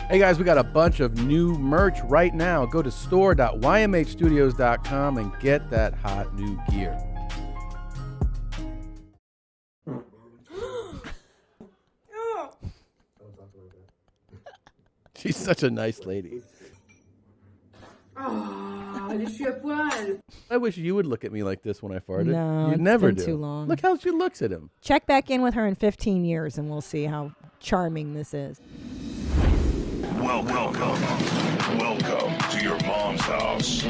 Hey guys, we got a bunch of new merch right now. Go to store.ymhstudios.com and get that hot new gear. She's such a nice lady. Oh, je suis à poil. I wish you would look at me like this when I farted. No, you never been do. too long. Look how she looks at him. Check back in with her in 15 years and we'll see how charming this is. Welcome to your mom's house.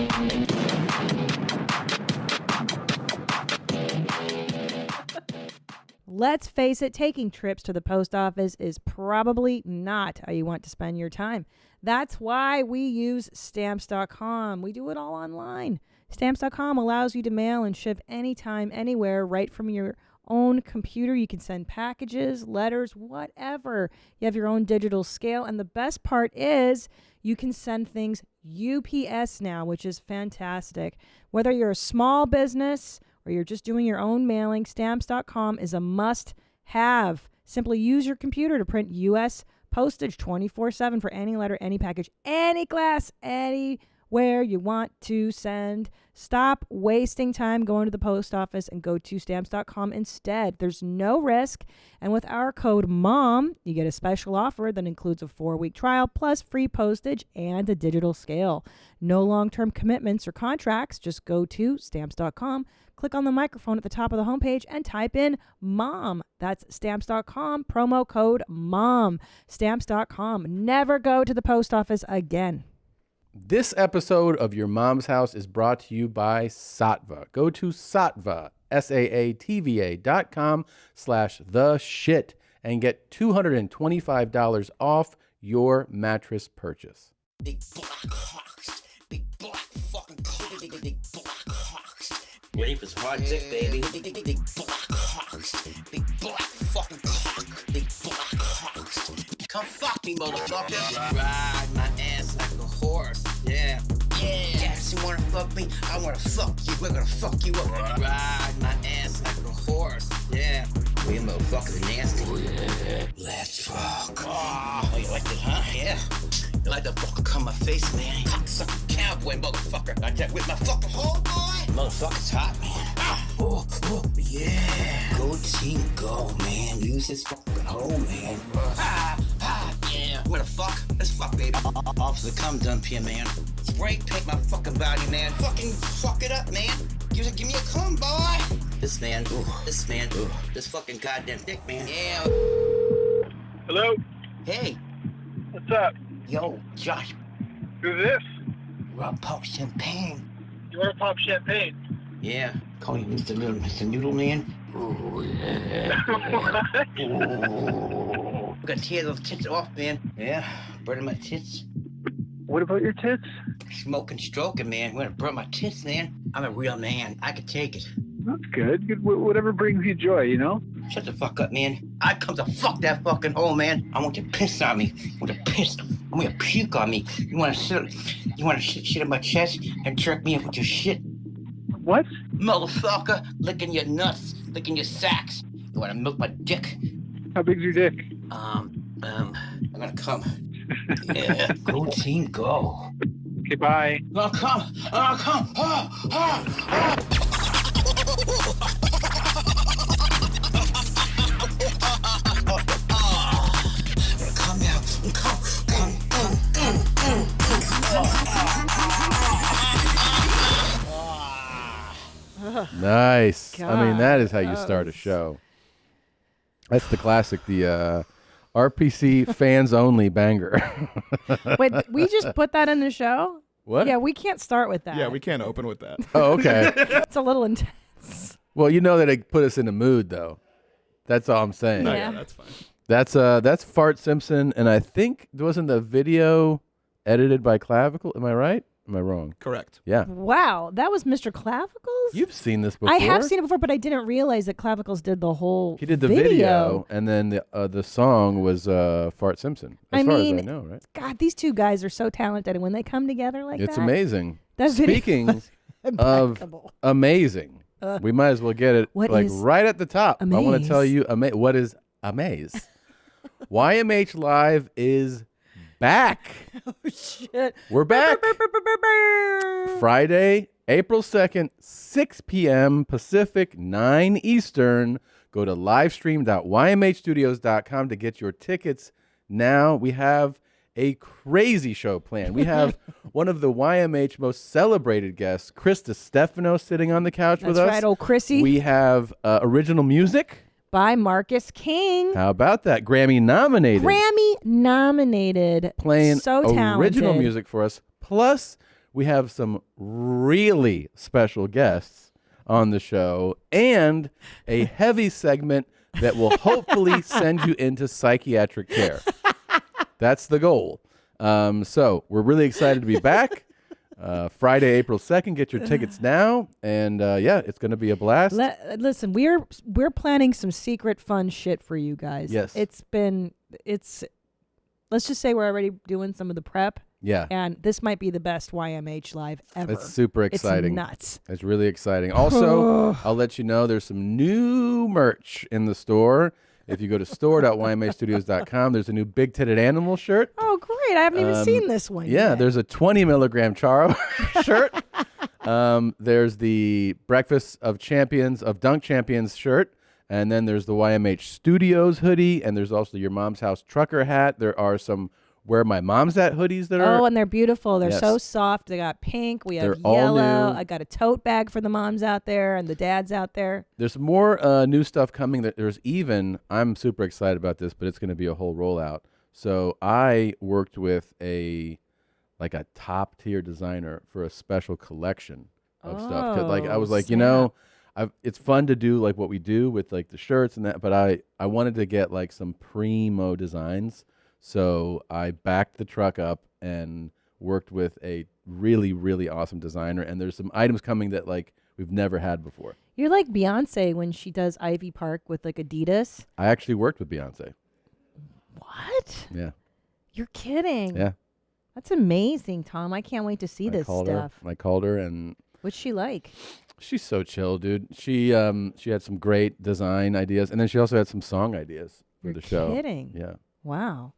Let's face it, taking trips to the post office is probably not how you want to spend your time. That's why we use Stamps.com. We do it all online. Stamps.com allows you to mail and ship anytime, anywhere, right from your own computer. You can send packages, letters, whatever. You have your own digital scale. And the best part is you can send things UPS now, which is fantastic. Whether you're a small business or you're just doing your own mailing, Stamps.com is a must-have. Simply use your computer to print U.S. postage 24/7 for any letter, any package, any class, anywhere you want to send. Stop wasting time going to the post office and go to Stamps.com instead. There's no risk. And with our code MOM, you get a special offer that includes a 4-week trial plus free postage and a digital scale. No long-term commitments or contracts. Just go to Stamps.com. Click on the microphone at the top of the homepage and type in MOM. That's Stamps.com, promo code MOM. Stamps.com. Never go to the post office again. This episode of Your Mom's House is brought to you by Saatva. Go to Saatva, SAATVA.com/theshit and get $225 off your mattress purchase. Big black hawks. Big black fucking cocks. Big black hawks. Ready for some hard dick, baby. Big black hawks. Big black fucking cock. Big black hawks. Come fuck me, motherfucker. Ride my ass like a horse. Yeah. Yeah. Yes, you wanna fuck me? I wanna fuck you. We're gonna fuck you up. Ride my ass like a horse. Yeah. Well, you motherfuckers are nasty. Let's fuck. Oh, you like it, huh? Yeah. You like to fucking come my face, man. Cocksucker cowboy, motherfucker. Like that with my fucking hole, boy. Motherfucker's hot, man. Oh, yeah. Go team, go, man. Use this fucking hole, man. Yeah. You wanna fuck? Let's fuck, baby. Officer, come dump here, man. Spray paint my fucking body, man. Fucking fuck it up, man. Give me a cum, boy. This man, this fucking goddamn dick, man. Yeah. Hello? Hey. What's up? Yo, Josh. Who's this? You wanna pop champagne? You want to pop champagne? Yeah. Call you Mr. Noodle Man. Oh, yeah. I'm gonna tear those tits off, man. Yeah, burning my tits. What about your tits? Smoking, stroking, man. I'm gonna burn my tits, man. I'm a real man. I can take it. That's good. Whatever brings you joy, you know? Shut the fuck up, man. I come to fuck that fucking hole, man. I want you to piss on me. I want you to piss. I want you to puke on me. You wanna shit in my chest and jerk me up with your shit? What? Motherfucker, licking your nuts, licking your sacks. You wanna milk my dick? How big's your dick? I'm gonna come. Yeah, go team, go. Okay, bye. I'm gonna come. Come now. Come. Nice. God, I mean, that is how you start a show. That's the classic, the RPC fans only banger. Wait, we just put that in the show? What? Yeah, we can't start with that. Yeah, we can't open with that. Oh, okay. It's a little intense. Well, you know that it put us in the mood, though. That's all I'm saying. No, Yeah. yeah, that's fine. That's Fart Simpson, and I think wasn't the video edited by Clavicle? Am I right? Am I wrong? Correct. Yeah. Wow, that was Mr. Clavicles? You've seen this before. I have seen it before, but I didn't realize that Clavicles did the whole He did the video, and then the song was Fart Simpson. As far as I know, right? God, these two guys are so talented, and when they come together like It's that, amazing. that video Speaking was of impeccable. amazing, we might as well get it What like is right at the top. I want to amaze? tell you what is amaze. YMH Live is back. Oh, shit. We're back. Friday, April 2nd, 6 p.m. Pacific, 9 Eastern. Go to livestream.ymhstudios.com to get your tickets now. We have a crazy show planned. We have one of the YMH most celebrated guests, Krista Stefano, sitting on the couch with us. That's right, old Chrissy. We have original music by Marcus King. How about that? Grammy nominated. Playing so talented. Original music for us. Plus, we have some really special guests on the show and a heavy segment that will hopefully send you into psychiatric care. That's the goal. So we're really excited to be back. Friday, April 2nd. Get your tickets now. And yeah, it's going to be a blast. Listen, we're planning some secret fun shit for you guys. Yes. Let's just say we're already doing some of the prep. Yeah. And this might be the best YMH live ever. It's super exciting. It's nuts. It's really exciting. Also, I'll let you know there's some new merch in the store. If you go to store.ymhstudios.com, there's a new big titted animal shirt. Oh, great. I haven't even seen this one Yeah, yet. there's a 20 milligram Charo shirt. There's the Breakfast of Dunk Champions shirt. And then there's the YMH Studios hoodie. And there's also your Mom's House trucker hat. There are some Where My Mom's At hoodies that are. Oh, and they're beautiful. They're Yes. so soft. They got pink. We have They're all yellow. new. I got a tote bag for the moms out there and the dads out there. There's more new stuff coming. There's even, I'm super excited about this, but it's going to be a whole rollout. So I worked with a top tier designer for a special collection of stuff. 'Cause, I was like, it's fun to do like what we do with like the shirts and that, but I wanted to get like some primo designs. So I backed the truck up and worked with a really, really awesome designer. And there's some items coming that like we've never had before. You're like Beyonce when she does Ivy Park with like Adidas. I actually worked with Beyonce. What? Yeah. You're kidding. Yeah. That's amazing, Tom. I can't wait to see this stuff. I called her and What's she like? she's so chill, dude. She had some great design ideas, and then she also had some song ideas for You're the show. kidding. Yeah. Wow.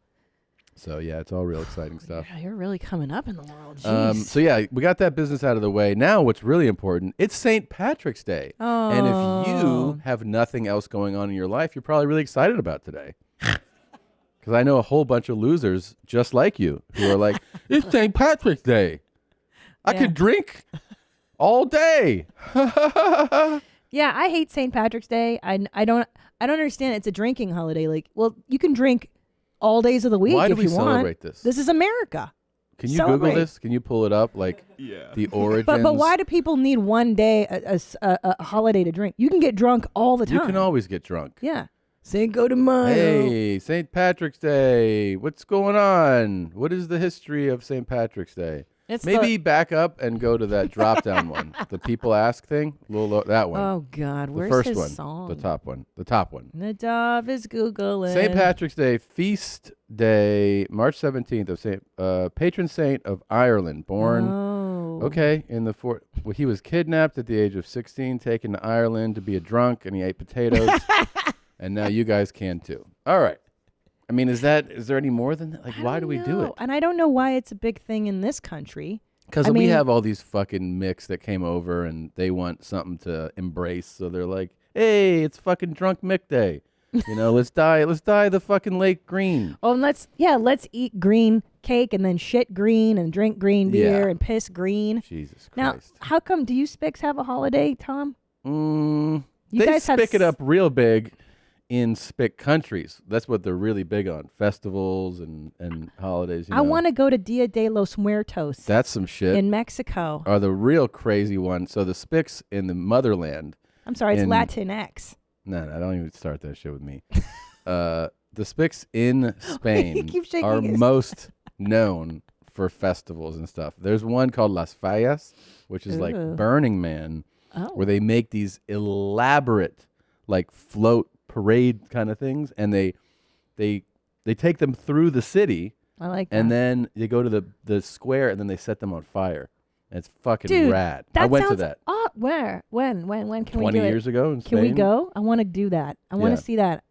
So yeah, it's all real exciting stuff. Yeah, you're really coming up in the world. Jeez. So yeah, we got that business out of the way. Now what's really important, it's St. Patrick's Day. And if you have nothing else going on in your life, you're probably really excited about today. Because I know a whole bunch of losers just like you who are like, it's St. Patrick's Day. I could drink all day. Yeah, I hate St. Patrick's Day. I don't understand. It's a drinking holiday. Like, well, you can drink all days of the week Why do if we you want. celebrate this? This is America. Can you Celebrate. Google this? Can you pull it up? Like the origins? But why do people need one day a holiday to drink? You can get drunk all the time. You can always get drunk. Yeah. Cinco de Mayo. Hey, St. Patrick's Day. What's going on? What is the history of St. Patrick's Day? It's Maybe back up and go to that drop-down one. The people ask thing. That one. Oh, God. The Where's first his one. song? The top one. The top one. The dove is Googling. St. Patrick's Day, feast day, March 17th of patron saint of Ireland, born. Oh. Okay, well, he was kidnapped at the age of 16, taken to Ireland to be a drunk, and he ate potatoes. And now you guys can too. All right. I mean, is there any more than that? Like, why do we do it? And I don't know why it's a big thing in this country. Because we have all these fucking micks that came over and they want something to embrace. So they're like, hey, it's fucking drunk mick day. Let's dye the fucking lake green. Oh, and let's eat green cake and then shit green and drink green beer and piss green. Jesus Christ. Now, how come, do you Spics have a holiday, Tom? You You guys have spick it up real big in spick countries. That's what they're really big on. Festivals and holidays. I want to go to Dia de los Muertos. That's some shit. In Mexico. Are the real crazy one. So the spicks in the motherland. I'm sorry, it's Latinx. No, don't even start that shit with me. The spicks in Spain are most known for festivals and stuff. There's one called Las Fallas, which is like Burning Man, where they make these elaborate like float parade kind of things, and they take them through the city. I like that. And then they go to the square, and then they set them on fire. And it's fucking Dude, rad. I went to that. Where? When can we do it? 20 years ago in Spain. Can we go? I want to do that. I want to see that.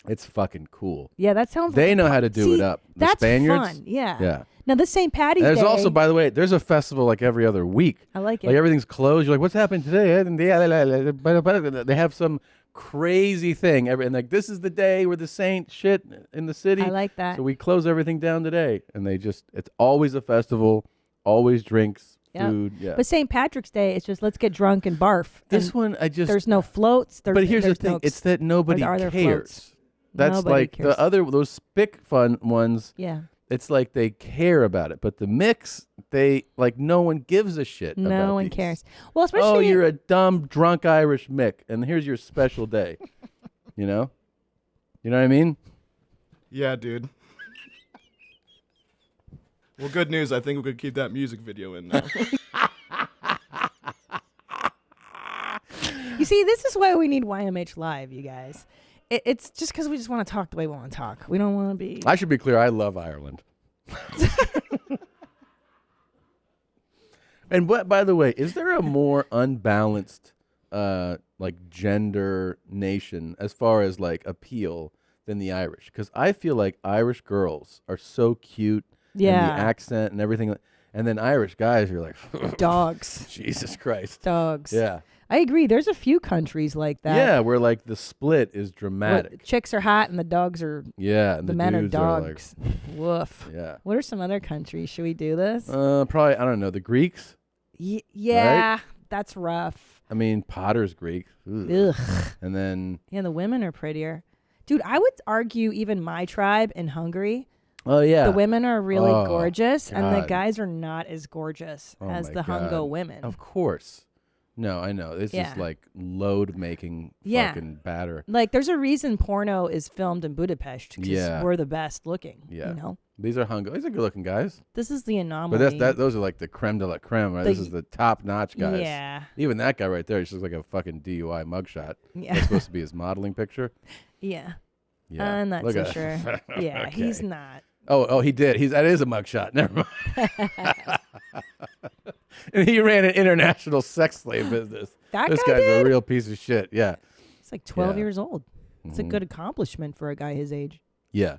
It's fucking cool. Yeah, that sounds. They like know how to do it up. The That's Spaniards. fun. Yeah. Yeah. Now this St. Patty's And there's Day. also, by the way, there's a festival like every other week. I like it. Like everything's closed. You're like, what's happening today? And they have some crazy thing. And like, this is the day where the saint shit in the city. I like that. So we close everything down today. And it's always a festival, always drinks, Yep. food. Yeah. But St. Patrick's Day, it's just let's get drunk and barf. This And one, there's no floats. But here's the there's thing: no it's that nobody are there cares. floats? That's Nobody like cares. those spick fun ones. Yeah. It's like they care about it, but the mix, no one gives a shit. No about one these. cares. Well, especially Oh, you're a dumb drunk Irish Mick, and here's your special day. You know what I mean? Yeah, dude. Well, good news. I think we could keep that music video in now. You see, this is why we need YMH Live, you guys. It's just because we just want to talk the way we want to talk. We don't want to be. I should be clear. I love Ireland. And by the way, is there a more unbalanced gender nation as far as like appeal than the Irish? Because I feel like Irish girls are so cute. Yeah. And the accent and everything. And then Irish guys, you're like, Dogs. Jesus Christ. Dogs. Yeah. I agree. There's a few countries like that. Yeah, where like the split is where dramatic. chicks are hot and the dogs are. Yeah, and The men are dudes dogs. Woof. Yeah. What are some other countries? Should we do this? Probably, I don't know, the Greeks. Yeah, that's rough. I mean, Potter's Greek. Ugh. Ugh. And then, Yeah, the women are prettier. Dude, I would argue even my tribe in Hungary, oh yeah, the women are really Oh, gorgeous, and the God. guys are not as gorgeous Oh as my the Hungo God. women. Of course. No, I know. This Yeah. is like load making Yeah. fucking batter. Like, there's a reason porno is filmed in Budapest because Yeah. we're the best looking. Yeah. You know, These are These are good looking guys. this is the anomaly. But those are like the creme de la creme, right? The- This is the top notch guys. Yeah. Even that guy right there, he looks like a fucking DUI mugshot. Yeah. That's supposed to be his modeling picture. Yeah. Yeah. I'm not Look so at- sure. Yeah, Okay. he's not. Oh, he did. That is a mugshot. Never mind. And he ran an international sex slave business. That This guy guy's did? a real piece of shit. Yeah. He's like 12 Yeah. years old. It's a Mhm. good accomplishment for a guy his age. Yeah.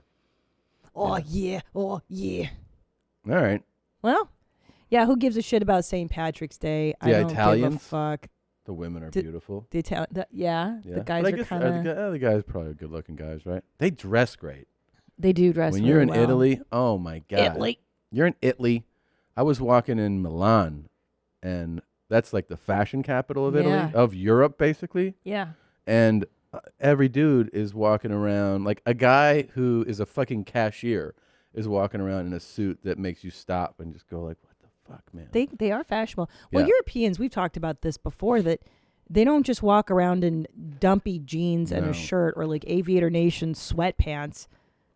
Oh, yeah. Oh, yeah. All right. Well, yeah, who gives a shit about St. Patrick's Day? I Yeah, don't give a Italians. fuck. The women are Did- beautiful. The Yeah. the guys But I are guess kind of. the guys probably good looking guys, right? They dress great. They do dress When really you're in well. Italy, oh my God. Italy. You're in Italy. I was walking in Milan, and that's like the fashion capital of Italy, Yeah. of Europe, basically. Yeah. And every dude is walking around like a guy who is a fucking cashier is walking around in a suit that makes you stop and just go like, "What the fuck, man?" They are fashionable. Well, Yeah. Europeans, we've talked about this before, that they don't just walk around in dumpy jeans and No. a shirt or like Aviator Nation sweatpants.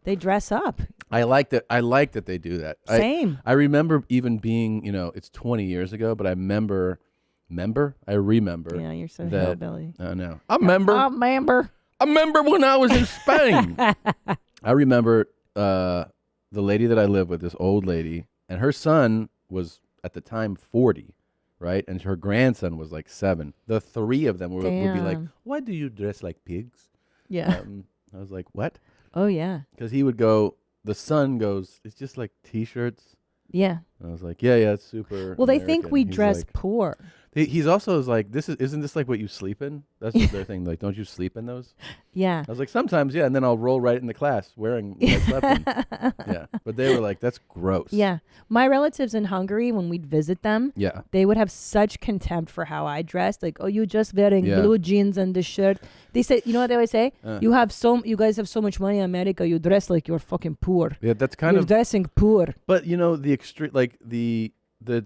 They dress up. I like that. I like that they do that. Same. I remember even being, it's 20 years ago, but I remember. I remember. Yeah, you're so that- hillbilly. I know. I remember. I remember. I remember when I was in Spain. I remember the lady that I lived with, this old lady, and her son was at the time 40, right? And her grandson was like 7. The three of them would be like, Damn. "Why do you dress like pigs?" Yeah. I was like, "What?" Oh, yeah. Because he would go. The son goes, "It's just like t-shirts." Yeah. And I was like, "Yeah, it's super." Well, they think American." we He's dress like- poor. He's also like, isn't this like what you sleep in? That's their thing. Like, don't you sleep in those? Yeah. I was like, sometimes, yeah, and then I'll roll right into class wearing what I slept in. Yeah, but they were like, that's gross. Yeah. My relatives in Hungary, when we'd visit them, Yeah. they would have such contempt for how I dressed. Like, oh, you just wearing Yeah. blue jeans and the shirt. They say, you know what they always say? Uh. You guys have so much money in America. You dress like you're fucking poor. Yeah, that's kind You're of. dressing poor. But the extreme, like the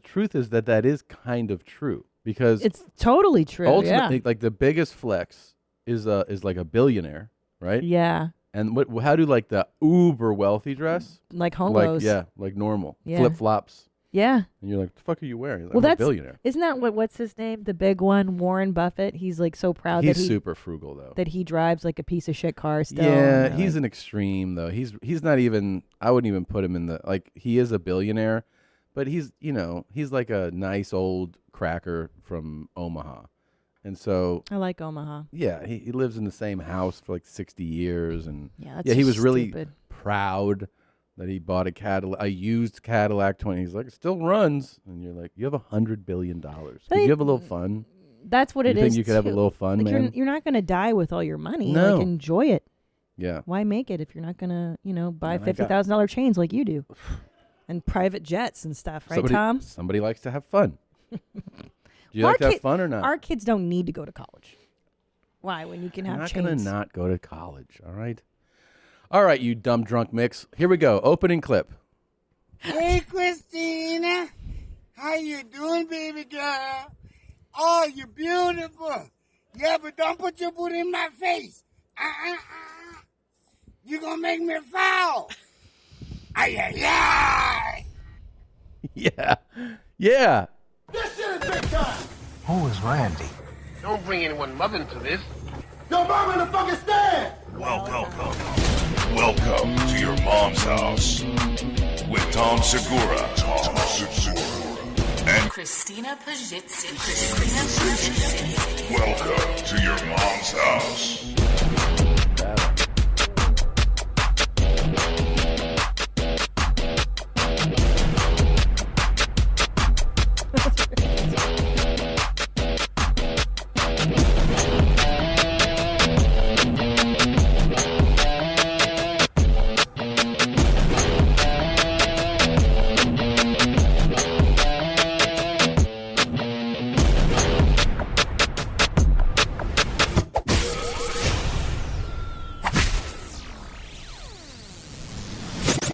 truth is that is kind of true because It's totally true. ultimately, like the biggest flex is like a billionaire, right? Yeah. And how do like the uber wealthy dress? Like homos. Like normal Yeah. flip flops, Yeah. and you're like, the fuck are you wearing? He's like, Well, I'm a that's billionaire. Isn't that what's his name? The big one, Warren Buffett. He's like so proud He's that he super frugal though. that he drives like a piece of shit car still. Yeah, and, he's like, an extreme though. He's not even. I wouldn't even put him in the like. He is a billionaire, but he's like a nice old cracker from Omaha. And so, I like Omaha. yeah, he lives in the same house for like 60 years. And Yeah, that's he was really stupid. proud that he bought a used Cadillac 20. He's like, it still runs. And you're like, you have $100 billion. Could you have a little fun? That's what You it think is. you could have a too. little fun, like man? You're not going to die with all your money. No. Like, enjoy it. Yeah. Why make it if you're not going to, buy Man, I got- $50,000 chains like you do? And private jets and stuff, right, Tom? Somebody likes to have fun. Do you Our like to have kid- fun or not? Our kids don't need to go to college. Why? When you can I'm have not chains. going to not go to college, all right? All right, you dumb drunk mix. Here we go. Opening clip. Hey, Christina. How you doing, baby girl? Oh, you're beautiful. Yeah, but don't put your booty in my face. You're going to make me foul. Ai, ai, ai. Yeah. Yeah. This shit is big time. Who is Randy? Don't bring anyone mother into this. Yo, mom in the fucking stand! Welcome to your mom's house with Tom Segura. And Christina Pajitsin. welcome to your mom's house.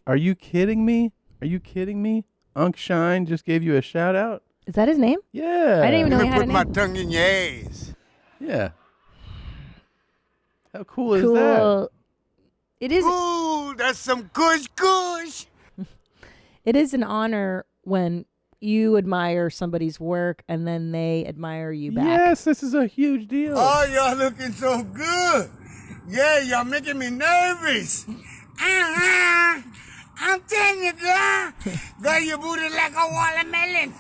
Are you kidding me? Are you kidding me? Unkshine just gave you a shout out? Is that his name? Yeah. I didn't even know he had a Put my name. tongue in your ass. Yeah. How cool is Cool. that? It is. Ooh, that's some kush kush. It is an honor when you admire somebody's work and then they admire you back. Yes, this is a huge deal. Oh, y'all looking so good. Yeah, y'all making me nervous. I'm telling you, girl. Girl, your booty like a watermelon.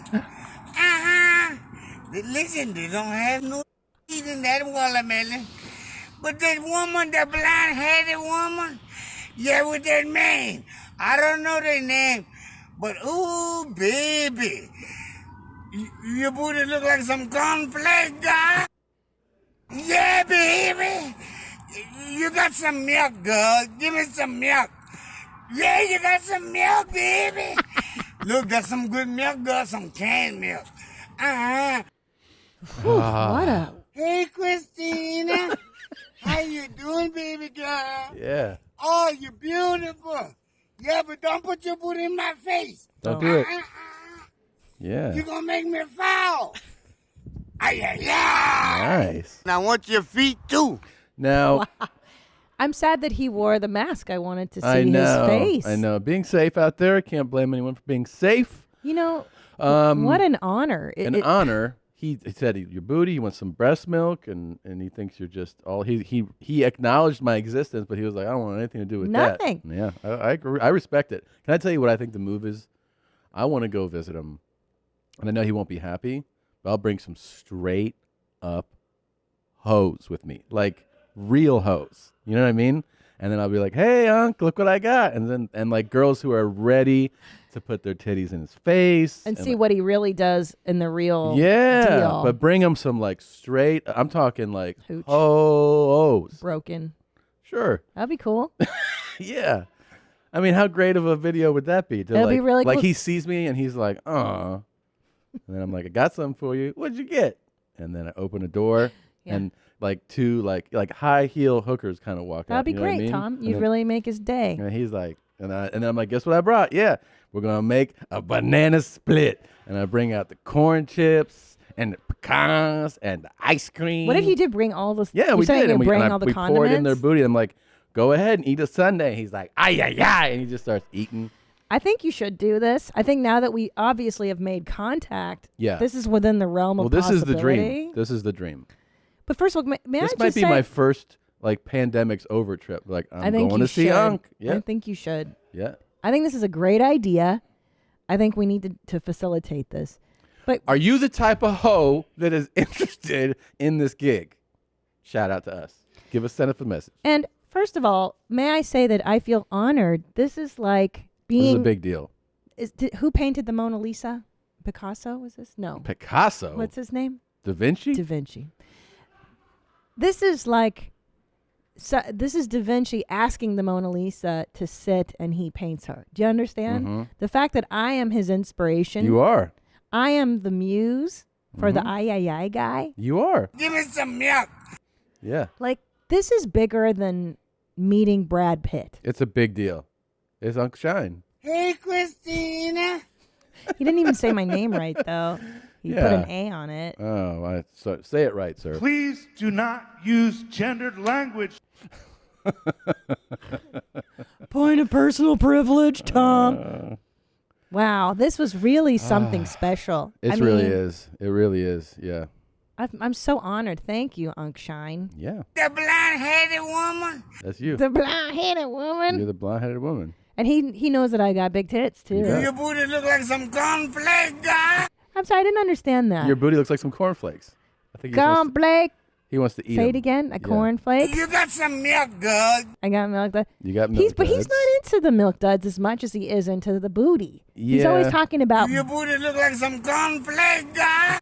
Listen, they don't have no seed in that watermelon. But that woman, that blonde-headed woman, yeah, with that man. I don't know their name. But, ooh, baby. Your booty look like some cornflakes, girl. Yeah, baby. You got some milk, girl. Give me some milk. Yeah, you got some milk, baby. Look, that's some good milk, girl. Some canned milk. Whew, what a. Hey, Christina. How you doing, baby girl? Yeah. Oh, you're beautiful. Yeah, but don't put your booty in my face. Don't do it. Yeah. You're going to make me foul. Ay, ay, ay. Nice. And I want your feet, too. Now, I'm sad that he wore the mask. I wanted to see I know. his face. I know. Being safe out there. I can't blame anyone for being safe. You know, what an honor. An honor. He said your booty. He wants some breast milk, and he thinks you're just all. He acknowledged my existence, but he was like, I don't want anything to do with Nothing. that. Yeah, I agree. I respect it. Can I tell you what I think the move is? I want to go visit him, and I know he won't be happy, but I'll bring some straight up hoes with me, like real hoes. You know what I mean? And then I'll be like, hey, Unc, look what I got. And like girls who are ready to put their titties in his face. And see what he really does in the real deal. But bring him some like straight, I'm talking like Hooch. hoes. Broken. Sure. That'd be cool. Yeah. I mean, how great of a video would that be? That'd be really like cool. he sees me and he's like, aw. And then I'm like, I got something for you. What'd you get? And then I open a door Yeah. and like two like high heel hookers kind of walk out. That'd be you know what I great, mean? Tom. And You'd then- really make his day. And he's like, and then I'm like, guess what I brought? Yeah, we're gonna make a banana split. And I bring out the corn chips and the pecans and the ice cream. What if you did bring all this? Yeah, you we said did. you're And gonna bring and all the we condiments. pour it in their booty. I'm like, go ahead and eat a sundae. He's like, ay, ay, ay. And he just starts eating. I think you should do this. I think now that we obviously have made contact, Yeah. this is within the realm of This is the possibility. dream. This is the dream. But first of all, may I This just might be say, my first like pandemic's over trip. Like I I'm think going you to see should. Unc. Yeah. I think you should. Yeah. I think this is a great idea. I think we need to facilitate this. But Are you the type of hoe that is interested in this gig? Shout out to us. Send us a message. and first of all, may I say that I feel honored. This is like This is being a big deal. who painted the Mona Lisa? Picasso was this? No. Picasso? What's his name? Da Vinci? Da Vinci. This is like this is Da Vinci asking the Mona Lisa to sit and he paints her. Do you understand? Mhm. The fact that I am his inspiration. You are. I am the muse for the Ai Yai Yai guy. You are. Give me some milk. Yeah. Like, this is bigger than meeting Brad Pitt. It's a big deal. It's Unkshine. Hey, Christina. He didn't even say my name right, though. He put an A on it. Oh, so say it right, sir. Please do not use gendered language. Point of personal privilege, Tom. Wow, this was really something special. It really is. It really is. Yeah. I'm so honored. Thank you, Unkshine. Yeah. The blonde-headed woman. That's you. The blonde-headed woman. You're the blonde-headed woman. And he knows that I got big tits, too. Yeah. Your booty look like some cornflake, guy. I'm sorry, I didn't understand that. Your booty looks like some cornflakes. I think Cornflake. he wants to eat Say it them. again. A Yeah. cornflake. You got some milk, good. I got milk duds. You got milk But he's duds. not into the milk duds as much as he is into the booty. He's always Yeah. talking about Your booty look like some cornflake, guy.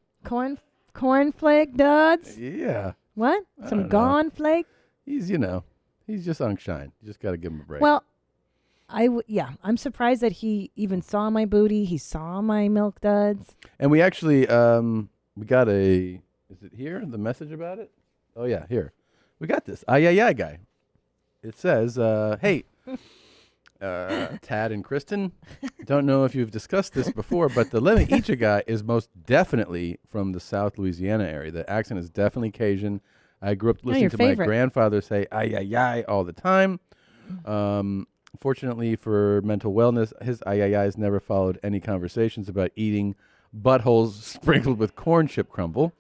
cornflake duds. Yeah. What? I Some don't know. gone flake? He's just Unkshine. You just got to give him a break. Well, I'm surprised that he even saw my booty. He saw my milk duds. And we actually, we got is it here, the message about it? Oh, yeah, here. We got this. Ai Yai Yai guy. It says, hey, Tad and Kristen, don't know if you've discussed this before, but the Lemon Icha guy is most definitely from the South Louisiana area. The accent is definitely Cajun. I grew up listening your to favorite. my grandfather say Ai Yai Yai all the time. Fortunately for mental wellness, his Ai Yai Yai's never followed any conversations about eating buttholes sprinkled with corn chip crumble.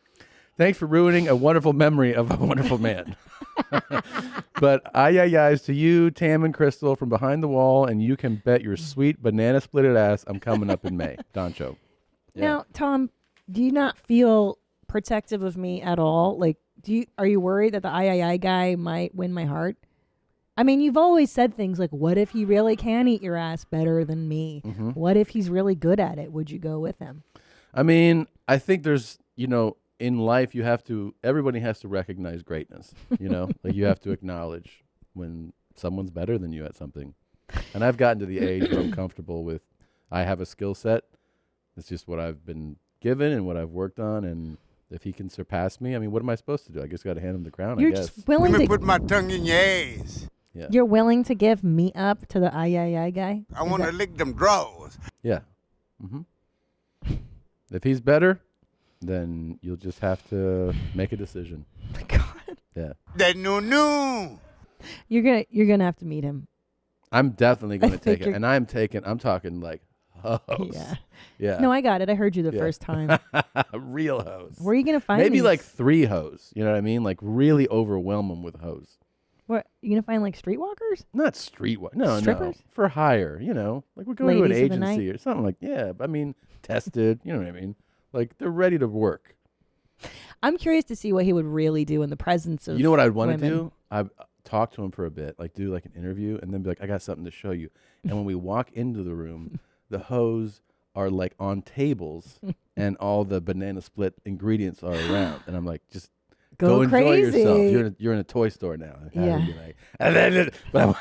Thanks for ruining a wonderful memory of a wonderful man. But Ai Yai Yai's to you, Tam and Crystal, from behind the wall, and you can bet your sweet banana splitted ass I'm coming up in May. Doncho. Yeah. Now, Tom, do you not feel protective of me at all? Like, are you worried that the Ai Yai Yai guy might win my heart? I mean, you've always said things like, what if he really can eat your ass better than me? Mm-hmm. What if he's really good at it? Would you go with him? I mean, I think there's, in life, everybody has to recognize greatness, like you have to acknowledge when someone's better than you at something. And I've gotten to the age where I'm comfortable with, I have a skill set. It's just what I've been given and what I've worked on. And if he can surpass me, I mean, what am I supposed to do? I just got to hand him the crown, You're I guess. just willing to Put my tongue in your ass. Yeah. You're willing to give me up to the Ai Yai Yai guy? I want to lick them drawers. Yeah. Mm-hmm. If he's better, then you'll just have to make a decision. Oh my God. Yeah. That no. You're gonna have to meet him. I'm definitely going to think take it. you're- And I'm talking like hose. Yeah. Yeah. No, I got it. I heard you the Yeah. first time. Real hose. Where are you gonna find Maybe these? like 3 hose. You know what I mean? Like really overwhelm them with hose. What, you gonna find like streetwalkers? Not streetwalk. No, Strippers? no. For hire. Like we're going to an Ladies of the agency night? or something like. Yeah. I mean, tested. You know what I mean? Like they're ready to work. I'm curious to see what he would really do in the presence of. You know what I'd want to women. do? I'd talk to him for a bit, like do like an interview, and then be like, I got something to show you. And when we walk into the room, the hose are like on tables, and all the banana split ingredients are around. And I'm like, just go enjoy crazy. yourself. You're in a toy store now. Yeah. You'd be like, and then, but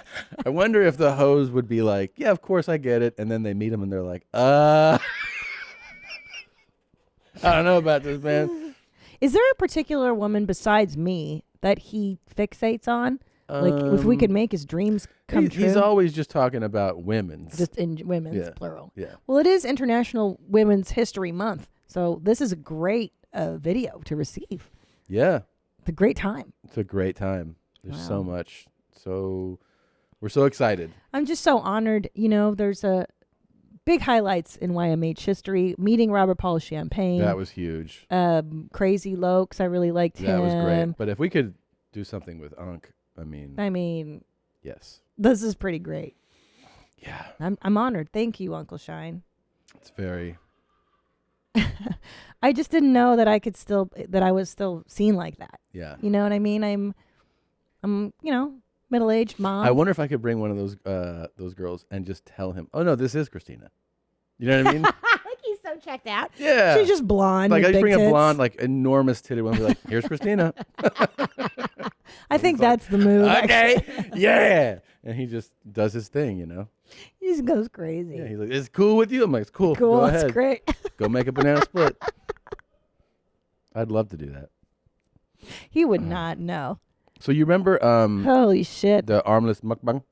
I wonder if the hose would be like, yeah, of course I get it. And then they meet him and they're like, I don't know about this, man. Is there a particular woman besides me that he fixates on? Like, if we could make his dreams come true. He's always just talking about women's. Just in women's, Yeah. plural. Yeah. Well, it is International Women's History Month, so this is a great video to receive. Yeah. It's a great time. It's a great time. There's so Wow. much. So we're so excited. I'm just so honored. There's a big highlights in YMH history. Meeting Robert Paul Champagne. That was huge. Crazy Lokes. I really liked him. That was great. But if we could do something with Unk, I mean, yes. This is pretty great. Yeah. I'm honored. Thank you, Uncle Shine. It's very, I just didn't know that I was still seen like that. Yeah. You know what I mean? I'm middle-aged mom. I wonder if I could bring one of those girls and just tell him, "Oh no, this is Christina." You know what I mean? Like he's so checked out. Yeah. She's just blonde. Like with I just big bring tits. a blonde, like enormous titted one, and be like, "Here's Christina." I think that's the move. Okay. actually. Yeah. And he just does his thing, you know. He just goes crazy. Yeah. He's like, "It's cool with you." I'm like, "It's cool. Cool. Go It's ahead. great. Go make a banana split." I'd love to do that. He would not know. So you remember Holy shit. the armless mukbang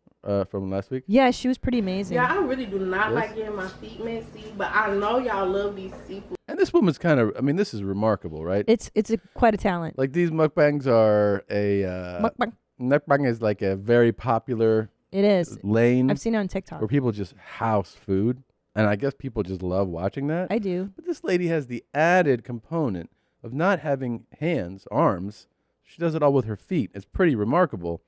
from last week? Yeah, she was pretty amazing. Yeah, I really do not Yes? like getting my feet messy, but I know y'all love these seafood. And this woman's kind of, I mean, this is remarkable, right? It's quite a talent. Like these mukbangs are Mukbang. mukbang is like a very popular It is. lane. I've seen it on TikTok. Where people just house food. And I guess people just love watching that. I do. But this lady has the added component of not having hands, arms. She does it all with her feet. It's pretty remarkable.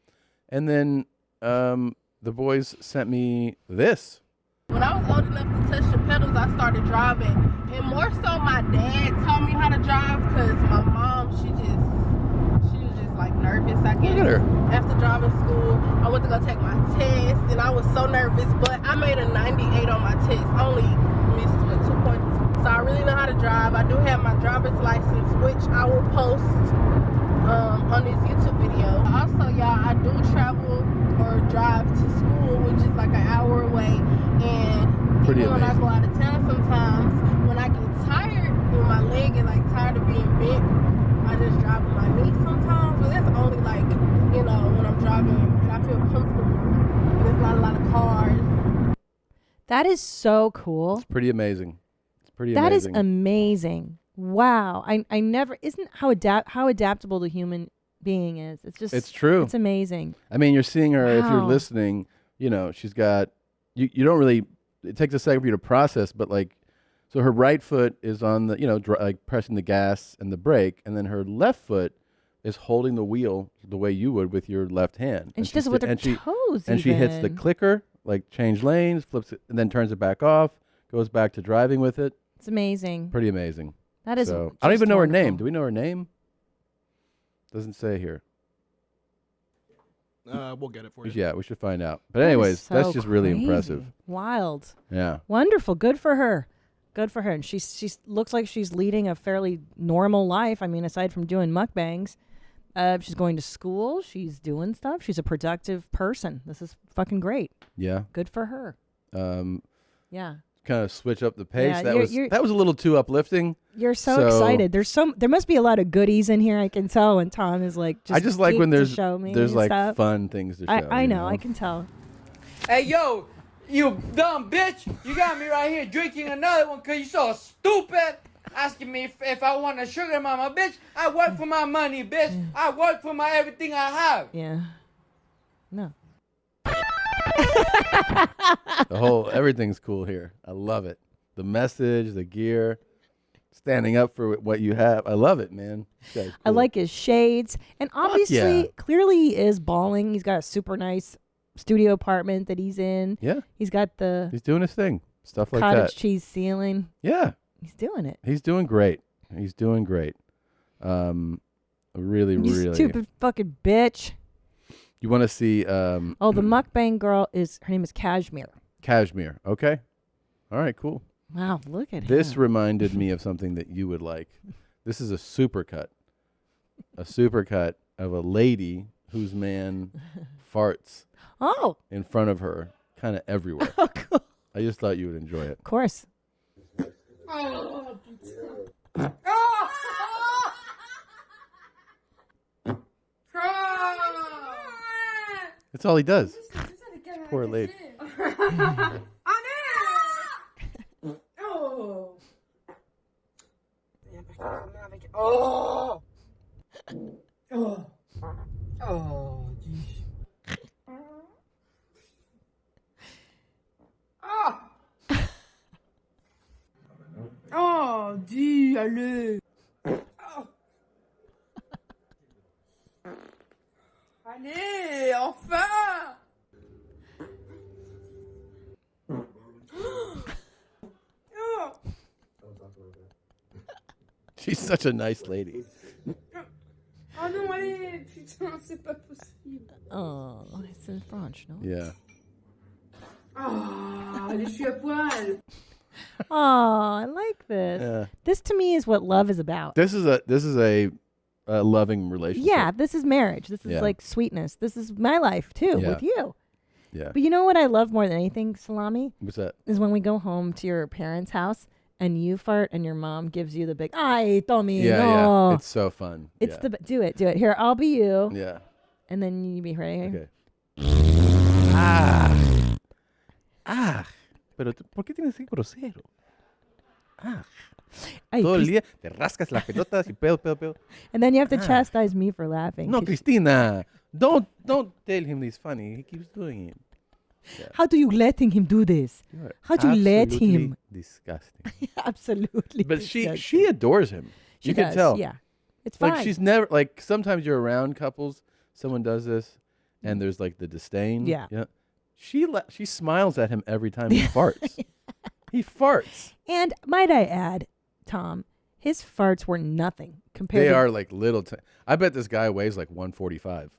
And then the boys sent me this. When I was old enough to touch the pedals, I started driving. And more so, my dad taught me how to drive because my mom, she was just like nervous, I guess. Look at her. After driving school, I went to go take my test, and I was so nervous, but I made a 98 on my test. I only missed with 2 points. So I really know how to drive. I do have my driver's license, which I will post on this YouTube video. Also, y'all, I do travel or drive to school, which is like an hour away. And Pretty even when I amazing. go out of town sometimes, when I get tired, when my leg is like tired of being bent, I just drive with my knee sometimes. But that's only like, when I'm driving and I feel comfortable. And there's not a lot of cars. That is so cool. It's pretty amazing. It's pretty That is amazing. amazing. Wow. I never isn't how adaptable the human being is. It's just It's true. It's amazing. I mean, you're seeing her, if you're Wow. listening, she's got, you don't really, it takes a second for you to process, but like, so her right foot is on the, like pressing the gas and the brake, and then her left foot is holding the wheel the way you would with your left hand. And she does it with her toes And she hits the even. clicker, like change lanes, flips it, and then turns it back off, goes back to driving with it. It's amazing. Pretty amazing. That is So, I don't just even know her wonderful. name. Do we know her name? Doesn't say here. We'll get it for you. Yeah, we should find out. But That is anyways, that's so just really crazy. impressive. Wild. Yeah. Wonderful. Good for her. Good for her. And she's looks like she's leading a fairly normal life. I mean, aside from doing mukbangs, she's going to school. She's doing stuff. She's a productive person. This is fucking great. Yeah. Good for her. Yeah. Kind of switch up the pace. Yeah, that you're- was a little too uplifting. You're so excited. There must be a lot of goodies in here. I can tell when Tom is like. I just like when geeked to there's show me there's and like stuff. fun things to show. I know. I can tell. Hey, yo, you dumb bitch. You got me right here drinking another one because you so stupid. Asking me if I want a sugar mama. Bitch, I work for my money, bitch. I work for my everything I have. Yeah. No. Everything's cool here. I love it. The message, the gear, standing up for what you have. I love it, man. This guy's I cool. like his shades. And obviously, yeah. clearly he is balling. He's got a super nice studio apartment that he's in. Yeah. He's got the He's doing his thing. Stuff like cottage that. cheese ceiling. Yeah. He's doing it. He's doing great. He's doing great. Really, You really. stupid fucking bitch. You want to see Oh, the mukbang girl her name is Cashmere. Cashmere. Okay. All right, cool. Wow, look at This him. reminded me of something that you would like. This is a supercut. A supercut of a lady whose man farts Oh, in front of her kind of everywhere. oh, cool. I just thought you would enjoy it. Of course. That's all he does. Poor lady. Oh. Oh. Oh, jeez. Ah. Oh, dis, allez. Oh. Allez, enfin. Oh. She's such a nice lady. Oh non, allez, putain, c'est pas possible. Oh, it's in French, no? Yeah. Oh, allez, je suis à poil. Oh, I like this. Yeah. This to me is what love is about. This is a loving relationship. Yeah, this is marriage. This is Yeah. like sweetness. This is my life too Yeah. with you. Yeah. But you know what I love more than anything, Salami? What's that? Is when we go home to your parents' house and you fart and your mom gives you the big, ay, Tommy, Yeah, no. yeah. It's so fun. It's yeah. do it. Here, I'll be you. Yeah. And then you be ready. Okay. Pero ¿por qué tienes que ser grosero? Ay, Todo el día te rascas las pelotas y pedo. And then you have to chastise me for laughing. No, 'cause Christina, don't tell him he's funny. He keeps doing it. Yeah. How do you letting him do this? You're How do you let absolutely him? Disgusting. Absolutely. But disgusting. she adores him. She You can does, tell. Yeah. It's fine. Like she's never like sometimes you're around couples, someone does this, and there's like the disdain. Yeah. She smiles at him every time he farts. He farts. And might I add, Tom, his farts were nothing compared They to are like little. I bet this guy weighs like 145.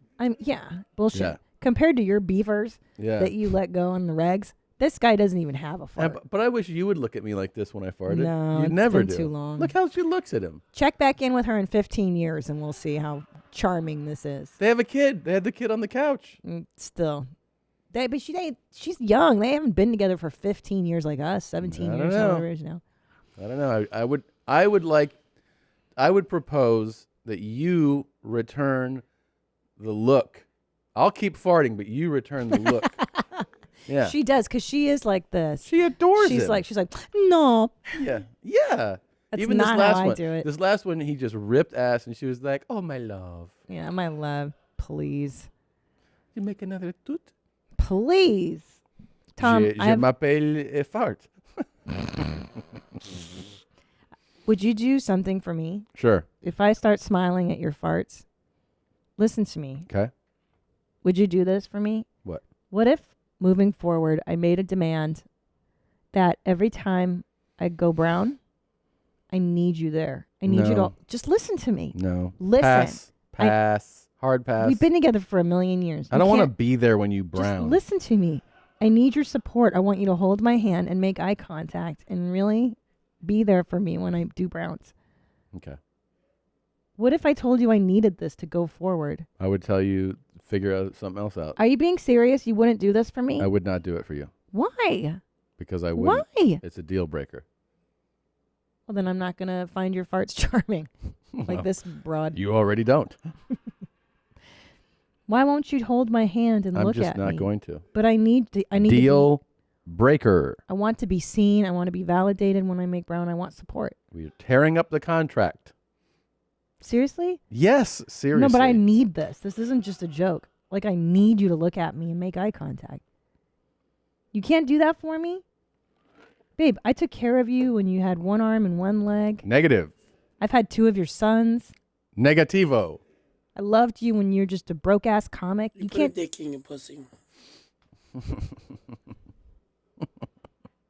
bullshit. Yeah. Compared to your beavers Yeah. that you let go on the regs, this guy doesn't even have a fart. But I wish you would look at me like this when I farted. No, you it's never been do. too long. Look how she looks at him. Check back in with her in 15 years and we'll see how charming this is. They have a kid. They had the kid on the couch. Still. She's young. They haven't been together for 15 years like us, 17 I don't years, know. however it is now. I don't know. I would propose that you return the look. I'll keep farting, but you return the look. Yeah. She does, because she is like this. She adores She's him. like, no. Yeah. Yeah. That's Even not this last how I one. do it. This last one, he just ripped ass, and she was like, "Oh, my love." Yeah, my love, please. You make another toot? Please. Tom, je m'appelle Fart. would you do something for me? Sure. If I start smiling at your farts, listen to me. Okay. Would you do this for me? What? What if, moving forward, I made a demand that every time I go brown, I need you there. I need you to No. just listen to me. No. Listen. Pass. Hard pass. We've been together for a million years. I don't want to be there when you brown. Just listen to me. I need your support. I want you to hold my hand and make eye contact and really be there for me when I do browns. Okay. What if I told you I needed this to go forward? I would tell you figure out something else out. Are you being serious? You wouldn't do this for me? I would not do it for you Why? because I wouldn't. Why? It's a deal breaker. Well, then I'm not going to find your farts charming like Well, this broad. You already don't. Why won't you hold my hand and I'm look just at me? not going to. But I need to. I need Deal breaker. I want to be seen. I want to be validated when I make brown. I want support. We're tearing up the contract. Seriously? Yes, seriously. No, but I need this. This isn't just a joke. Like, I need you to look at me and make eye contact. You can't do that for me? Babe, I took care of you when you had one arm and one leg. Negative. I've had two of your sons. Negativo. I loved you when you're just a broke-ass comic. You Put a can't... dick in your pussy.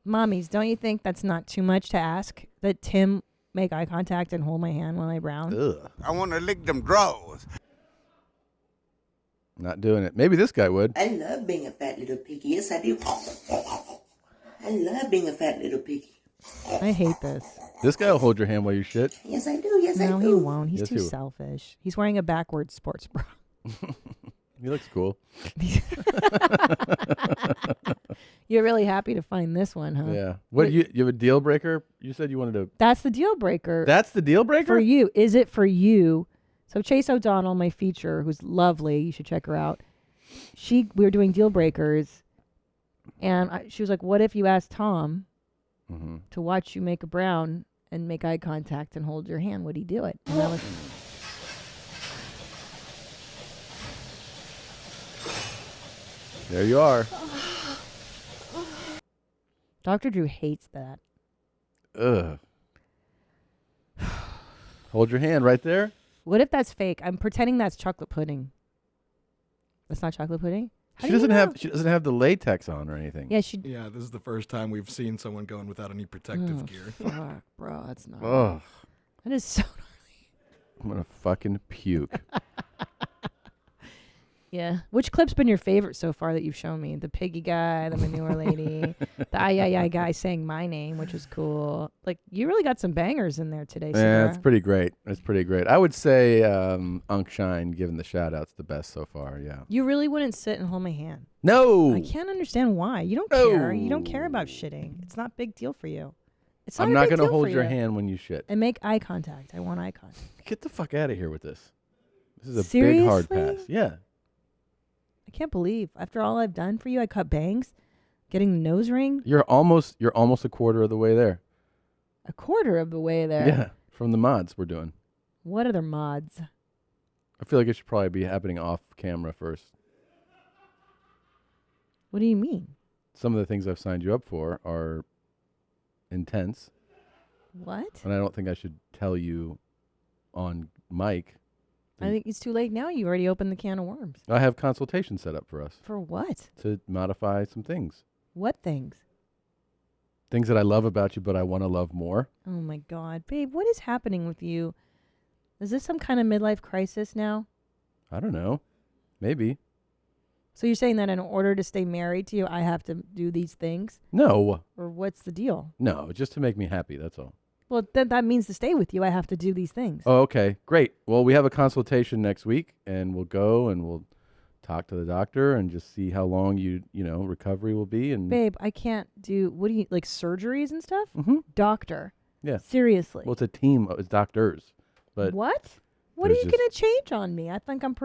Mommies, don't you think that's not too much to ask? That Tim make eye contact and hold my hand when I brown? Ugh. I want to lick them drawers. Not doing it. Maybe this guy would. I love being a fat little piggy. Yes, I do. I love being a fat little piggy. I hate this. This guy will hold your hand while you shit. Yes, I do. Yes, I do. No, he won't. He's Yes, too he will. selfish. He's wearing a backwards sports bra. He looks cool. You're really happy to find this one, huh? Yeah. What you have a deal breaker? You said you wanted to. That's the deal breaker. That's the deal breaker For you. Is it for you? So Chase O'Donnell, my feature, who's lovely, you should check her out. We were doing deal breakers, and she was like, what if you asked Tom to watch you make a brown and make eye contact and hold your hand? Would he do it? And I was... There you are. Dr. Drew hates that. Ugh. Hold your hand right there. What if that's fake? I'm pretending that's chocolate pudding. That's not chocolate pudding? How She do you doesn't know? have. She doesn't have the latex on or anything. Yeah, she... Yeah, this is the first time we've seen someone going without any protective gear. Fuck, bro, that's not... Ugh. That is so I'm going to fucking puke. Yeah. Which clip's been your favorite so far that you've shown me? The piggy guy, the manure lady, the Ai Yai Yai guy saying my name, which was cool. Like, you really got some bangers in there today, Yeah, Segura. it's pretty great. It's pretty great. I would say Unkshine, given the shout-outs, the best so far, yeah. You really wouldn't sit and hold my hand. No! I can't understand why. You don't care. You don't care about shitting. It's not a big deal for you. It's not I'm a not big going to deal hold for your you. hand when you shit. And make eye contact. I want eye contact. Get the fuck out of here with this. This is a Seriously? big hard pass. Yeah. I can't believe after all I've done for you, I cut bangs, getting the nose ring. You're almost a quarter of the way there. A quarter of the way there. Yeah, from the mods we're doing. What other mods? I feel like it should probably be happening off camera first. What do you mean? Some of the things I've signed you up for are intense. What? And I don't think I should tell you on mic. I think it's too late now. You already opened the can of worms. I have consultation set up for us. For what? To modify some things. What things? Things that I love about you, but I want to love more. Oh my God, babe, what is happening with you? Is this some kind of midlife crisis now? I don't know. Maybe. So you're saying that in order to stay married to you, I have to do these things? No. Or what's the deal? No, just to make me happy, that's all. Well, then that means to stay with you, I have to do these things. Oh, okay. Great. Well, we have a consultation next week, and we'll go and we'll talk to the doctor and just see how long recovery will be. And Babe, I can't do, what do you, like surgeries and stuff? Mm-hmm. Doctor. Yeah. Seriously. Well, it's a team. It's doctors. But what? What are there's you going to change on me? I think I'm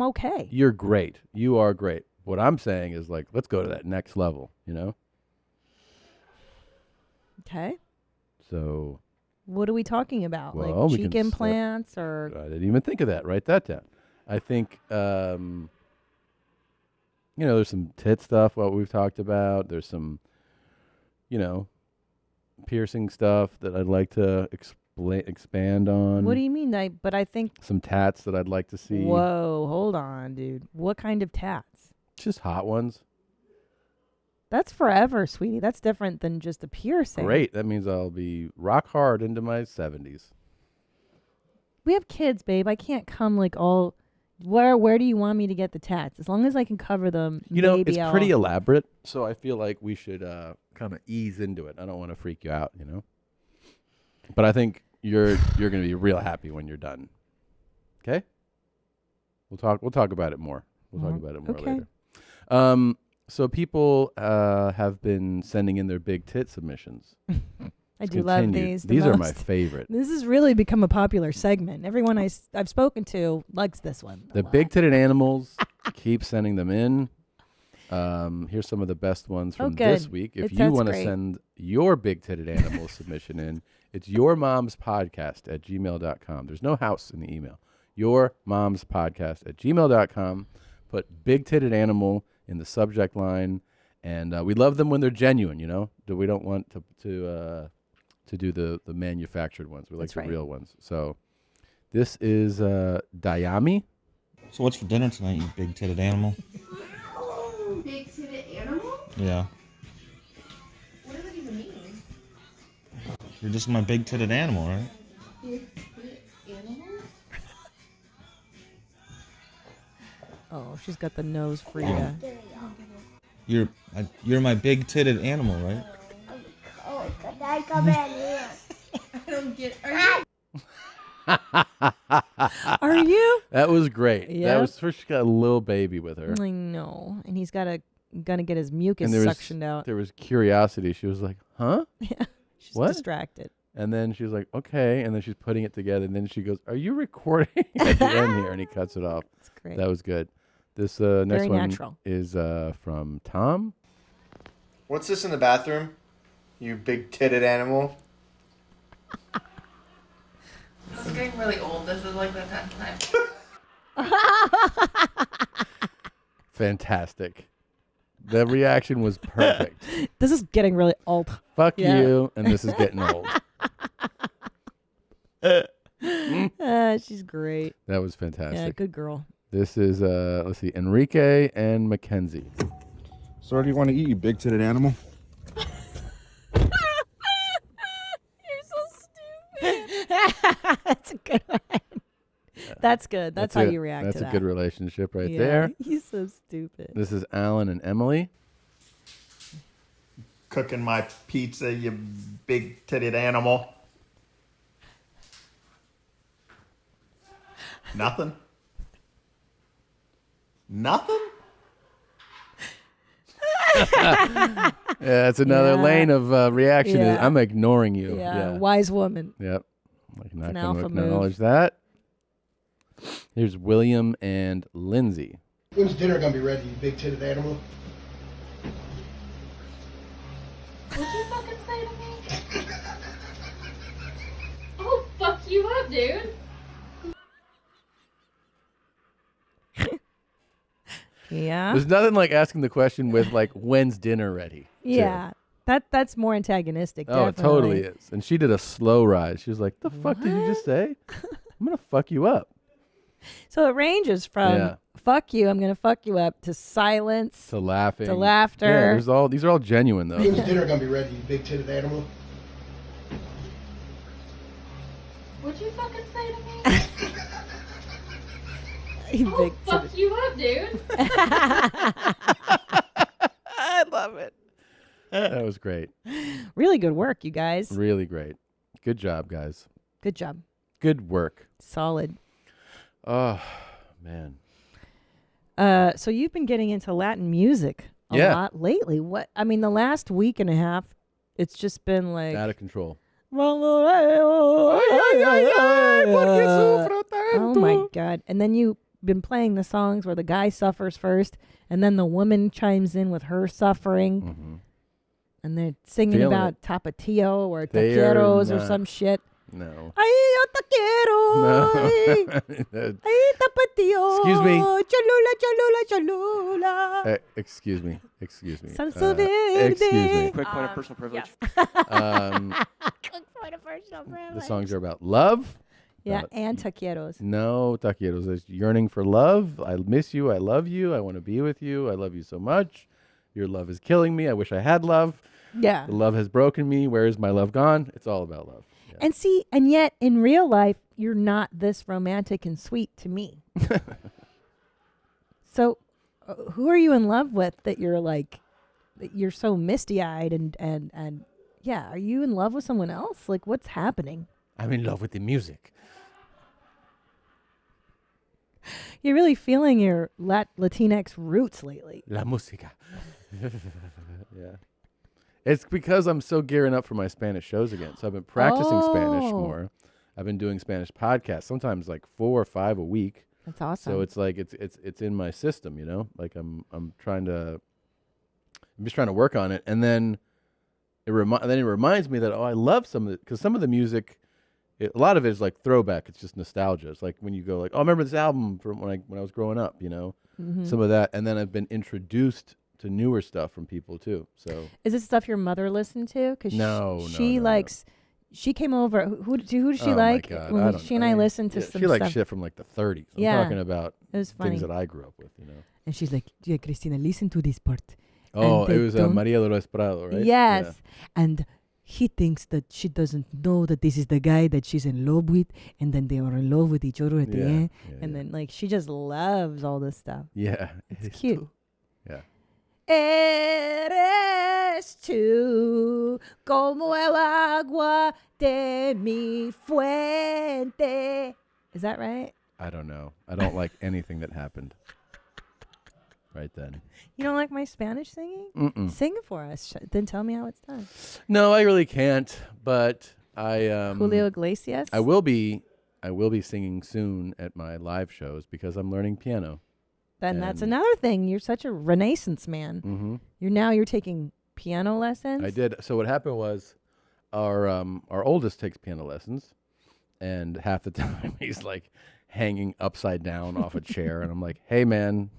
okay. You're great. You are great. What I'm saying is, like, let's go to that next level, Okay. So. What are we talking about? Well, like cheek implants or? I didn't even think of that. Write that down. I think, there's some tit stuff, what we've talked about. There's some, piercing stuff that I'd like to expand on. What do you mean? I think. Some tats that I'd like to see. Whoa, hold on, dude. What kind of tats? Just hot ones. That's forever, sweetie. That's different than just a piercing. Great. That means I'll be rock hard into my 70s. We have kids, babe. I can't come like all. Where do you want me to get the tats? As long as I can cover them. It's pretty elaborate, so I feel like we should kind of ease into it. I don't want to freak you out, But I think you're going to be real happy when you're done. Okay? We'll talk about it more. We'll talk about it more later. So people have been sending in their big tit submissions. I do love these. These are my favorite. This has really become a popular segment. Everyone I've spoken to likes this one. The big titted animals, keep sending them in. Here's some of the best ones from this week. If you want to send your big titted animal submission in, it's yourmomspodcast@gmail.com. There's no house in the email. Yourmomspodcast@gmail.com. Put big titted animal in the subject line, and we love them when they're genuine. We don't want to do the manufactured ones. We like the real ones. So this is Dayami. So what's for dinner tonight, you big titted animal? Big titted animal? Yeah. What does that even mean? You're just my big titted animal, right? Big titted animal? Oh, she's got the nose free. Yeah. You're my big titted animal, right? Oh, could I come in here? I don't get. Are you? Are you? That was great. Yeah. That was first. She got a little baby with her. I know, and he's gonna get his mucus And suctioned out. There was curiosity. She was like, "Huh? Yeah, she's what?" distracted. And then she was like, "Okay." And then she's putting it together. And then she goes, "Are you recording at the end here?" And he cuts it off. That's great. That was good. This next Very one natural. is from Tom. What's this in the bathroom? You big titted animal. This is getting really old. This is like the 10th time. Fantastic. The reaction was perfect. This is getting really old. Fuck Yeah. you, and this is getting old. She's great. That was fantastic. Yeah, good girl. This is, let's see, Enrique and Mackenzie. So what do you want to eat, you big titted animal? You're so stupid. That's a good one. That's good. That's how it. you react That's to a that. good relationship right Yeah, there. He's so stupid. This is Alan and Emily. Cooking my pizza, you big titted animal. Nothing? Nothing? Yeah, that's another lane of reaction. Is Yeah. I'm ignoring you. Yeah, wise woman. Yep. Like not an going to alpha move. acknowledge that. Here's William and Lindsay. When's dinner gonna be ready, you big titted animal? What'd you fucking say to me? Oh, fuck you up, dude. Yeah. There's nothing like asking the question with like, when's dinner ready? Yeah. That's more antagonistic. Oh, it definitely. totally is. And she did a slow rise. She was like, the fuck did you just say? I'm going to fuck you up. So it ranges from fuck you, I'm gonna fuck you up, to silence, To laughing. to laughter. Yeah, these are all genuine though. When's dinner gonna be ready, you big titted animal? What'd you fucking say to me? You Oh, big fuck you up, dude. I love it. That was great. Really good work, you guys. Really great. Good job, guys. Good job. Good work. Solid. Oh, man. So you've been getting into Latin music a lot lately. What? I mean, the last week and a half, it's just been like Out of control. Oh my God. And then you've been playing the songs where the guy suffers first, and then the woman chimes in with her suffering. Mm-hmm. And they're singing Feeling about it. Tapatio or They are Taqueros or not- some shit. No. Ay, yo te quiero. No. Ay, Tapatio. Excuse me. Cholula, cholula, cholula. Excuse me. Salsa verde. Excuse me. Quick point of personal privilege. Quick point of personal The privilege. songs are about love. Yeah, about- and taqueros. No, taqueros. There's yearning for love. I miss you. I love you. I want to be with you. I love you so much. Your love is killing me. I wish I had love. Yeah. The love has broken me. Where is my love gone? It's all about love. Yeah. And see, and yet in real life, you're not this romantic and sweet to me. So, who are you in love with that you're like, that you're so misty-eyed and yeah, are you in love with someone else? Like, what's happening? I'm in love with the music. You're really feeling your Latinx roots lately. La música. Yeah. It's because I'm so gearing up for my Spanish shows again. So I've been practicing Spanish Oh. more. I've been doing Spanish podcasts, sometimes like 4 or 5 a week. That's awesome. So it's like it's in my system, you know? Like I'm just trying to work on it, and then it reminds me that I love some of it, because some of the music, a lot of it is like throwback. It's just nostalgia. It's like when you go like, oh, I remember this album from when I was growing up, you know? Mhm. Some of that, and then I've been introduced to newer stuff from people too. So Is this stuff your mother listened to? Because No, she likes. She came over. Who does she Oh, like? my God, When I don't she and know. I listened to some she likes stuff. shit from like the 30s. I'm Yeah, talking about it was funny. things that I grew up with, you know. And she's like, yeah, Christina, listen to this part. Oh, And it they was don't- Maria Dolores Prado, right? Yes. Yeah. And he thinks that she doesn't know that this is the guy that she's in love with, and then they are in love with each other at the Yeah, end. yeah, And then like she just loves all this stuff. Yeah. It's cute. Yeah. Eres tú como el agua de mi fuente. Is that right? I don't know. I don't like anything that happened right then. You don't like my Spanish singing? Mm-mm. Sing it for us. Then tell me how it's done. No, I really can't. But I Julio Iglesias? I will be singing soon at my live shows because I'm learning piano. Then that's And- another thing. You're such a Renaissance man. Mhm. You're taking piano lessons. I did. So what happened was, our oldest takes piano lessons, and half the time he's like hanging upside down off a chair, and I'm like, "Hey, man."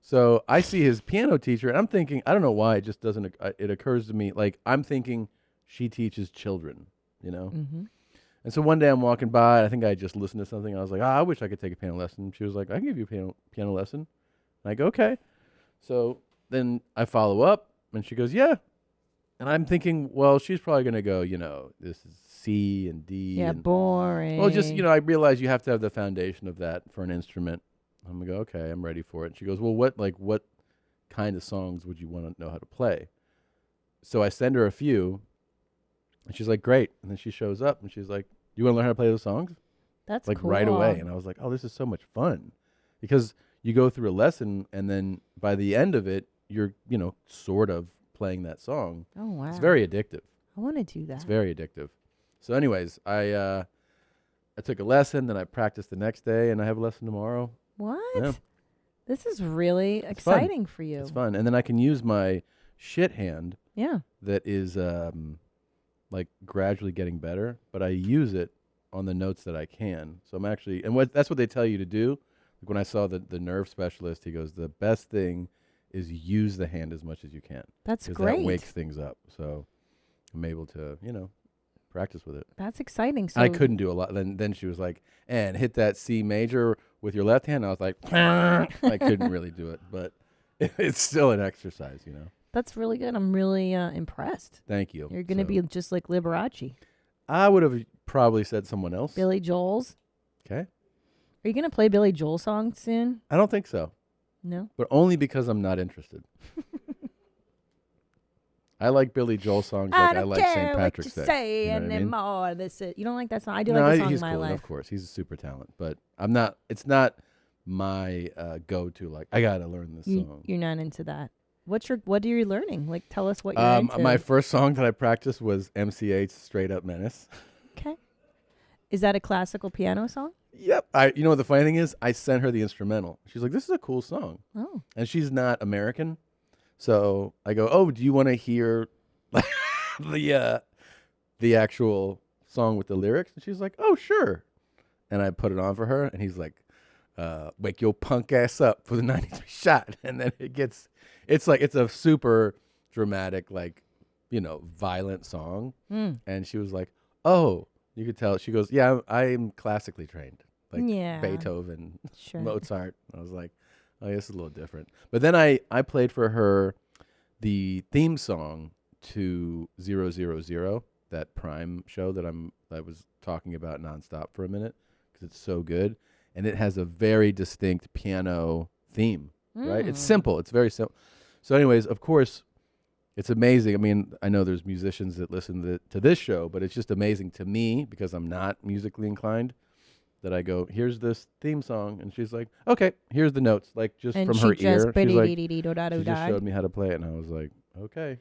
So I see his piano teacher, and I'm thinking, I don't know why, it just doesn't. It occurs to me like I'm thinking she teaches children, you know. Mhm. And so one day I'm walking by, and I think I just listened to something. I was like, I wish I could take a piano lesson. She was like, I can give you a piano lesson. And I go, okay. So then I follow up, and she goes, yeah. And And I'm thinking, well, she's probably going to go, this is C and D. Yeah, and, boring. Well, just, I realize you have to have the foundation of that for an instrument. I'm going to go, okay, I'm ready for it. And she goes, well, what kind of songs would you want to know how to play? So I send her a few, and she's like, great. And then she shows up, and she's like, you want to learn how to play those songs? That's like cool. right away. And I was like, oh, this is so much fun. Because you go through a lesson, and then by the end of it, you're, sort of playing that song. Oh, wow. It's very addictive. I want to do that. It's very addictive. So anyways, I took a lesson, then I practiced the next day, and I have a lesson tomorrow. What? Yeah. This is really It's exciting fun. for you. It's fun. And then I can use my shit hand. Yeah. That is like gradually getting better, but I use it on the notes that I can. So I'm actually, that's what they tell you to do. Like when I saw the nerve specialist, he goes, the best thing is use the hand as much as you can. That's 'cause great. That wakes things up. So I'm able to, practice with it. That's exciting. So I couldn't do a lot. Then she was like, and hit that C major with your left hand. I was like, I couldn't really do it, but it's still an exercise, That's really good. I'm really impressed. Thank you. You're going to be just like Liberace. I would have probably said someone else. Billy Joel's. Okay. Are you going to play Billy Joel songs soon? I don't think so. No? But only because I'm not interested. I like Billy Joel songs like I like St. Patrick's Day. Say You know what I mean? anymore. You don't like that song? I do No, like the song he's My cool, Life. of course. He's a super talent, but I'm not. It's not my go-to. Like I gotta learn this song. You're not into that. What are you learning? Like, tell us what you're into. My first song that I practiced was MCA's "Straight Up Menace." Okay. Is that a classical piano song? Yep. You know what the funny thing is? I sent her the instrumental. She's like, "This is a cool song." Oh. And she's not American, so I go, "Oh, do you want to hear the actual song with the lyrics?" And she's like, "Oh, sure." And I put it on for her, and he's like, "Wake your punk ass up for the 93 shot." And then it's a super dramatic, violent song. Mm. And she was like, "Oh," you could tell. She goes, "Yeah, I'm classically trained, like Yeah. Beethoven, Sure. Mozart." I was like, "Oh, yeah, this is a little different." But then I played for her the theme song to 000, that Prime show that I was talking about nonstop for a minute because it's so good, and it has a very distinct piano theme. Right? It's simple. It's very simple. So, anyways, of course, it's amazing. I mean, I know there's musicians that listen to this show, but it's just amazing to me because I'm not musically inclined that I go, "Here's this theme song," and she's like, "Okay, here's the notes," like just And from she her just ear. She's like, biddy-dee-dee-doo-da-doo-da. she just showed me how to play it, and I was like, "Okay."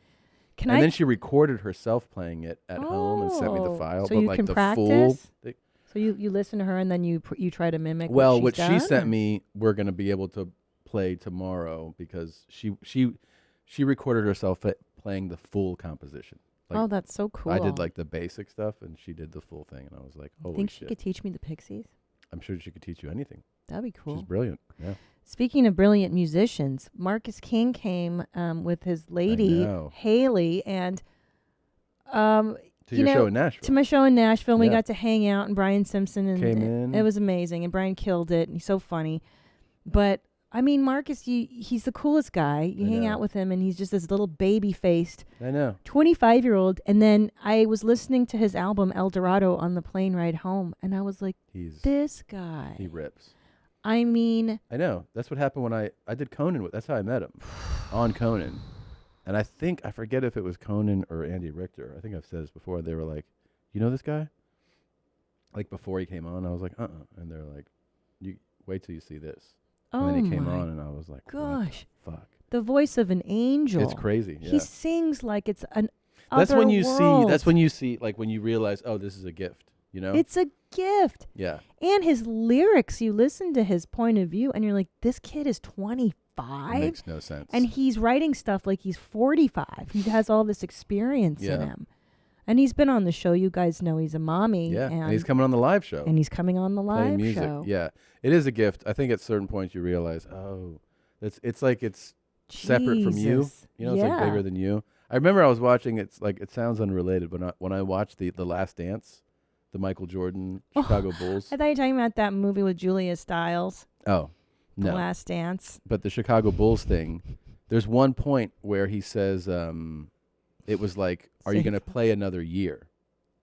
Can and I- then she recorded herself playing it at home and sent me the Oh, file. so but you like can the practice? full. So you listen to her and then you try to mimic. Well, what what she's she done, sent or- me, we're gonna be able to play tomorrow because she recorded herself playing the full composition. Oh, that's so cool. I did like the basic stuff, and she did the full thing, and I was like, "Holy Think shit!" she could teach me the Pixies? I'm sure she could teach you anything. That'd be cool. She's brilliant. Yeah. Speaking of brilliant musicians, Marcus King came with his lady know. Haley, and To your show in Nashville. To my show in Nashville, and we Yeah. got to hang out, and Brian Simpson and Came it, in. it was amazing, and Brian killed it, and he's so funny. But I mean, Marcus, he's the coolest guy. You I hang know. out with him, and he's just this little baby-faced I know. 25-year-old. And then I was listening to his album El Dorado on the plane ride home, and I was like, this guy. He rips. I mean, I know. That's what happened when I did Conan. That's how I met him on Conan. And I forget if it was Conan or Andy Richter. I think I've said this before. They were like, "You know this guy?" Like before he came on, I was like, And they're like, "You wait till you see this." And then he came on, and I was like, gosh, "What the fuck?" The voice of an angel. It's crazy. Yeah. He sings like it's an That's other when you world. see. That's when you see. Like when you realize, oh, this is a gift. You know. It's a gift. Yeah. And his lyrics, you listen to his point of view, and you're like, this kid is 25. Makes no sense. And he's writing stuff like he's 45. He has all this experience in Yeah. him. And he's been on the show. You guys know he's a mommy. Yeah, And, and he's coming on the live show. And he's coming on the Playing live music. show. Yeah, it is a gift. I think at certain points you realize, oh, it's like it's separate from you. Jesus. You know, it's like Yeah. bigger than you. I remember I was watching. It's like it sounds unrelated, but when I watched the Last Dance, the Michael Jordan Chicago Bulls. I thought you were talking about that movie with Julia Stiles. Oh, The no. Last Dance. But the Chicago Bulls thing, there's one point where he says, it was like, are you going to play another year?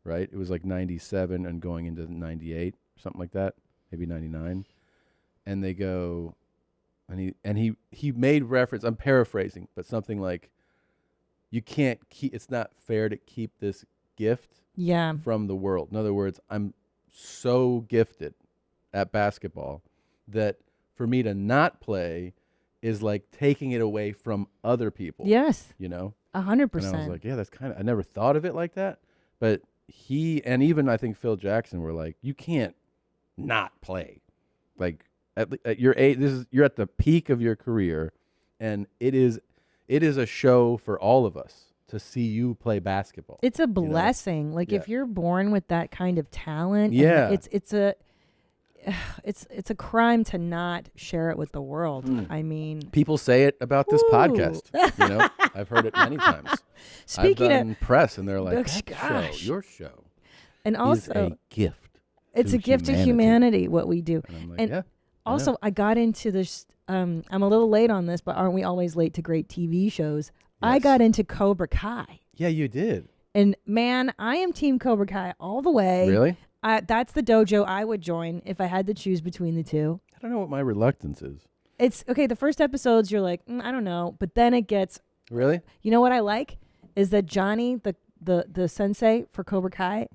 Right? It was like 97 and going into 98, something like that, maybe 99. And they go, and he made reference, I'm paraphrasing, but something like, you can't keep, it's not fair to keep this gift from the world. In other words, I'm so gifted at basketball that for me to not play is like taking it away from other people. Yes. You know? 100%. And I was like, yeah, that's kind of, I never thought of it like that. But he, and even I think Phil Jackson were like, you can't not play. Like at your age, you're at the peak of your career, and it is a show for all of us to see you play basketball. It's a blessing. Like if you're born with that kind of talent, it's a crime to not share it with the world. I mean, people say it about this podcast. You know, I've heard it many times. Speaking I've done press, and they're like, that gosh. show, your show, and also is a gift. It's a gift to humanity. What we do, and I'm like, and also I got into this. I'm a little late on this, but aren't we always late to great TV shows? I got into Cobra Kai. Yeah, you did. And man, I am Team Cobra Kai all the way. Really? That's the dojo I would join if I had to choose between the two. I don't know what my reluctance is. It's okay. The first episodes, you're like, I don't know, but then it gets. Really? You know what I like is that Johnny, the sensei for Cobra Kai,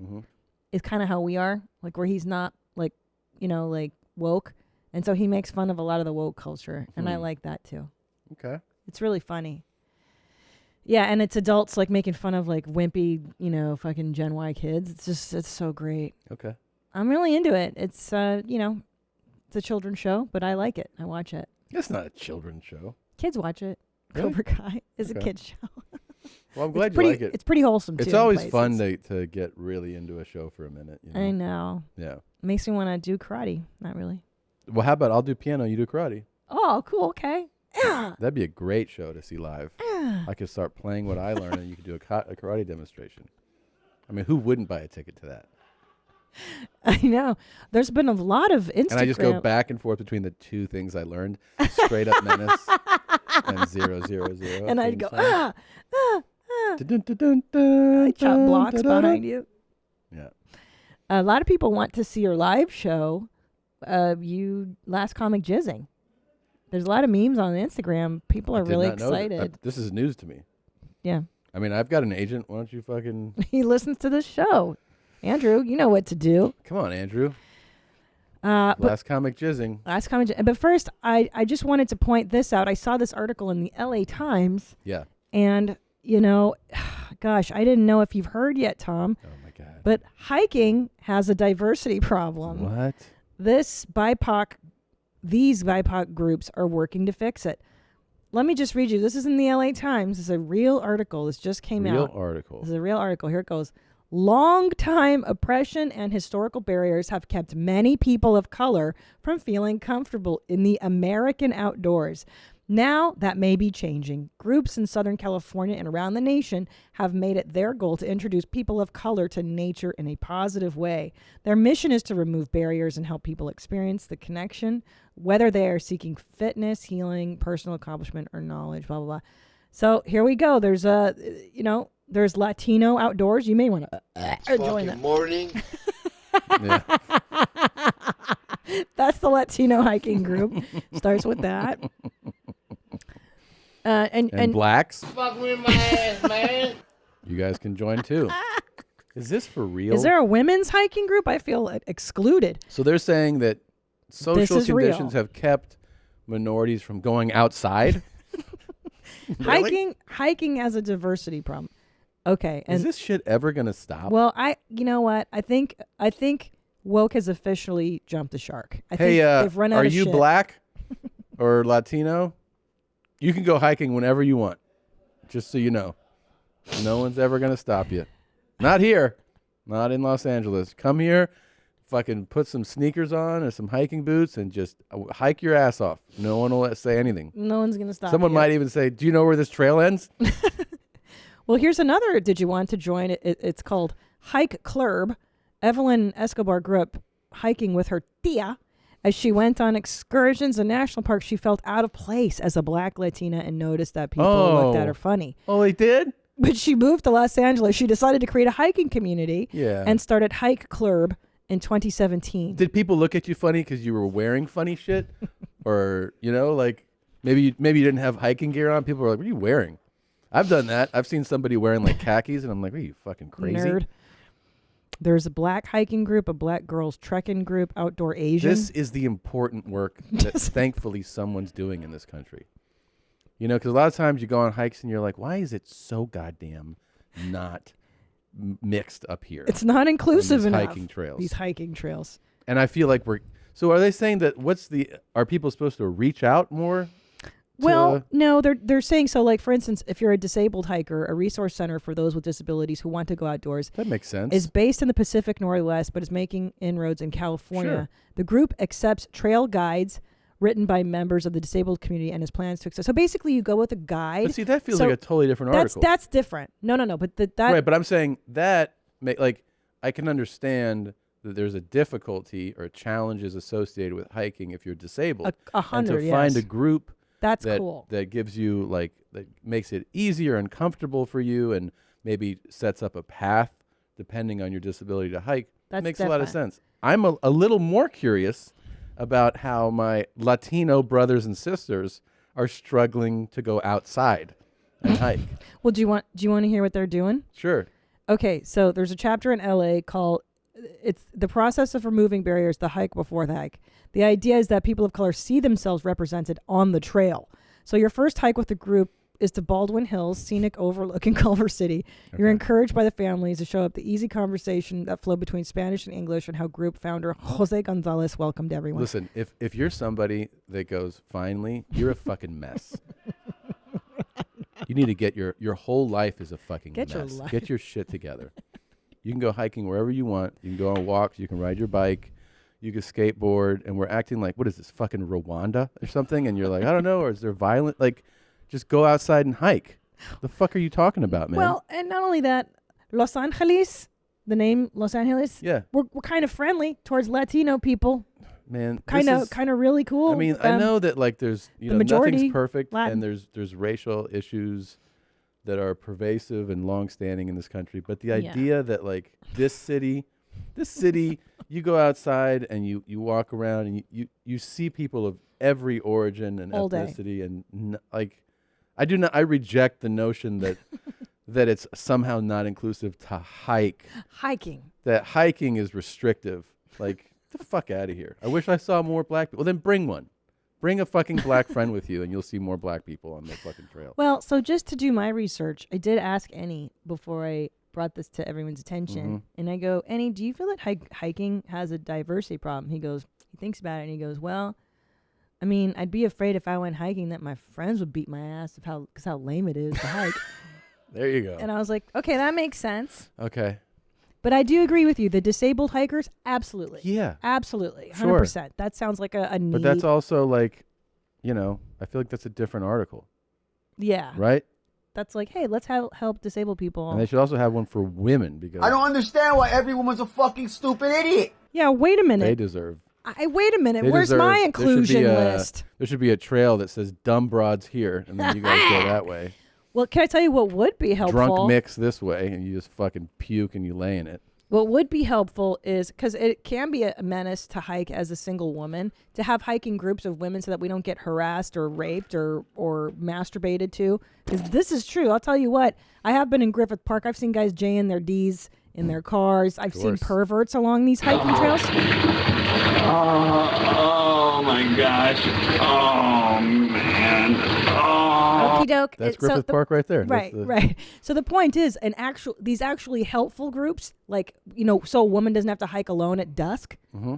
is kind of how we are, like where he's not like, like woke, and so he makes fun of a lot of the woke culture, and I like that too. Okay. It's really funny. Yeah, and it's adults like making fun of like wimpy, fucking Gen Y kids. It's so great. Okay. I'm really into it. It's it's a children's show, but I like it. I watch it. It's not a children's show. Kids watch it. Really? Cobra Kai is a kid's show. Well, I'm glad you like it. It's pretty wholesome too. It's always fun to get really into a show for a minute. You know? I know. Yeah. Makes me want to do karate. Not really. Well, how about I'll do piano, you do karate? Oh, cool. Okay. That'd be a great show to see live. I could start playing what I learned, and you could do a karate demonstration. I mean, who wouldn't buy a ticket to that? I know. There's been a lot of Instagram. And I just go back and forth between the two things I learned: straight up menace and 000. And I'd go I chop blocks behind you. Yeah. A lot of people want to see your live show. You last comic jizzing. There's a lot of memes on Instagram. People are really excited. This is news to me. Yeah. I mean, I've got an agent. Why don't you fucking... He listens to this show. Andrew, you know what to do. Come on, Andrew. Last comic jizzing. Last comic jizzing. But first, I just wanted to point this out. I saw this article in the LA Times. Yeah. And, gosh, I didn't know if you've heard yet, Tom. Oh, my God. But hiking has a diversity problem. What? These BIPOC groups are working to fix it. Let me just read you. This is in the LA Times. This is a real article. This just came out. Real article. This is a real article. Here it goes. Long-time oppression and historical barriers have kept many people of color from feeling comfortable in the American outdoors. Now that may be changing. Groups in Southern California and around the nation have made it their goal to introduce people of color to nature in a positive way. Their mission is to remove barriers and help people experience the connection, whether they are seeking fitness, healing, personal accomplishment, or knowledge, blah, blah, blah. So here we go. There's there's Latino outdoors. You may want to join that. Morning. That's the Latino hiking group. Starts with that. And blacks. Fuck with my ass, man. You guys can join too. Is this for real? Is there a women's hiking group? I feel excluded. So they're saying that social conditions real. have kept minorities from going outside? Really? Hiking has a diversity problem. Okay. And is this shit ever going to stop? Well, you know what? I think woke has officially jumped the shark. I hey, think they've run out are of you shit. black or Latino? You can go hiking whenever you want. Just so you know. No one's ever going to stop you. Not here. Not in Los Angeles. Come here, fucking put some sneakers on or some hiking boots and just hike your ass off. No one will say anything. No one's going to stop Someone you. might even say, do you know where this trail ends? Well, here's another. Did you want to join it? It's called Hike Club. Evelyn Escobar grew up hiking with her tia. As she went on excursions in national parks, she felt out of place as a black Latina and noticed that people looked at her funny. Oh, they did? But she moved to Los Angeles. She decided to create a hiking community and started Hike Club in 2017. Did people look at you funny because you were wearing funny shit? Or, like maybe you didn't have hiking gear on? People were like, what are you wearing? I've done that. I've seen somebody wearing like khakis and I'm like, are you fucking crazy? Nerd. There's a black hiking group, a black girls trekking group, outdoor Asian. This is the important work that thankfully someone's doing in this country. Because a lot of times you go on hikes and you're like, why is it so goddamn not mixed up here? It's not inclusive enough. Hiking trails. These hiking trails. And I feel like so are they saying that are people supposed to reach out more? Well, no, they're saying so. Like, for instance, if you're a disabled hiker, a resource center for those with disabilities who want to go outdoors. That makes sense. Is based in the Pacific Northwest, but is making inroads in California. Sure. The group accepts trail guides written by members of the disabled community and has plans to accept. So basically, you go with a guide. But see, that feels like a totally different article. That's different. No. But that right. But I'm saying that I can understand that there's a difficulty or challenges associated with hiking if you're disabled. 100, and to find a group that's that, cool. That gives you that makes it easier and comfortable for you, and maybe sets up a path depending on your disability to hike. That makes a lot of sense. I'm a little more curious about how my Latino brothers and sisters are struggling to go outside and hike. Well, do you want to hear what they're doing? Sure. Okay, so there's a chapter in LA called it's the process of removing barriers, the hike before the hike. The idea is that people of color see themselves represented on the trail. So your first hike with the group is to Baldwin Hills, scenic overlooking Culver City. Okay. You're encouraged by the families to show up the easy conversation that flowed between Spanish and English and how group founder Jose Gonzalez welcomed everyone. Listen, if you're somebody that goes, finally, you're a fucking mess. You need to get your whole life is a fucking mess. Get your shit together. You can go hiking wherever you want. You can go on walks. You can ride your bike. You can skateboard. And we're acting like, what is this, fucking Rwanda or something? And you're like, I don't know. Or is there violent? Like, just go outside and hike. The fuck are you talking about, man? Well, and not only that, Los Angeles, the name Los Angeles. Yeah. We're kind of friendly towards Latino people. Man, kind of really cool. I mean, I know that like there's nothing's perfect, Latin. and there's racial issues that are pervasive and long-standing in this country. But the idea that like this city, you go outside and you walk around and you see people of every origin and all ethnicity, and I reject the notion that that it's somehow not inclusive to hiking. That hiking is restrictive. Like, get the fuck out of here. I wish I saw more black people. Well, then bring one. Bring a fucking black friend with you, and you'll see more black people on the fucking trail. Well, so just to do my research, I did ask Annie before I brought this to everyone's attention, and I go, Annie, do you feel that hiking has a diversity problem? He thinks about it, and he goes, well, I mean, I'd be afraid if I went hiking that my friends would beat my ass because how lame it is to hike. There you go. And I was like, okay, that makes sense. Okay. But I do agree with you. The disabled hikers, absolutely. Yeah. Absolutely. 100%. Sure. That sounds like a need. But that's also like, I feel like that's a different article. Yeah. Right? That's like, hey, let's help disabled people. And they should also have one for women because I don't understand why every woman's a fucking stupid idiot. Yeah, wait a minute. They deserve. Wait a minute. Where's my inclusion list? There should be a trail that says dumb broads here, and then you guys go that way. Well, can I tell you what would be helpful? Drunk mix this way, and you just fucking puke and you lay in it. What would be helpful is, because it can be a menace to hike as a single woman, to have hiking groups of women so that we don't get harassed or raped or masturbated to. Because this is true. I'll tell you what. I have been in Griffith Park. I've seen guys jaying their Ds in their cars. I've seen perverts along these hiking trails. Oh my gosh. Oh man. Oh. Okie doke. That's Griffith Park right there. Right, right. So the point is, these actually helpful groups, like, so a woman doesn't have to hike alone at dusk.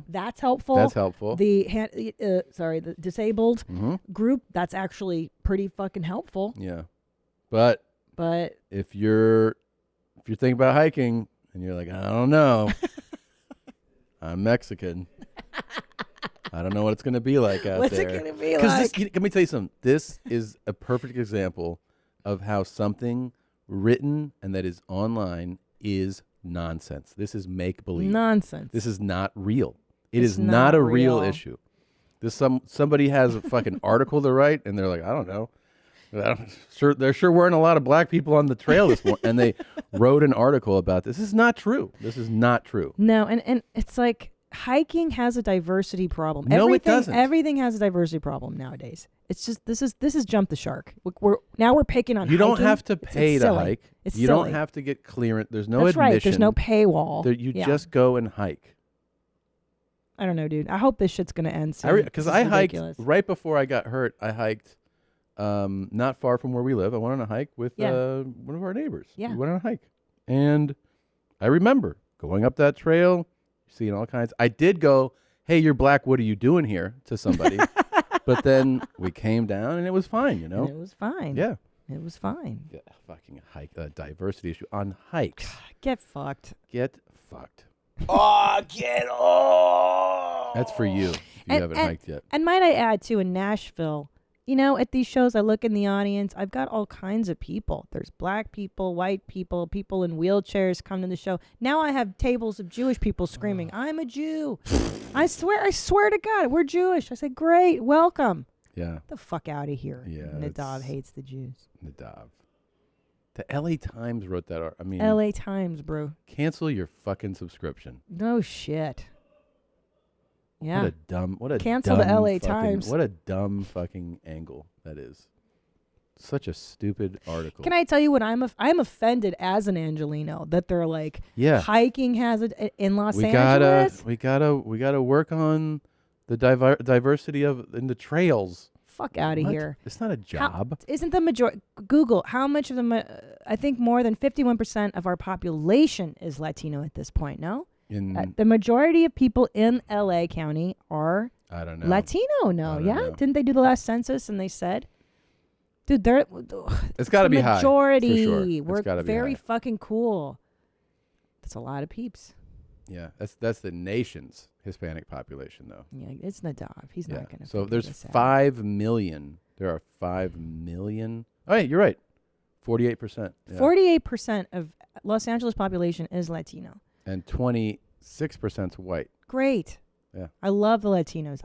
That's helpful. That's helpful. The disabled group, that's actually pretty fucking helpful. Yeah. But if you're thinking about hiking and you're like, I don't know, I'm Mexican. I don't know what it's going to be like out What's there. What's it going to be like? Let me tell you something. This is a perfect example of how something written and that is online is nonsense. This is make-believe. Nonsense. This is not real. It is not a real issue. Somebody has a fucking article to write, and they're like, I don't know. There sure weren't a lot of black people on the trail this morning, and they wrote an article about this. This is not true. This is not true. No, and it's like hiking has a diversity problem. No, it doesn't. Everything has a diversity problem nowadays. It's just this is jump the shark. We're picking on. You hiking. don't have to pay it's to silly. hike. It's you silly. don't have to get clearance. There's no That's admission. right. There's no paywall. You Yeah. just go and hike. I don't know, dude. I hope this shit's gonna end soon. Because I hiked ridiculous. right before I got hurt. I hiked not far from where we live. I went on a hike with one of our neighbors. Yeah. We went on a hike. And I remember going up that trail, seeing all kinds. I did go, hey, you're black. What are you doing here? To somebody. But then we came down and it was fine, you know? And it was fine. Yeah. It was fine. Yeah, fucking hike. Diversity issue on hikes. Get fucked. Get fucked. Oh, get off! That's for you if you haven't hiked yet. And might I add, too, in Nashville, you know, at these shows, I look in the audience, I've got all kinds of people. There's black people, white people, people in wheelchairs come to the show. Now I have tables of Jewish people screaming, I'm a Jew. I swear to God, we're Jewish. I said, great, welcome. Yeah. Get the fuck out of here. Yeah. Nadav hates the Jews. Nadav. The LA Times wrote that. I mean, LA Times, bro. Cancel your fucking subscription. No shit. Yeah. What a Cancel dumb the LA fucking- Times. What a dumb fucking angle that is. Such a stupid article. Can I tell you what I'm offended as an Angelino that they're like hiking has it in Los Angeles. We gotta work on the diversity in the trails. Fuck out of What? here. It's not a job. Isn't the majority Google how much of the I think more than 51% of our population is Latino at this point, no? The majority of people in LA County are I don't know. Latino, no. Yeah? know. Didn't they do the last census and they said dude, It's got to be high. Majority. For sure. We're It's gotta be very high. fucking cool. That's a lot of peeps. Yeah, that's the nation's Hispanic population, though. Yeah, it's Nadav. He's not going to. So there's 5 million. There are 5 million. Oh, yeah, you're right. 48%. 48% of Los Angeles population is Latino. And 26% is white. Great. Yeah. I love the Latinos.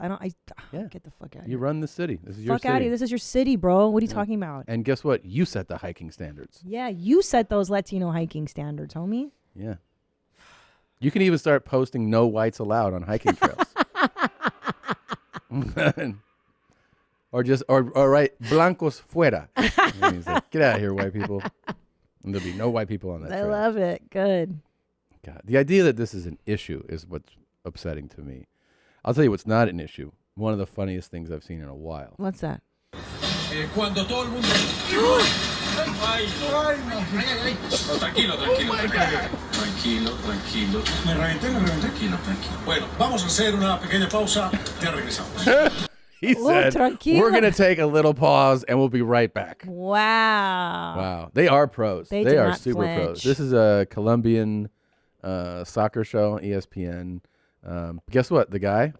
Get the fuck out of here. You run the city. This is your Fuck city. out of here. This is your city, bro. What are you talking about? And guess what? You set the hiking standards. Yeah, you set those Latino hiking standards, homie. Yeah. You can even start posting no whites allowed on hiking trails. or write blancos fuera. And he's like, get out of here, white people. And there'll be no white people on that I trail. love it. Good. God. The idea that this is an issue is what's upsetting to me. I'll tell you what's not an issue. One of the funniest things I've seen in a while. What's that? Cuando todo el mundo... Ay, no, tranquilo. Me reventé. Tranquilo. Bueno, vamos a hacer una pequeña pausa. Ya regresamos. He said, we're going to take a little pause and we'll be right back. Wow. Wow. They are pros. They They did are not super pros. flinch. This is a Colombian soccer show on ESPN. Guess what? The guy,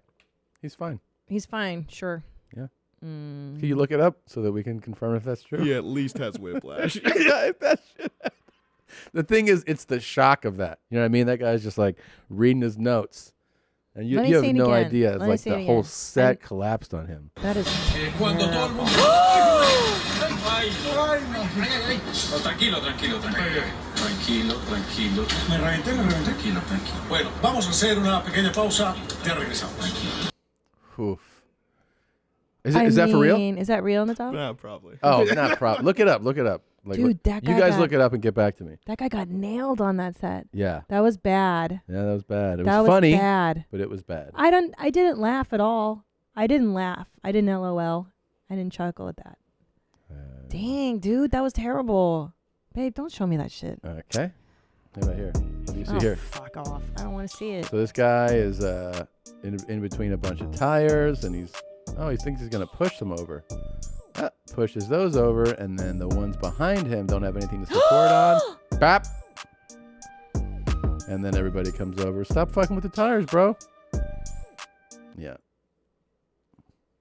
he's fine. He's fine. Sure. Yeah. Mm. Can you look it up so that we can confirm if that's true? He at least has whiplash. Yeah, if that shit happened. The thing is, it's the shock of that. You know what I mean? That guy's just like reading his notes. And you Let me have see it no again. idea. It's Let me like see the it whole again. set collapsed on him. That is Cuando todo el terrible. mundo... Ay, no, tranquilo. Me reventé. Tranquilo. Bueno, vamos a hacer una pequeña pausa. Ya regresamos. Oof. Is that for real? Is that real, Nadav? Nah, probably. Oh, not probably. Look it up. Like, Dude, that you guy guys got- look it up and get back to me. That guy got nailed on that set. Yeah. That was bad. Yeah, that was bad. It That was was funny, bad. but it was bad. I didn't laugh at all. I didn't laugh. I didn't LOL. I didn't chuckle at that. Dang, dude, that was terrible. Babe, don't show me that shit. Okay. How about here? What do you see Oh, here? fuck off. I don't want to see it. So this guy is in between a bunch of tires, and he thinks he's gonna push them over. Pushes those over, and then the ones behind him don't have anything to support on. Bap. And then everybody comes over. Stop fucking with the tires, bro. Yeah.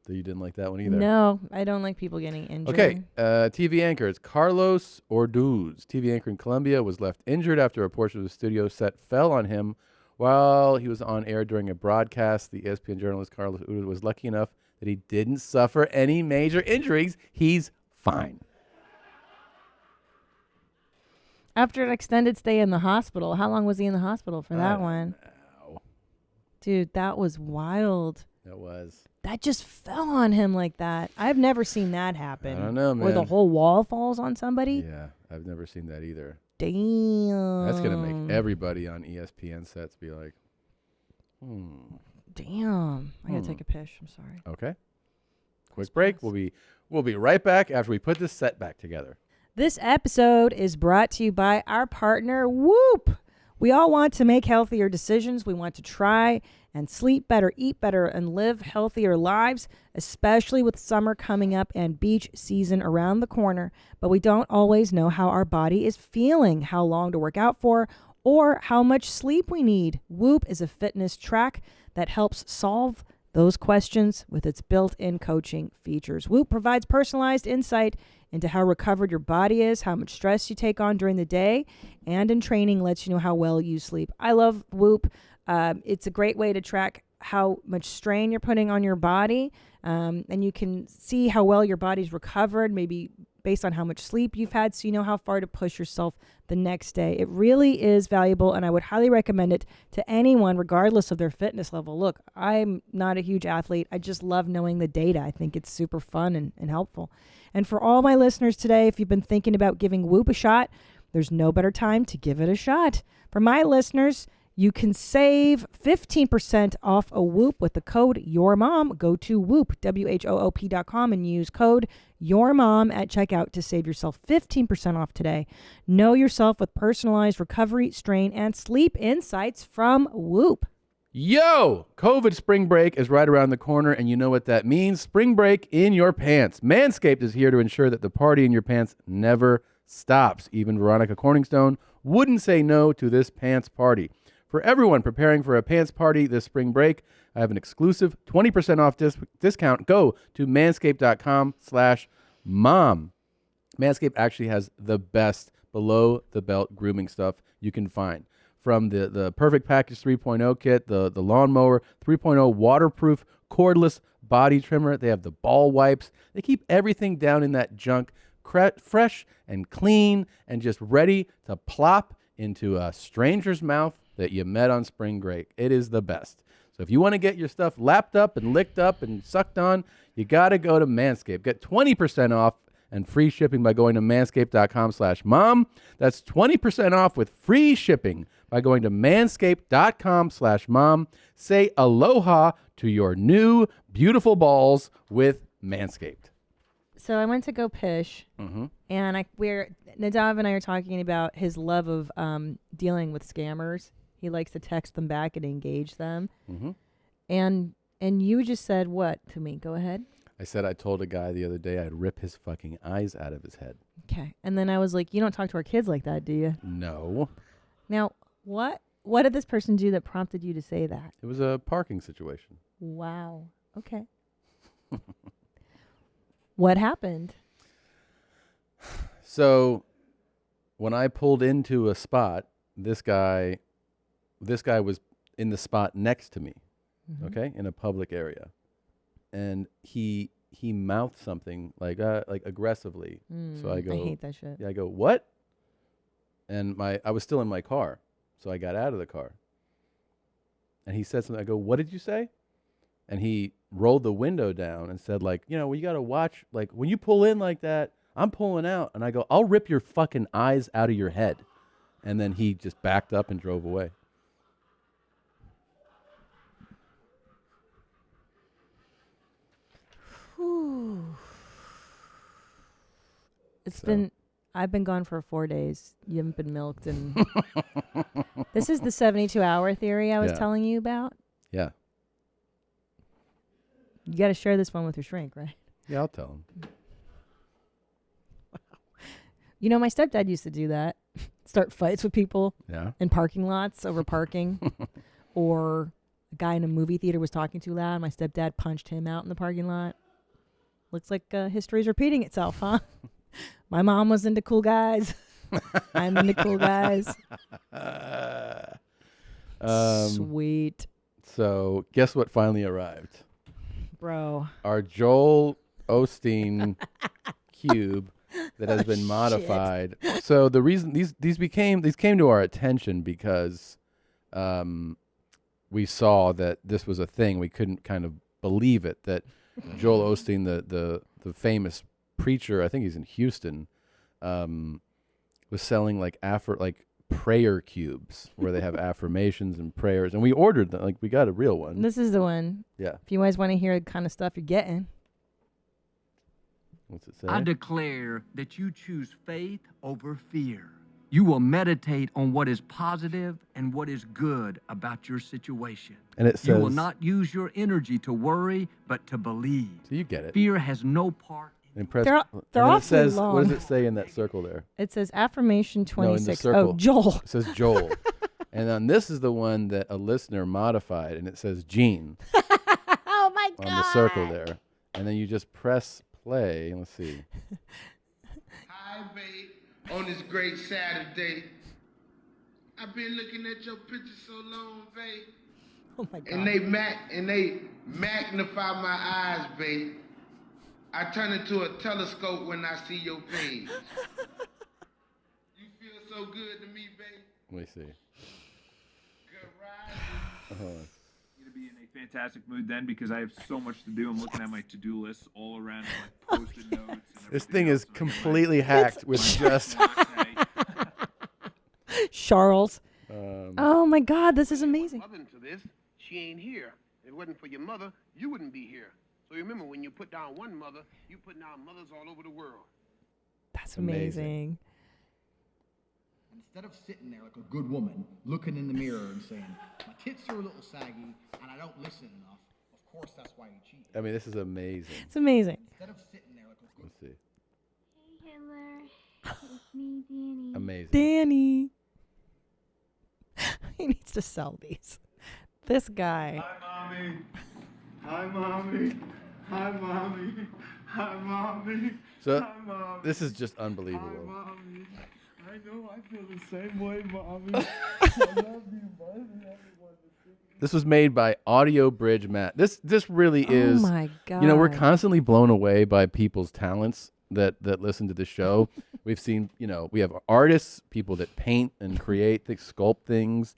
So you didn't like that one either. No, I don't like people getting injured. Okay, TV anchor. It's Carlos Orduz. TV anchor in Colombia was left injured after a portion of the studio set fell on him while he was on air during a broadcast. The ESPN journalist Carlos Orduz was lucky enough that he didn't suffer any major injuries. He's fine. After an extended stay in the hospital. How long was he in the hospital for that one? Dude, that was wild. That was. That just fell on him like that. I've never seen that happen. I don't know, man. Where the whole wall falls on somebody. Yeah, I've never seen that either. Damn. That's gonna make everybody on ESPN sets be like, Damn. I gotta take a piss. I'm sorry. Okay. Quick break. We'll be right back after we put this set back together. This episode is brought to you by our partner, Whoop. We all want to make healthier decisions. We want to try and sleep better, eat better, and live healthier lives, especially with summer coming up and beach season around the corner. But we don't always know how our body is feeling, how long to work out for, or how much sleep we need. Whoop is a fitness track that helps solve those questions with its built-in coaching features. Whoop provides personalized insight into how recovered your body is, how much stress you take on during the day, and in training lets you know how well you sleep. I love Whoop. It's a great way to track how much strain you're putting on your body, and you can see how well your body's recovered, maybe based on how much sleep you've had, so you know how far to push yourself the next day. It really is valuable, and I would highly recommend it to anyone, regardless of their fitness level. Look, I'm not a huge athlete. I just love knowing the data. I think it's super fun and helpful. And for all my listeners today, if you've been thinking about giving Whoop a shot, there's no better time to give it a shot. For my listeners, you can save 15% off a Whoop with the code YourMom. Go to Whoop, WHOOP.com, and use code YourMom at checkout to save yourself 15% off today. Know yourself with personalized recovery, strain, and sleep insights from Whoop. Yo! COVID spring break is right around the corner, and you know what that means. Spring break in your pants. Manscaped is here to ensure that the party in your pants never stops. Even Veronica Corningstone wouldn't say no to this pants party. For everyone preparing for a pants party this spring break, I have an exclusive 20% off discount. Go to manscaped.com/mom. Manscaped actually has the best below-the-belt grooming stuff you can find. From the Perfect Package 3.0 kit, the Lawnmower 3.0 waterproof cordless body trimmer. They have the ball wipes. They keep everything down in that junk fresh and clean and just ready to plop into a stranger's mouth that you met on spring break. It is the best. So if you want to get your stuff lapped up and licked up and sucked on, you got to go to Manscaped. Get 20% off and free shipping by going to manscaped.com/mom. That's 20% off with free shipping by going to manscaped.com/mom. Say aloha to your new beautiful balls with Manscaped. So I went to go pish, and Nadav and I are talking about his love of dealing with scammers. He likes to text them back and engage them. And you just said what to me? Go ahead. I said I told a guy the other day I'd rip his fucking eyes out of his head. Okay. And then I was like, you don't talk to our kids like that, do you? No. Now, what did this person do that prompted you to say that? It was a parking situation. Wow. Okay. What happened? So when I pulled into a spot, this guy was in the spot next to me, okay, in a public area. And he mouthed something like aggressively. So I go, I hate that shit. Yeah, I go, what? And I was still in my car, so I got out of the car. And he said something. I go, what did you say? And he rolled the window down and said, like, you know, you got to watch, like, when you pull in like that, I'm pulling out. And I go, I'll rip your fucking eyes out of your head. And then he just backed up and drove away. I've been gone for 4 days. You haven't been milked. And this is the 72-hour theory I was telling you about. Yeah. You got to share this one with your shrink, right? Yeah, I'll tell him. You know, my stepdad used to do that. Start fights with people in parking lots over parking. Or a guy in a movie theater was talking too loud. My stepdad punched him out in the parking lot. Looks like history's repeating itself, huh? My mom was into cool guys. I'm into cool guys. Sweet. So guess what finally arrived? Bro. Our Joel Osteen cube that has been modified. So the reason these came to our attention because we saw that this was a thing. We couldn't kind of believe it, that Joel Osteen, the famous preacher, I think he's in Houston, was selling like prayer cubes where they have affirmations and prayers, and we ordered them. Like, we got a real one. This is the one. Yeah. If you guys want to hear the kind of stuff you're getting. What's it say? I declare that you choose faith over fear. You will meditate on what is positive and what is good about your situation. And it says, you will not use your energy to worry, but to believe. So you get it. Fear has no part. And press, They're and then awfully it says, long. what does it say in that circle there? It says affirmation No, in the 26. circle. Oh, Joel. It says Joel. And then this is the one that a listener modified, and it says Gene. Oh, my God. On the circle there. And then you just press play. Let's see. Hi, babe. On this great Saturday. I've been looking at your pictures so long, babe. Oh, my God. And they magnify my eyes, babe. I turn into a telescope when I see your page. You feel so good to me, babe. Let me see. Good ride. Going to be in a fantastic mood then because I have so much to do. I'm looking at my to-do list all around, my post-it notes. And This thing is completely hacked with just. Charles. Oh, my God. This is amazing. Mother into this, she ain't here. If it wasn't for your mother, you wouldn't be here. So remember, when you put down one mother, you put down mothers all over the world. That's amazing. Instead of sitting there like a good woman, looking in the mirror and saying, my tits are a little saggy and I don't listen enough, of course that's why you cheat. I mean, this is amazing. It's amazing. Instead of sitting there like a good Let's see. Hey, Hitler. It's me, Danny. Amazing. Danny. He needs to sell these. This guy. Hi, Mommy. Hi, Mommy. Hi, Mommy. Hi, Mommy. So Hi, Mommy. this is just unbelievable. Hi, Mommy. I know I feel the same way, Mommy. I love you, Mommy. This was made by Audio Bridge Matt. This really is. Oh my God. You know, we're constantly blown away by people's talents that listen to the show. We've seen, we have artists, people that paint and create, that sculpt things.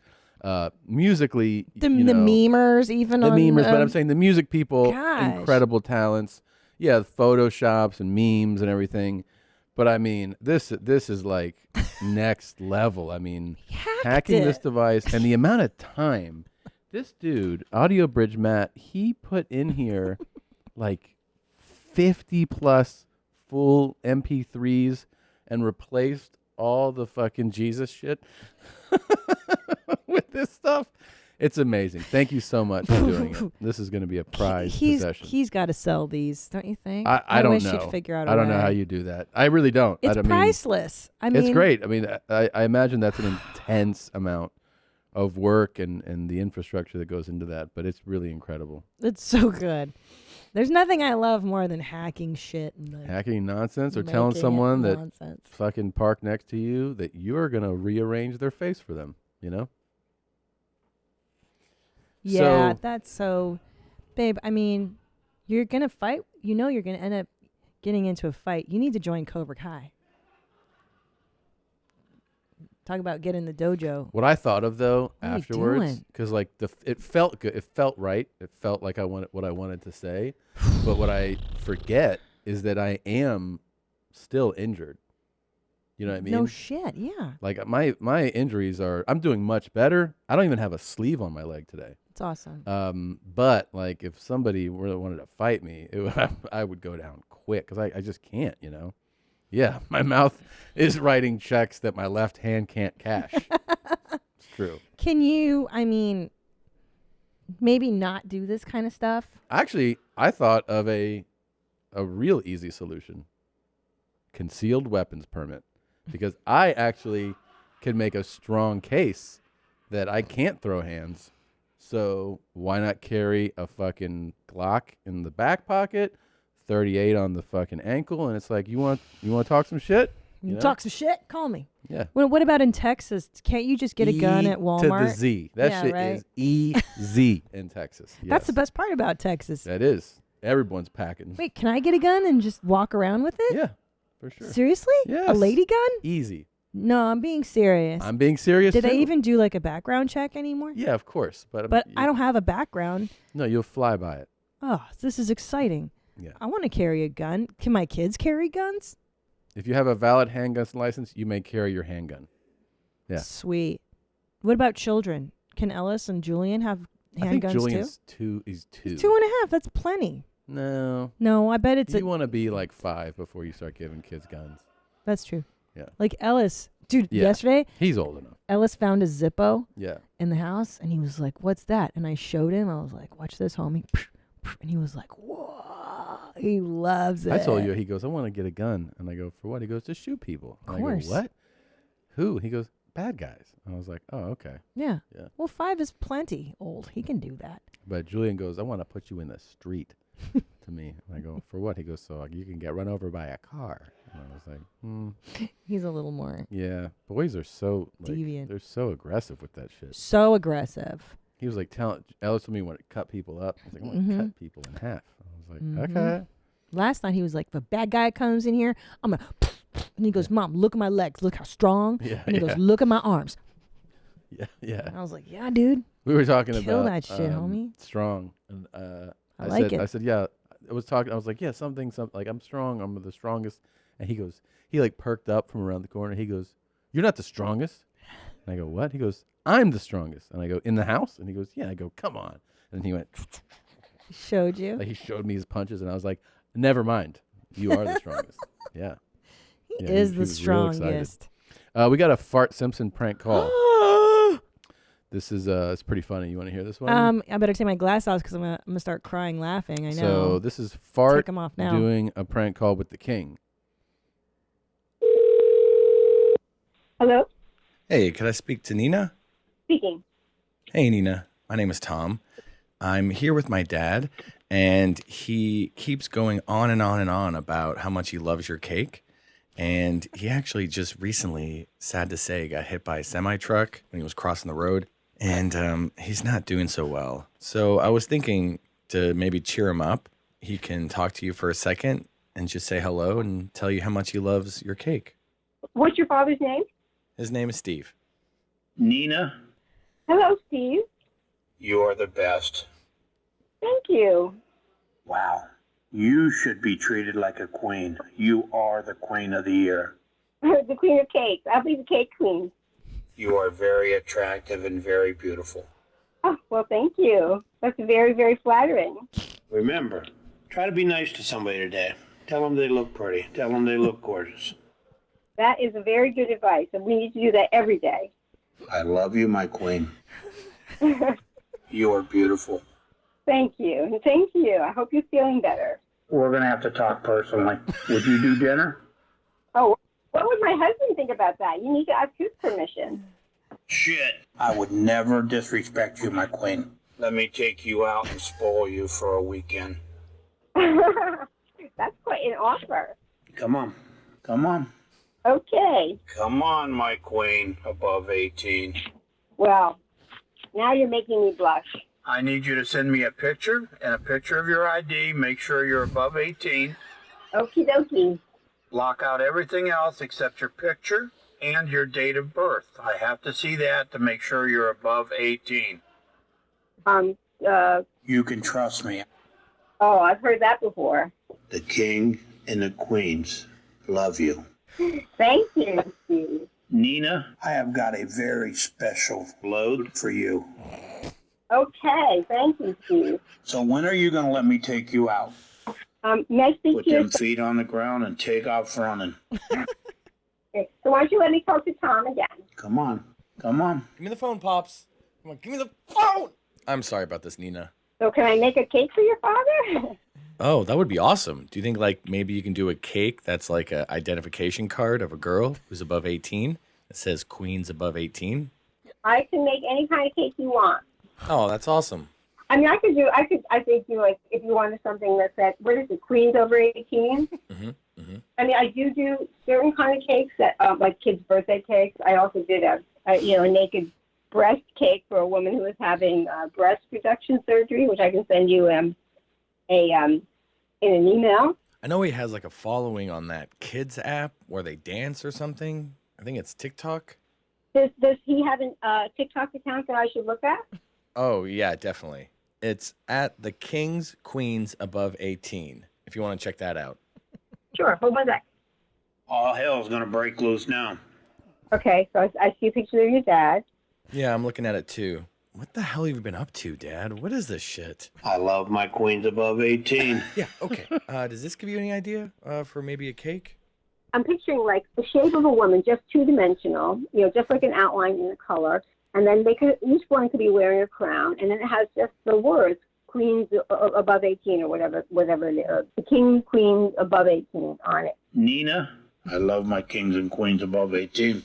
Musically, The memers, even the on memers, but I'm saying the music people, Gosh. incredible talents. Yeah, Photoshops and memes and everything. But I mean, this is like next level. I mean, hacking this device and the amount of time. This dude, Audio Bridge Matt, he put in here like 50 plus full MP3s and replaced all the fucking Jesus shit with this stuff. It's amazing. Thank you so much for doing it. This is going to be a prized possession. He's got to sell these, don't you think? I don't wish know. You'd figure out I don't a know way. how you do that. I really don't. It's I mean, priceless. I mean, it's great. I mean, I imagine that's an intense amount of work and the infrastructure that goes into that, but it's really incredible. It's so good. There's nothing I love more than hacking shit. And like Hacking nonsense or telling making it someone that nonsense. fucking parked next to you that you're going to rearrange their face for them, Yeah, So- that's so, babe. I mean, you're gonna fight. You're gonna end up getting into a fight. You need to join Cobra Kai. Talk about getting the dojo. What I thought of though What are you afterwards, doing? because like it felt good, it felt right, it felt like I wanted what I wanted to say, but what I forget is that I am still injured. You know what I mean? No shit. Yeah. Like my injuries are. I'm doing much better. I don't even have a sleeve on my leg today. It's awesome. But like if somebody really wanted to fight me, I would go down quick because I just can't. Yeah, my mouth is writing checks that my left hand can't cash. It's true. Can you? I mean, maybe not do this kind of stuff. Actually, I thought of a real easy solution. Concealed weapons permit. Because I actually can make a strong case that I can't throw hands. So why not carry a fucking Glock in the back pocket, 38 on the fucking ankle, and it's like, you want to talk some shit? You talk some shit. Call me. Yeah. Well, what about in Texas? Can't you just get a gun at Walmart? To the Z. That shit is easy in Texas. That's Yes. the best part about Texas. That is. Everyone's packing. Wait, can I get a gun and just walk around with it? Yeah, for sure. Seriously? Yes. A lady gun? Easy. No, I'm being serious. I'm being serious. Did they too. even do like a background check anymore? Yeah, of course. But I don't have a background. No, you'll fly by it. Oh, this is exciting. Yeah. I want to carry a gun. Can my kids carry guns? If you have a valid handgun license, you may carry your handgun. Yeah. Sweet. What about children? Can Ellis and Julian have handguns I think too? Julian's two. He's 2. It's 2.5. That's plenty. No. No, I bet it's You want to be like 5 before you start giving kids guns. That's true. Yeah. Like Ellis, dude, Yeah. yesterday He's old enough. Ellis found a Zippo Yeah. in the house and he was like, "What's that?" And I showed him. I was like, "Watch this, homie." And he was like, "Whoa." He loves it. I told you, he goes, I want to get a gun. And I go, for what? He goes, to shoot people. Of And course. I go, what? Who? He goes, bad guys. And I was like, oh, okay. Yeah. Yeah. Well, 5 is plenty old. He can do that. But Julian goes, I want to put you in the street to me. And I go, for what? He goes, so you can get run over by a car. And I was like, He's a little more Yeah. Boys are so deviant. They're so aggressive with that shit. So aggressive. He was like, Ellis told me he wanted to cut people up. I was like, I want to cut people in half. I was like, Mhm. okay. Last night he was like, if a bad guy comes in here, I'm going to... And he goes, Mom, look at my legs. Look how strong. Yeah, and he yeah. goes, look at my arms. Yeah, yeah. And I was like, yeah, dude. We were talking Kill about that shit, homie. strong, and I like said, it. I said, yeah. I was like, yeah, something like I'm strong. I'm the strongest. And he like perked up from around the corner. He goes, you're not the strongest. And I go, what? He goes, I'm the strongest. And I go, in the house? And he goes, yeah. I go, come on. And he went. He showed you. Like he showed me his punches, and I was like, never mind. You are the strongest. Yeah. He Yeah, is he the was real excited. strongest. We got a Fart Simpson prank call. This is it's pretty funny. You want to hear this one? I better take my glass off because I'm gonna start crying laughing. I know. So this is Fart Take 'em off now. doing a prank call with the king. Hello? Hey, could I speak to Nina? Speaking. Hey, Nina. My name is Tom. I'm here with my dad, and he keeps going on and on and on about how much he loves your cake. And he actually just recently, sad to say, got hit by a semi-truck when he was crossing the road. And he's not doing so well. So I was thinking to maybe cheer him up. He can talk to you for a second and just say hello and tell you how much he loves your cake. What's your father's name? His name is Steve. Nina, Hello, Steve. you are the best. Thank you. Wow. You should be treated like a queen. You are the queen of the year. The queen of cakes. I'll be the cake queen. You are very attractive and very beautiful. Oh, well, thank you. That's very, very flattering. Remember, try to be nice to somebody today. Tell them they look pretty. Tell them they look gorgeous. That is a very good advice, and we need to do that every day. I love you, my queen. You are beautiful. Thank you. And thank you. I hope you're feeling better. We're going to have to talk personally. Would you do dinner? Oh, what would my husband think about that? You need to ask his permission. Shit. I would never disrespect you, my queen. Let me take you out and spoil you for a weekend. That's quite an offer. Come on. Come on. Okay. Come on, my queen, above 18. Well, now you're making me blush. I need you to send me a picture and a picture of your ID. Make sure you're above 18. Okie dokie. Lock out everything else except your picture and your date of birth. I have to see that to make sure you're above 18. You can trust me. Oh, I've heard that before. The king and the queens love you. Thank you, Steve. Nina, I have got a very special load for you. Okay, thank you, Steve. So when are you going to let me take you out? May I speak Put to you? them feet on the ground and take off running. Okay, so why don't you let me talk to Tom again? Come on. Come on. Give me the phone, Pops. Come on, give me the phone. I'm sorry about this, Nina. So can I make a cake for your father? Oh, that would be awesome. Do you think like maybe you can do a cake that's like an identification card of a girl who's above 18? It says Queens above 18. I can make any kind of cake you want. Oh, that's awesome. I mean, I think do like, if you wanted something that said, what is it, Queens over 18? I mean, I do certain kind of cakes that, like kids' birthday cakes. I also did a naked breast cake for a woman who was having breast reduction surgery, which I can send you in an email. I know he has like a following on that kids app where they dance or something. I think it's TikTok. Does he have a TikTok account that I should look at? Oh, yeah, definitely. It's at the Kings, Queens above 18, if you want to check that out. Sure. Hold on a sec. All hell's gonna break loose now. Okay, so I see a picture of your dad. Yeah, I'm looking at it too. What the hell have you been up to, Dad? What is this shit? I love my queens above 18. Yeah, okay. Does this give you any idea for maybe a cake? I'm picturing like the shape of a woman, just two-dimensional, just like an outline in the color. And then each one could be wearing a crown. And then it has just the words, queens above 18 or whatever it is. The king, queen above 18 on it. Nina, I love my kings and queens above 18.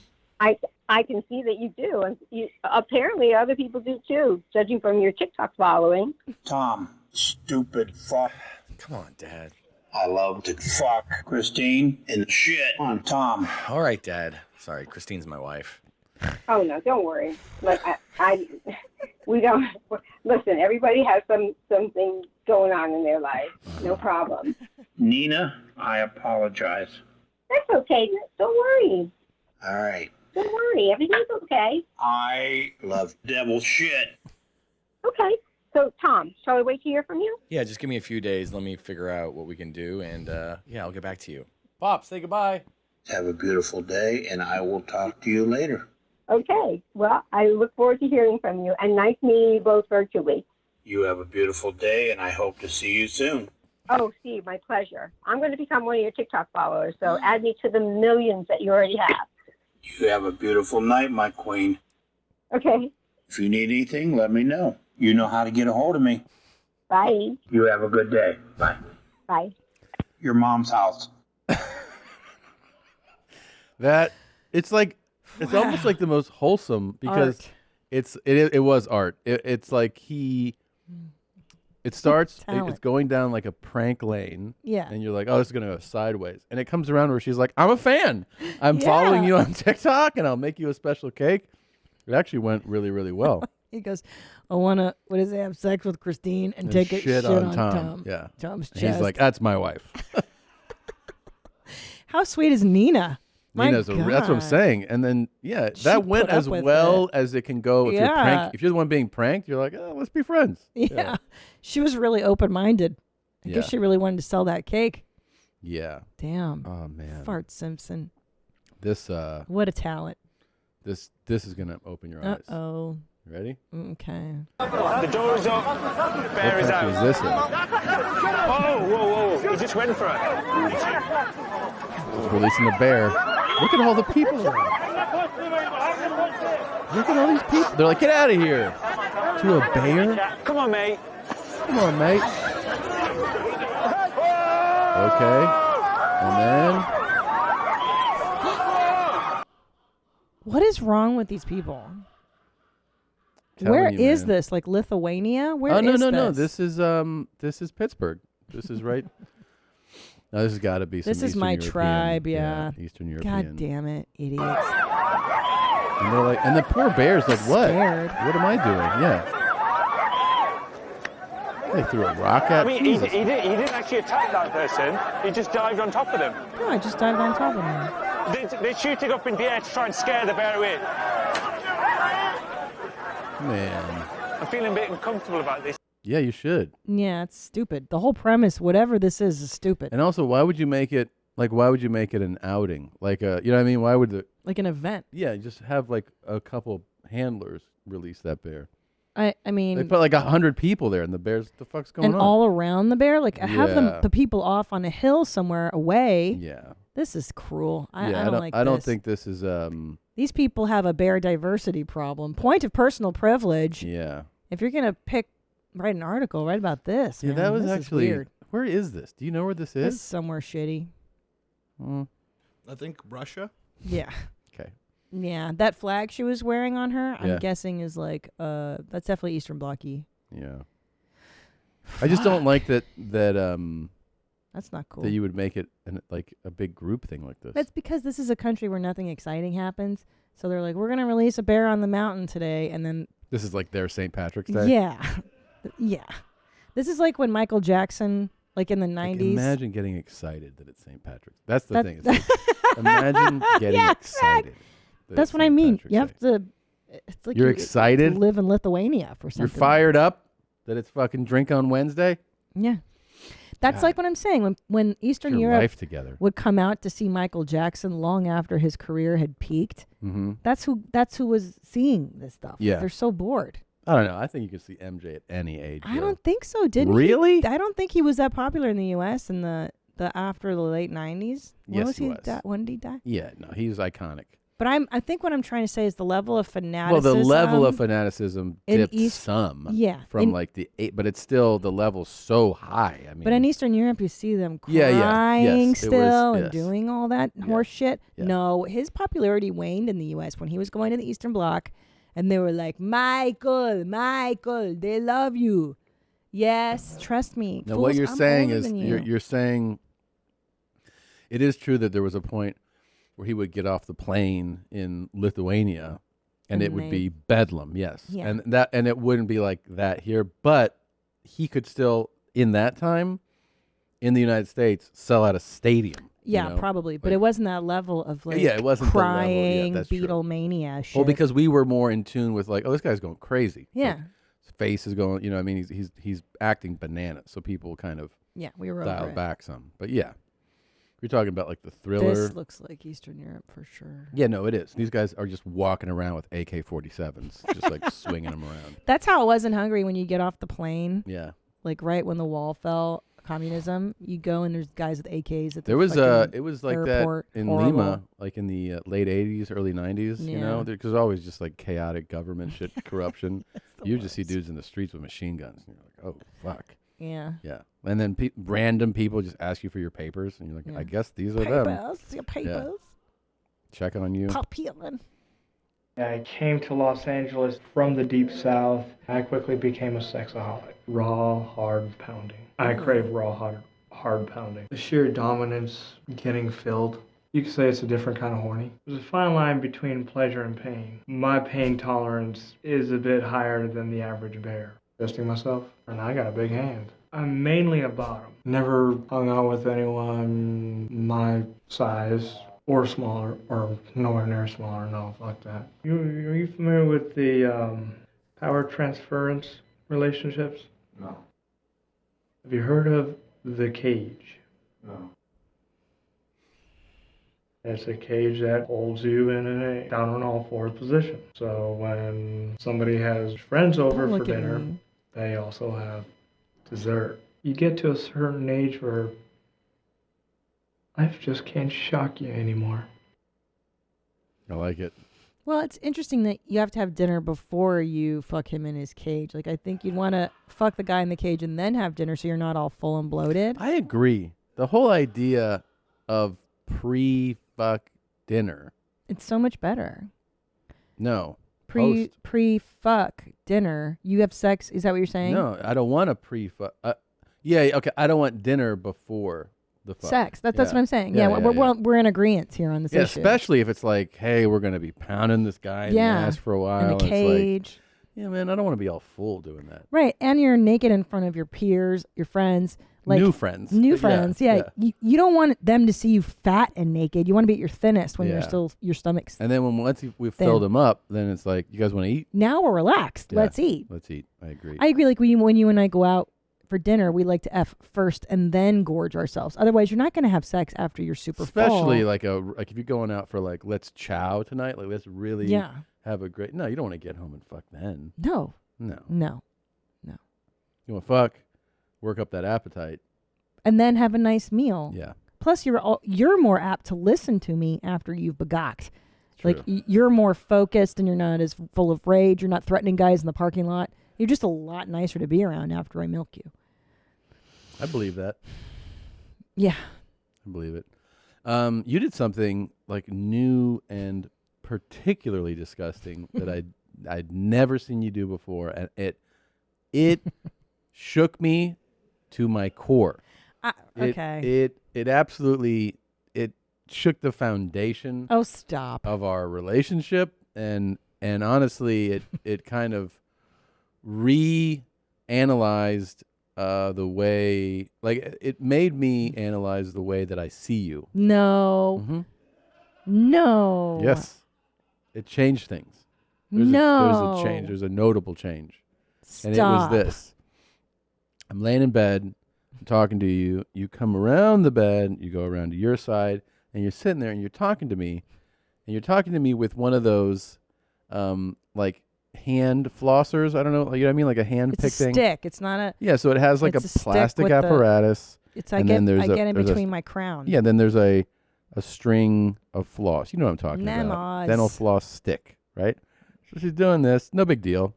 I can see that you do. And apparently other people do too, judging from your TikTok following. Tom, stupid fuck. Come on, Dad. I love to fuck Christine and the shit on Tom. All right, Dad. Sorry, Christine's my wife. Oh no, don't worry. Look, we don't listen. Everybody has something going on in their life. No problem. Nina, I apologize. That's okay. Don't worry. All right. Don't worry. Everything's okay. I love devil shit. Okay. So, Tom, shall I wait to hear from you? Yeah, just give me a few days. Let me figure out what we can do, and yeah, I'll get back to you. Pop, say goodbye. Have a beautiful day, and I will talk to you later. Okay. Well, I look forward to hearing from you, and nice meeting you both virtually. You have a beautiful day, and I hope to see you soon. Oh, Steve, my pleasure. I'm going to become one of your TikTok followers, so add me to the millions that you already have. You have a beautiful night, my queen. Okay. If you need anything, let me know. You know how to get a hold of me. Bye. You have a good day. Bye. Bye. Your mom's house. It's almost like the most wholesome because it was art. It's like it starts it's going down like a prank lane. Yeah. And you're like, oh, this is gonna go sideways. And it comes around where she's like, I'm a fan. I'm following you on TikTok and I'll make you a special cake. It actually went really, really well. He goes, I want to, have sex with Christine and take it shit on Tom. Yeah. Tom's And chest. he's like, that's my wife. How sweet is Nina? That's what I'm saying. And then, yeah, She that went put up as with well as it can go. Yeah. If you're the one being pranked, you're like, oh, let's be friends. Yeah. She was really open-minded. I guess she really wanted to sell that cake. Yeah. Damn. Oh, man. Fart Simpson. This, what a talent. This is going to open your eyes. Uh-oh. Ready? Okay. The door is up. The bear is out. Is this it? Oh, whoa. He just went for it. It's releasing the bear. Look at all the people around. Look at all these people. They're like, get out of here. To a bear? Come on, mate. Come on, mate. Okay. And then... What is wrong with these people? Where is this? Like Lithuania? Where is this? No. This is Pittsburgh. This is right. No, this has got to be some This is Eastern my European, tribe, yeah. Eastern European. God damn it, idiots. And they're like, and the poor bear's like, what? Scared. What am I doing? Yeah. They threw a rock at me. He didn't actually attack that person. He just dived on top of them. No, I just dived on top of them. They're shooting up in the air to try and scare the bear away. Man. I'm feeling a bit uncomfortable about this. Yeah, you should. Yeah, it's stupid. The whole premise, whatever this is stupid. And also, why would you make it an outing? Like you know what I mean? Why would like an event? Yeah, just have like a couple handlers release that bear. I mean, they put like 100 people there, and the bear's the fuck's going on? And all around the bear, like have the people off on a hill somewhere away. Yeah, this is cruel. I don't like. I don't think this is. These people have a bear diversity problem. Point of personal privilege. Yeah. If you're gonna write an article, write about this. Yeah, man. that was this actually is weird. Where is this? Do you know where this is? It's somewhere shitty. I think Russia. Yeah. Okay. Yeah, that flag she was wearing on her, Yeah. I'm guessing is like that's definitely Eastern Bloc-y. Yeah. I just don't like that. That's not cool. That you would make it like a big group thing like this. That's because this is a country where nothing exciting happens. So they're like, we're gonna release a bear on the mountain today, and then this is like their St. Patrick's Day. Yeah, yeah. This is like when Michael Jackson like in the Like, 90s. imagine getting excited that it's St. Patrick's. That's the thing. It's like, imagine getting excited. that That's it's what I St. mean. Patrick's You have Day. to. It's like You're you excited? live in Lithuania for something. You're fired up that it's fucking drink on Wednesday? Yeah. That's like what I'm saying. When Eastern Your Europe life together. would come out to see Michael Jackson long after his career had peaked, Mhm. that's who was seeing this stuff. Yeah. They're so bored. I don't know. I think you could see MJ at any age. I though. don't think so. Didn't Really? He? I don't think he was that popular in the U.S. in the after the late 90s. When Yes, was he was. When did he die? Yeah, no, he's iconic. But I think what I'm trying to say is the level of fanaticism. Well, the level of fanaticism in dipped East- some. yeah, From in- like the 8, but it's still the level's so high. I mean, But in Eastern Europe, you see them Yeah, crying yeah, yes, it was- still and yes. doing all that horse shit. yeah. No, his popularity waned in the U.S. when he was going to the Eastern Bloc, and they were like, Michael, they love you. Yes, trust me. now Fools, what you're I'm saying older is than you. you're saying it is true that there was a point where he would get off the plane in Lithuania and it would be bedlam, yes. Yeah. And it wouldn't be like that here, but he could still in that time in the United States sell out a stadium. Yeah, you know? probably, but Like- it wasn't that level of like Yeah, it wasn't the level. Yeah, crying that's true. Beatlemania shit. Well, because we were more in tune with like, oh, this guy's going crazy. Yeah. Like, his face is going, you know, I mean, he's acting bananas, so people kind of Yeah, we were dial over it. back some. But yeah, you're talking about like the Thriller. This looks like Eastern Europe for sure. Yeah, no, it is. These guys are just walking around with AK-47s, just like swinging them around. That's how it was in Hungary when you get off the plane. Yeah. Like right when the wall fell, communism, you go and there's guys with AKs at the There was fucking it was like airport. that in Horrible. Lima, like in the late '80s, early '90s. You know, Yeah. because always just like chaotic government shit, corruption. You just see dudes in the streets with machine guns, and you're like, oh fuck. Yeah. Yeah, and then random people just ask you for your papers, and you're like, Yeah. I guess these are them. Papers, your Yeah. papers. Check on you. Pop peeling. I came to Los Angeles from the deep south. I quickly became a sexaholic. Raw, hard pounding. I crave raw, hard pounding. The sheer dominance, getting filled. You could say it's a different kind of horny. There's a fine line between pleasure and pain. My pain tolerance is a bit higher than the average bear. Testing myself, and I got a big hand. I'm mainly a bottom. Never hung out with anyone my size or smaller, or nowhere near smaller. No, fuck that. Are you familiar with the power transference relationships? No. Have you heard of the cage? No. It's a cage that holds you in a down on all fours position. So when somebody has friends over Don't for look at dinner, me. they also have dessert. You get to a certain age where life just can't shock you anymore. I like it. Well, it's interesting that you have to have dinner before you fuck him in his cage. Like, I think you'd want to fuck the guy in the cage and then have dinner so you're not all full and bloated. I agree. The whole idea of pre-fuck dinner. It's so much better. No. Post. Pre-fuck dinner. You have sex. Is that what you're saying? No, I don't want a pre-fuck. Yeah, okay. I don't want dinner before the fuck. Sex. That's what I'm saying. Yeah, we're in agreement here on this Yeah, issue. especially if it's like, hey, we're going to be pounding this guy in the ass for a while. In a and it's cage. like, yeah, man, I don't want to be all full doing that. Right, and you're naked in front of your peers, your friends. Like, New friends. New Yeah, friends, yeah. yeah. You don't want them to see you fat and naked. You want to be at your thinnest when you're Yeah. still, your stomach's And then once we've thin. filled them up, then it's like, you guys want to eat? Now we're relaxed. Yeah, Let's eat. Let's eat. I agree. I agree. Like when you and I go out for dinner, we like to F first and then gorge ourselves. Otherwise, you're not going to have sex after you're super Especially full. like if you're going out for like, let's chow tonight, like let's really Yeah. have a great. No, you don't want to get home and fuck then. No. No. No. You want to fuck, work up that appetite. And then have a nice meal. Yeah. Plus, you're more apt to listen to me after you've begocked. True. Like you're more focused and you're not as full of rage. You're not threatening guys in the parking lot. You're just a lot nicer to be around after I milk you. I believe that. Yeah. I believe it. You did something like new and particularly disgusting that I'd never seen you do before, and it shook me to my core. Okay. It absolutely shook the foundation. Oh, stop. Of our relationship, and honestly, it kind of reanalyzed the way, like, it made me analyze the way that I see you. No. Mhm. No. Yes. It changed things. There's a change. There's a notable change. And it was Stop. this. I'm laying in bed, I'm talking to you. You come around the bed, you go around to your side, and you're sitting there and you're talking to me. And you're talking to me with one of those, like, hand flossers. I don't know. You know what I mean? Like a hand It's pick a thing. stick. It's not a. Yeah, so it has like a it's stick plastic with the- apparatus. It's I and get then there's I get in there's between my crown. Yeah, then there's a string of floss. You know what I'm talking about. Nemos. Dental floss stick, right? So she's doing this. No big deal.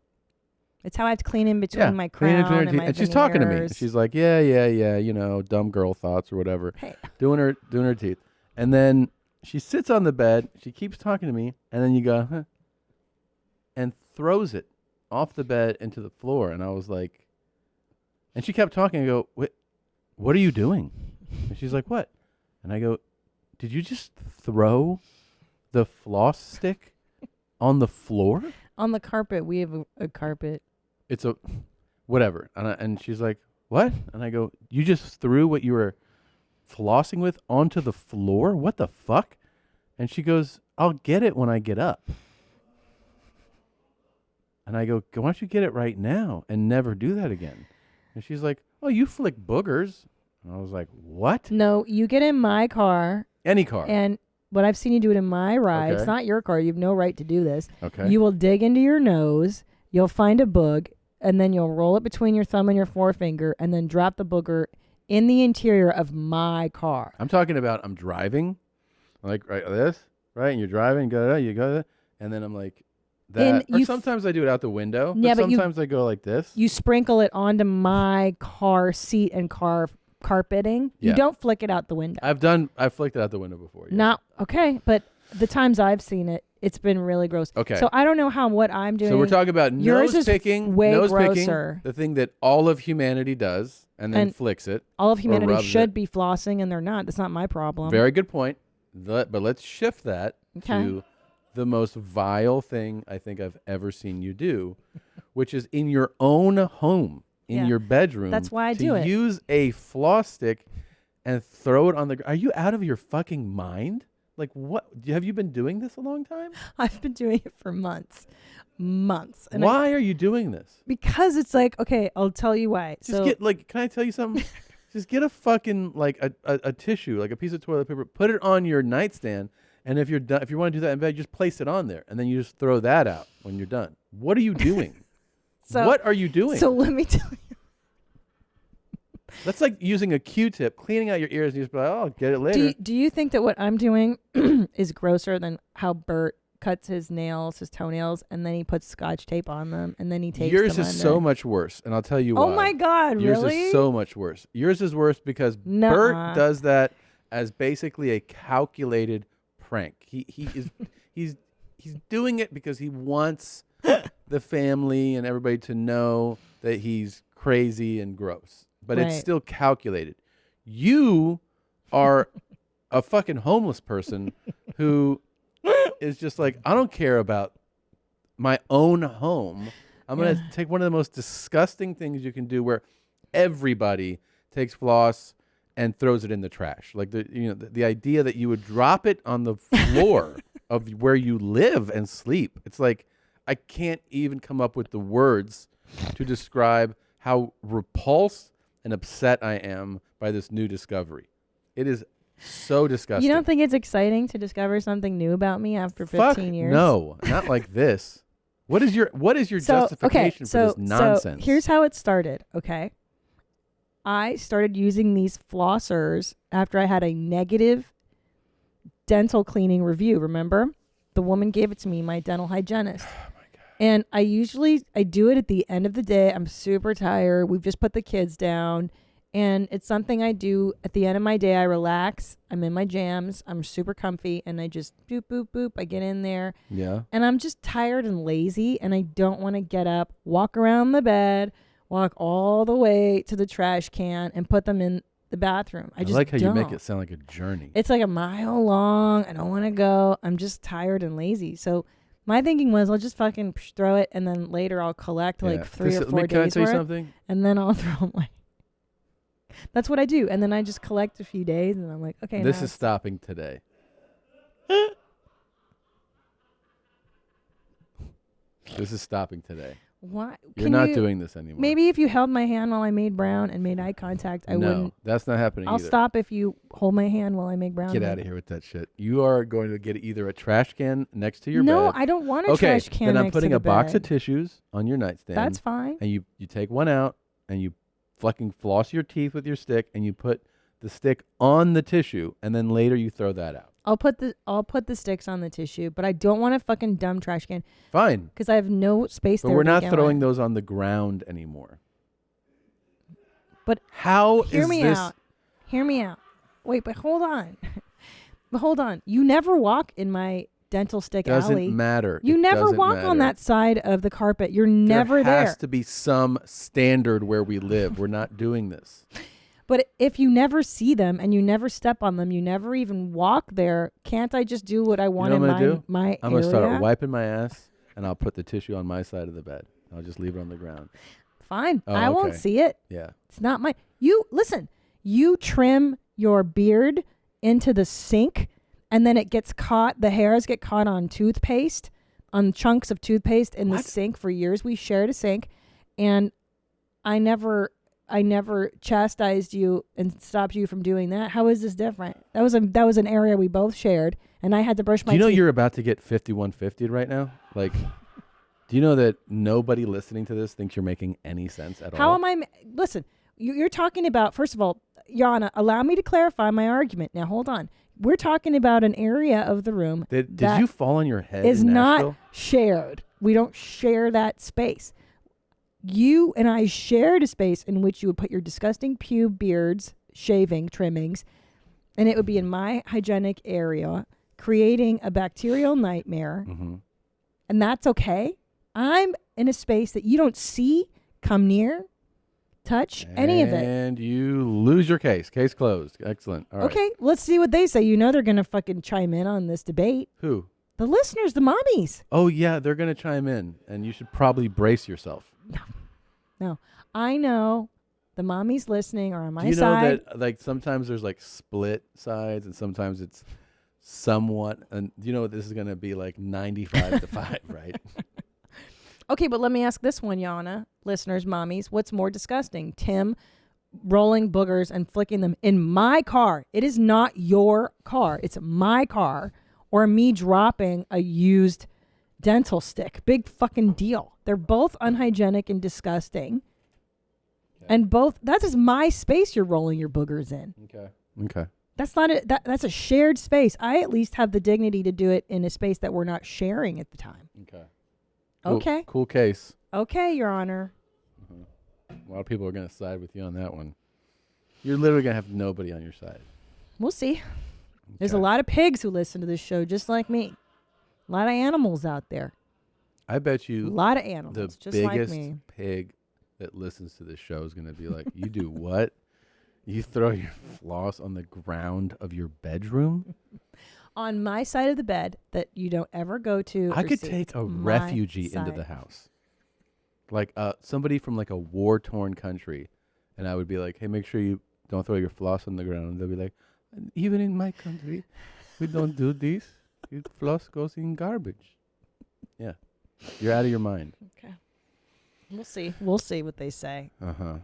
It's how I have to clean in between my clean crown her and teeth. my And she's talking to me. veneers. She's like, yeah, you know, dumb girl thoughts or whatever. Hey. Doing her teeth. And then she sits on the bed. She keeps talking to me. And then you go, huh? And throws it off the bed into the floor. And I was like, and she kept talking. I go, what are you doing? And she's like, what? And I go, did you just throw the floss stick on the floor? On the carpet. We have a carpet. It's a whatever. And she's like, what? And I go, you just threw what you were flossing with onto the floor? What the fuck? And she goes, I'll get it when I get up. And I go, why don't you get it right now and never do that again? And she's like, oh, you flick boogers. And I was like, what? No, you get in my car. Any car. And what I've seen you do it in my ride. Okay. It's not your car. You have no right to do this. Okay. You will dig into your nose. You'll find a boog, and then you'll roll it between your thumb and your forefinger, and then drop the booger in the interior of my car. I'm talking about I'm driving, like right this, right? And you're driving, you go, and then I'm like that. Or sometimes I do it out the window. Yeah, but sometimes I go like this. You sprinkle it onto my car seat and car carpeting. Yeah. You don't flick it out the window. I've flicked it out the window before. Yes. Not okay, but the times I've seen it, it's been really gross. Okay. So I don't know what I'm doing. So we're talking about Yours nose is picking, way nose grosser. picking, the thing that all of humanity does, and then And flicks it. All of or humanity rubs should it. be flossing, and they're not. That's not my problem. Very good point. But let's shift that Okay. to the most vile thing I think I've ever seen you do, which is in your own home, in Yeah. your bedroom. That's why I to do it. Use a floss stick and throw it on the. Are you out of your fucking mind? Like what? Have you been doing this a long time? I've been doing it for months. And Why are you doing this? Because it's like, okay, I'll tell you why. Just get like, can I tell you something? Just get a fucking like a tissue, like a piece of toilet paper, put it on your nightstand, and if you're done, if you want to do that in bed, just place it on there, and then you just throw that out when you're done. What are you doing? What are you doing? So let me tell you. That's like using a Q-tip, cleaning out your ears, and you just be like, oh, I'll get it later. Do you think that what I'm doing is grosser than how Bert cuts his nails, his toenails, and then he puts Scotch tape on them, and then he takes Yours them is under? so much worse, and I'll tell you why. Oh my God, Yours really? is so much worse. Yours is worse because Nuh-uh. Bert does that as basically a calculated prank. He's doing it because he wants the family and everybody to know that he's crazy and gross. But it's Right. still calculated. You are a fucking homeless person who is just like, I don't care about my own home. I'm going to take one of the most disgusting things you can do where everybody takes floss and throws it in the trash. Like the idea that you would drop it on the floor of where you live and sleep. It's like, I can't even come up with the words to describe how repulsed and upset I am by this new discovery. It is so disgusting. You don't think it's exciting to discover something new about me after 15 Fuck years? no, not like this. What is your justification for this nonsense? So here's how it started, okay? I started using these flossers after I had a negative dental cleaning review, remember? The woman gave it to me, my dental hygienist. And I do it at the end of the day. I'm super tired. We've just put the kids down. And it's something I do at the end of my day. I relax. I'm in my jams. I'm super comfy. And I just boop, boop, boop. I get in there. Yeah. And I'm just tired and lazy. And I don't want to get up, walk around the bed, walk all the way to the trash can and put them in the bathroom. I just like how don't. you make it sound like a journey. It's like a mile long. I don't want to go. I'm just tired and lazy. So my thinking was I'll just fucking throw it, and then later I'll collect like 3 or 4 days Can I tell you worth, something? and then I'll throw away. That's what I do. And then I just collect a few days and I'm like, okay. This is stopping today. This is stopping today. Why? You're not doing this anymore. Maybe if you held my hand while I made brown and made eye contact, I wouldn't. No, that's not happening I'll either. stop if you hold my hand while I make brown. Get out of here with that shit. You are going to get either a trash can next to your bed. No, I don't want a trash can then I'm next to putting the a box of bed. tissues on your nightstand. That's fine. And you take one out and you fucking floss your teeth with your stick and you put the stick on the tissue and then later you throw that out. I'll put the sticks on the tissue, but I don't want a fucking dumb trash can. Fine. Because I have no space But there. we're to not begin throwing with. those on the ground anymore. But how hear is me this? out. Hear me out. Wait, but hold on. But hold on. You never walk in my dental stick Doesn't alley. matter. You It never doesn't walk matter. on that side of the carpet. You're never There there. has to be some standard where we live. We're not doing this. But if you never see them and you never step on them, you never even walk there, can't I just do what I want You know in what I'm gonna do? my I'm area? gonna start wiping my ass, and I'll put the tissue on my side of the bed. I'll just leave it on the ground. Fine. Oh, I won't okay. see it. Yeah. It's not my. You listen. You trim your beard into the sink, and then it gets caught. The hairs get caught on toothpaste, on chunks of toothpaste in the sink. For years, we shared a sink, and I never chastised you and stopped you from doing that. How is this different? That was an area we both shared, and I had to brush my Do you know teeth. you're about to get 5150'd right now? Like, do you know that nobody listening to this thinks you're making any sense at all? How am I? Listen, you're talking about, first of all, Yana, allow me to clarify my argument. Now, hold on. We're talking about an area of the room Did that you fall on your head is in not Nashville? shared. We don't share that space. You and I shared a space in which you would put your disgusting pube beards, shaving, trimmings, and it would be in my hygienic area, creating a bacterial nightmare. Mm-hmm. And that's okay. I'm in a space that you don't see, come near, touch, any of it. And you lose your case. Case closed. Excellent. All right. Okay, let's see what they say. You know they're going to fucking chime in on this debate. Who? The listeners, the mommies. Oh, yeah, they're going to chime in, and you should probably brace yourself. No, I know the mommies listening are on my Do you side. know that, like, sometimes there's, like, split sides, and sometimes it's somewhat, and you know this is going to be, like, 95-5, right? Okay, but let me ask this one, Yana. Listeners, mommies, what's more disgusting? Tim rolling boogers and flicking them in my car. It is not your car. It's my car. Or me dropping a used dental stick. Big fucking deal. They're both unhygienic and disgusting. Okay. And both, that is my space you're rolling your boogers in. Okay. That's not it. That's a shared space. I at least have the dignity to do it in a space that we're not sharing at the time. Okay. Okay. Cool case. Okay, Your Honor. A lot of people are going to side with you on that one. You're literally going to have nobody on your side. We'll see. There's a lot of pigs who listen to this show just like me. A lot of animals out there. I bet you a lot of animals, the just like biggest me. pig that listens to this show is going to be like, you do what? You throw your floss on the ground of your bedroom? On my side of the bed that you don't ever go to. I or could see. take It's a my refugee into side. the house. Like somebody from like a war-torn country. And I would be like, hey, make sure you don't throw your floss on the ground. And they'll be like, even in my country, we don't do this. Your floss goes in garbage. Yeah. You're out of your mind. Okay. We'll see. We'll see what they say. Uh-huh.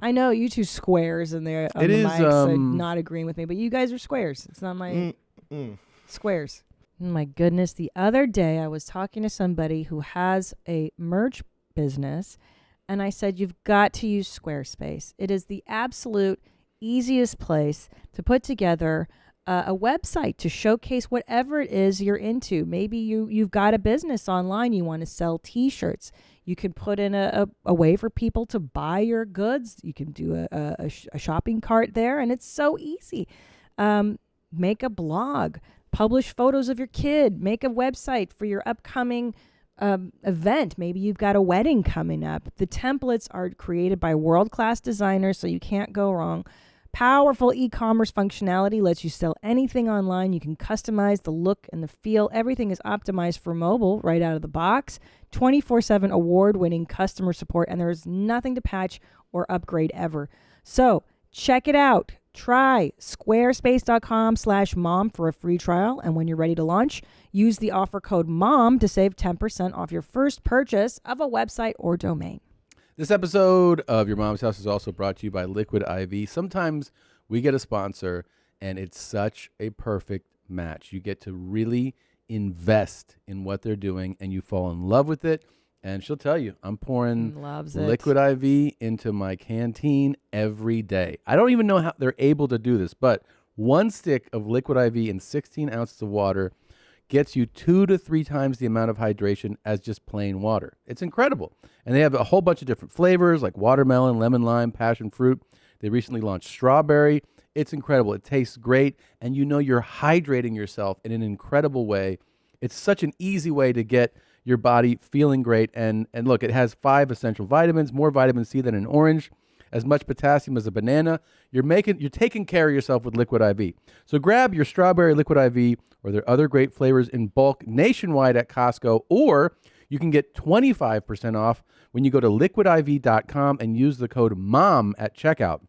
I know you two squares in there on It the is, mic, so not agreeing with me, but you guys are squares. It's not my squares. Oh my goodness. The other day I was talking to somebody who has a merch business, and I said, you've got to use Squarespace. It is the absolute easiest place to put together a website to showcase whatever it is you're into. Maybe you've got a business online. You want to sell T-shirts. You can put in a way for people to buy your goods. You can do a shopping cart there, and it's so easy. Make a blog. Publish photos of your kid. Make a website for your upcoming event. Maybe you've got a wedding coming up. The templates are created by world-class designers, so you can't go wrong. Powerful e-commerce functionality lets you sell anything online. You can customize the look and the feel. Everything is optimized for mobile right out of the box. 24/7 award-winning customer support, and there's nothing to patch or upgrade ever. So check it out. Try squarespace.com/mom for a free trial. And when you're ready to launch, use the offer code MOM to save 10% off your first purchase of a website or domain. This episode of Your Mom's House is also brought to you by Liquid IV. Sometimes we get a sponsor, and it's such a perfect match. You get to really invest in what they're doing, and you fall in love with it. And she'll tell you, I'm pouring Liquid IV into my canteen every day. I don't even know how they're able to do this, but one stick of Liquid IV in 16 ounces of water gets you 2 to 3 times the amount of hydration as just plain water. It's incredible. And they have a whole bunch of different flavors like watermelon, lemon, lime, passion fruit. They recently launched strawberry. It's incredible. It tastes great, and you know you're hydrating yourself in an incredible way. It's such an easy way to get your body feeling great. And look, it has 5 essential vitamins, more vitamin C than an orange, as much potassium as a banana. You're taking care of yourself with Liquid IV. So grab your strawberry Liquid IV or their other great flavors in bulk nationwide at Costco, or you can get 25% off when you go to liquidiv.com and use the code MOM at checkout.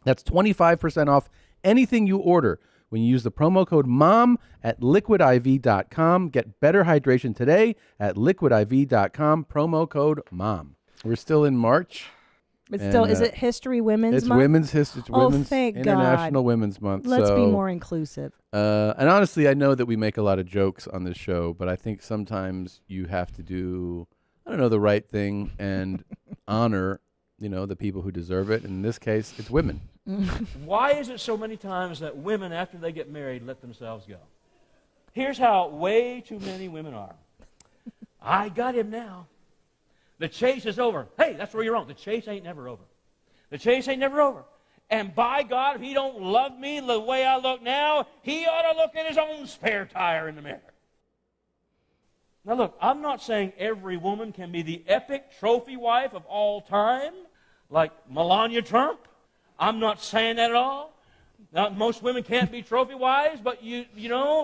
That's 25% off anything you order when you use the promo code MOM at liquidiv.com. Get better hydration today at liquidiv.com, promo code MOM. We're still in March. But still, is it History Women's Month? Women's History. It's Women's thank International God. Women's Month. Let's be more inclusive. And honestly, I know that we make a lot of jokes on this show, but I think sometimes you have to do, the right thing and honor, the people who deserve it. In this case, it's women. Why is it so many times that women, after they get married, let themselves go? Here's how way too many women are. I got him now. The chase is over. Hey, that's where you're wrong. The chase ain't never over. The chase ain't never over. And by God, if he don't love me the way I look now, he ought to look at his own spare tire in the mirror. Now look, I'm not saying every woman can be the epic trophy wife of all time, like Melania Trump. I'm not saying that at all. Now, most women can't be trophy wives, but you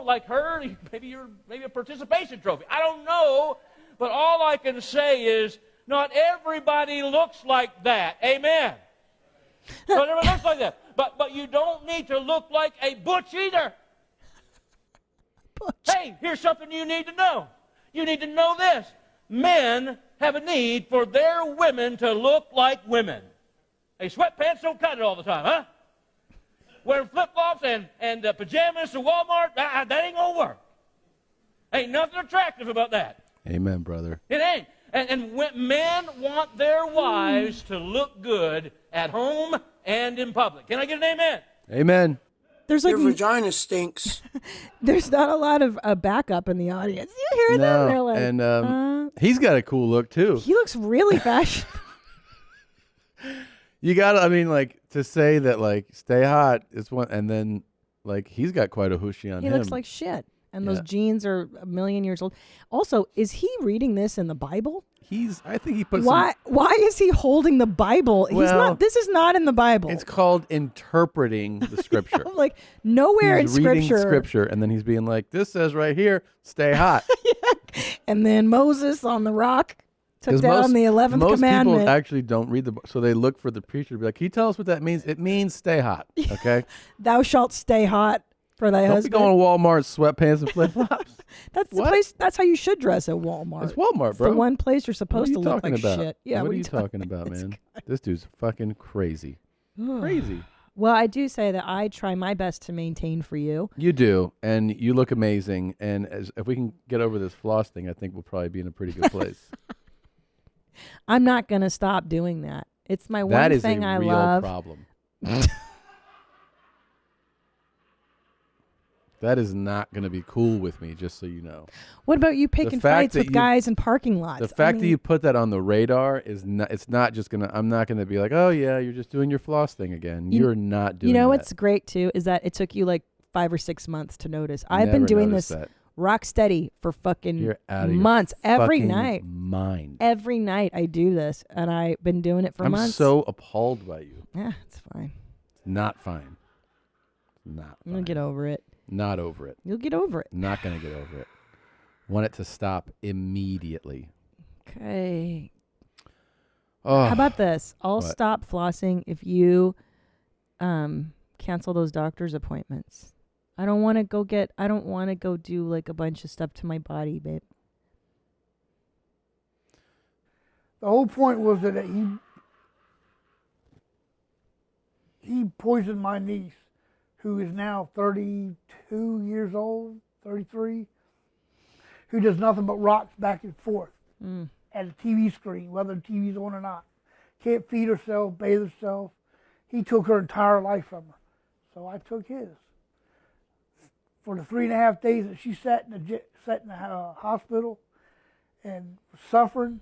like her, maybe you're a participation trophy. I don't know. But all I can say is, not everybody looks like that. Amen. Not everybody looks like that. But you don't need to look like a butch either. Butch. Hey, here's something you need to know. You need to know this. Men have a need for their women to look like women. Hey, sweatpants don't cut it all the time, huh? Wearing flip-flops and pajamas to Walmart, that ain't going to work. Ain't nothing attractive about that. Amen, brother. It ain't. And when men want their wives to look good at home and in public. Can I get an amen? Amen. There's like your vagina stinks. There's not a lot of backup in the audience. You hear that? They're like, and he's got a cool look too. He looks really fashionable. You gotta, to say that, stay hot is one, and then, he's got quite a hooshy on him. He looks like shit. And those jeans are 1,000,000 years old. Also, is he reading this in the Bible? I think he put Why is he holding the Bible? He's not. This is not in the Bible. It's called interpreting the scripture. Nowhere he's in reading scripture, and then he's being like, "This says right here, stay hot." And then Moses on the rock took down the 11th commandment. Most people actually don't read the book, so they look for the preacher to be like, "Can you tell us what that means?" It means stay hot. Okay. Thou shalt stay hot for thy husband. Don't be going to Walmart sweatpants and flip flops. That's the place. That's how you should dress at Walmart. It's Walmart, It's bro. the one place you're supposed to look like about? shit. Yeah. What are you talking about, man? This dude's fucking crazy. Crazy. Well, I do say that I try my best to maintain for you. You do, and you look amazing. And if we can get over this floss thing, I think we'll probably be in a pretty good place. I'm not gonna stop doing that. It's my one thing I love. That is a real problem. That is not going to be cool with me, just so you know. What about you picking fights with guys in parking lots? The fact that you put that on the radar is not, it's not just going to, I'm not going to be like, oh yeah, you're just doing your floss thing again. You're not doing that. You know what's great too is that it took you like 5 or 6 months to notice. I've been doing this rock steady for fucking months. Every night. Mind. Every night I do this, and I've been doing it for months. I'm so appalled by you. Yeah, it's fine. Not fine. Not fine. You'll get over it. Not over it. You'll get over it. Not going to get over it. Want it to stop immediately. Okay. Oh, How about this? I'll what? stop flossing if you cancel those doctor's appointments. I don't want to go do like a bunch of stuff to my body, babe. The whole point was that he poisoned my niece, who is now 32 years old, 33, who does nothing but rocks back and forth at a TV screen, whether the TV's on or not. Can't feed herself, bathe herself. He took her entire life from her. So I took his. For the 3.5 days that she sat in the hospital and was suffering,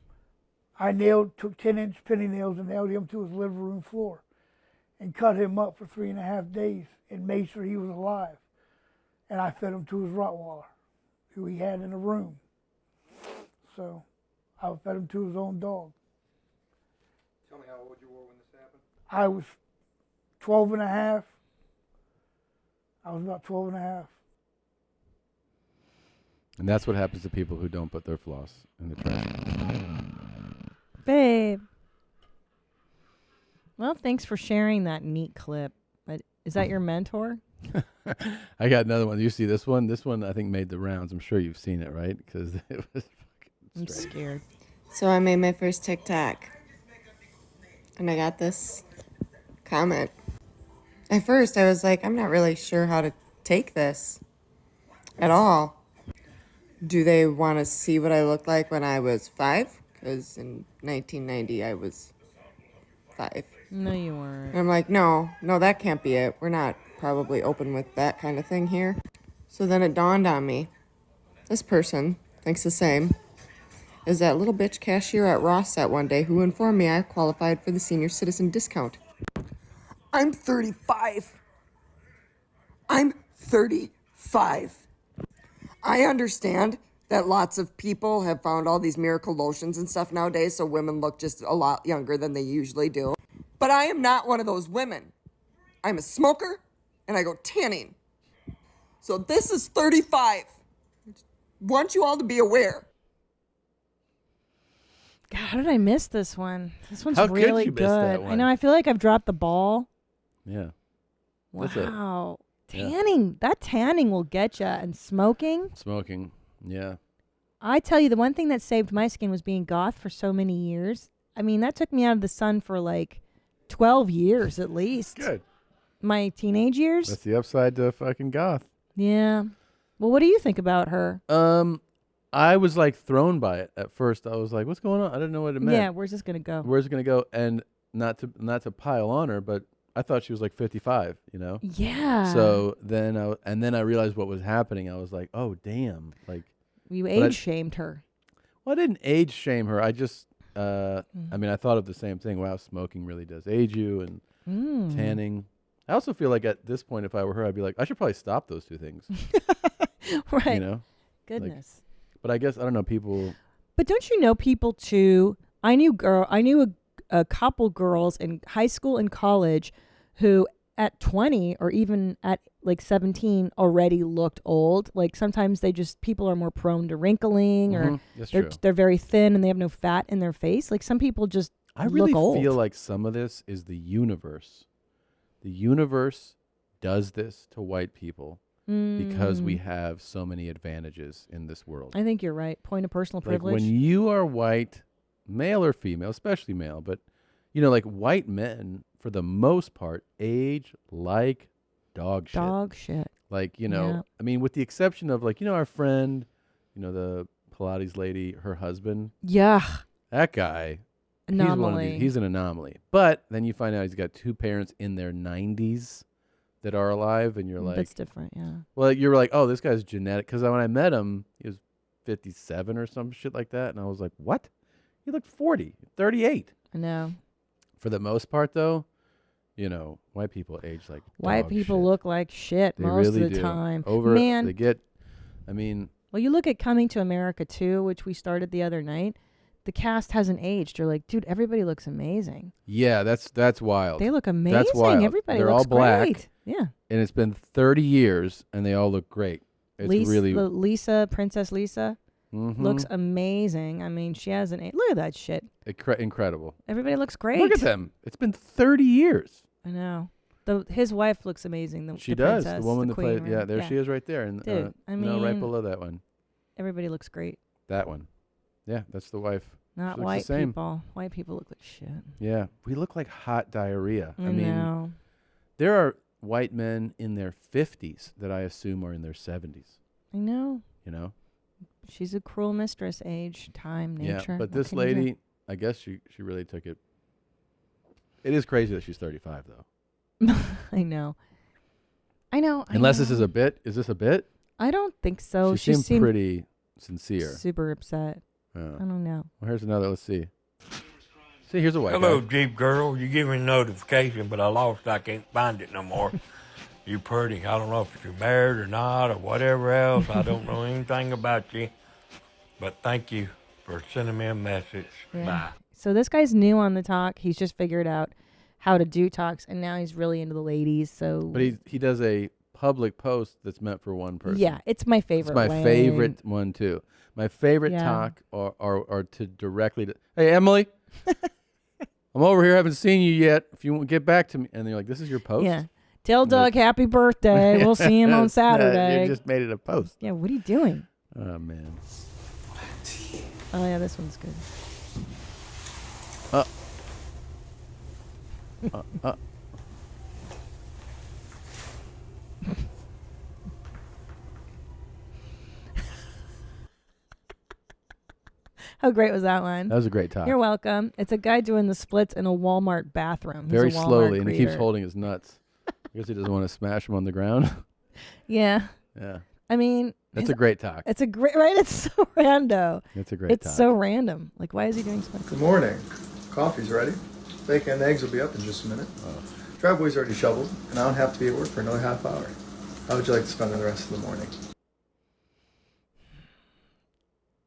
I took 10-inch penny nails and nailed him to his living room floor and cut him up for 3.5 days and made sure he was alive. And I fed him to his Rottweiler, who he had in a room. So I fed him to his own dog. Tell me how old you were when this happened. I was 12 and a half. I was about 12 and a half. And that's what happens to people who don't put their floss in the trash. Babe. Well, thanks for sharing that neat clip. Is that your mentor? I got another one. You see this one? This one, I think, made the rounds. I'm sure you've seen it, right? Because it was fucking I'm strange. scared. So I made my first TikTok. And I got this comment. At first, I was like, I'm not really sure how to take this at all. Do they want to see what I looked like when I was 5? Because in 1990, I was 5. No, you weren't. And I'm like, no, that can't be it. We're not probably open with that kind of thing here. So then it dawned on me. This person thinks the same as that little bitch cashier at Ross that one day who informed me I qualified for the senior citizen discount. I'm 35. I'm 35. I understand that lots of people have found all these miracle lotions and stuff nowadays, so women look just a lot younger than they usually do. But I am not one of those women. I'm a smoker, and I go tanning. So this is 35. Want you all to be aware. God, how did I miss this one? This one's How could really you miss good. that I one? know. I feel like I've dropped the ball. Yeah. That's it. Wow. Yeah. Tanning. That tanning will get you. And smoking. Smoking. Yeah. I tell you, the one thing that saved my skin was being goth for so many years. I mean, that took me out of the sun for like 12 years at least. Good. My teenage years. That's the upside to fucking goth. Yeah. Well, what do you think about her? I was like thrown by it at first. I was like, "What's going on?" I didn't know what it meant. Yeah, where's this gonna go? Where's it gonna go? And not to pile on her, but I thought she was like 55. You know? Yeah. So then I realized what was happening. I was like, "Oh damn!" Like You but age shamed her. Well, I didn't age shame her. I just, I mean, I thought of the same thing. Wow, smoking really does age you, and tanning. I also feel like at this point, if I were her, I'd be like, I should probably stop those two things. Right. You know? Goodness. But I guess I don't know people. But don't you know people too? I knew a couple girls in high school and college who at 20 or even at like 17 already looked old. Like sometimes people are more prone to wrinkling or That's true. they're very thin and they have no fat in their face. Like some people just I really look old. feel like some of this is the universe. The universe does this to white people because we have so many advantages in this world. I think you're right. Point of personal Like privilege. when you are white, male or female, especially male, but you know, like white men for the most part age like dog shit. Dog shit. Like, you know, Yeah. I mean, with the exception of like, you know, our friend, you know, the Pilates lady, her husband. Yeah. That guy. Anomaly. He's an anomaly. But then you find out he's got 2 parents in their 90s that are alive, and you're like, That's different, yeah. Well, you're like, oh, this guy's genetic. Because when I met him, he was 57 or some shit like that. And I was like, what? He looked 40, 38. I know. For the most part, though, you know, white people age like White dog people shit. look like shit They most really of the do. time. They get, I mean. Well, you look at Coming to America too, which we started the other night. the cast hasn't aged. You're like, dude, everybody looks amazing. Yeah, that's wild. They look amazing. That's wild. Everybody They're looks all black. great. Yeah. And it's been 30 years, and they all look great. It's really Princess Lisa, looks amazing. I mean, she has an age. Look at that shit. Incredible. Everybody looks great. Look at them. It's been 30 years. I know. His wife looks amazing. She does. Princess, The woman the that queen, played. Yeah, there she is right there. And dude, I mean, no, right below that one. Everybody looks great. That one. Yeah, that's the wife. Not She looks white the same. people. White people look like shit. Yeah, we look like hot diarrhea. I mean, know. there are white men in their 50s that I assume are in their 70s. I know. You know? She's a cruel mistress. Age, time, nature. Yeah, but What this can you do? lady, I guess she really took it. It is crazy that she's 35, though. I know. I know. Unless this is a bit. Is this a bit? I don't think so. She seemed pretty sincere. Super upset. Yeah. I don't know. Well, here's another. Let's see. See, here's a white Hello, guy. Jeep girl. You give me a notification, but I lost. I can't find it no more. You pretty. I don't know if you're married or not or whatever else. I don't know anything about you. But thank you for sending me a message. Yeah. Bye. So this guy's new on the talk. He's just figured out how to do talks, and now he's really into the ladies. So, But he does a public post that's meant for one person. yeah, it's my favorite. It's my way. favorite one too. My favorite Yeah. talk are to directly to, hey Emily, I'm over here. Haven't seen you yet. If you won't get back to me, and they're like, this is your post. Yeah. Tell Doug happy birthday. We'll see him on Saturday. You just made it a post. Yeah, what are you doing? Oh man. Oh yeah, this one's good. How great was that one? That was a great talk. You're welcome. It's a guy doing the splits in a Walmart bathroom. He's Very a Walmart slowly, and he keeps greeter. holding his nuts. I guess he doesn't want to smash them on the ground. Yeah. Yeah. I mean, That's a great talk. It's a great, right? It's so rando. It's a great It's talk. so random. Like, why is he doing splits? Good morning. Coffee's ready. Bacon and eggs will be up in just a minute. Driveway's already shoveled, and I don't have to be at work for another half hour. How would you like to spend the rest of the morning?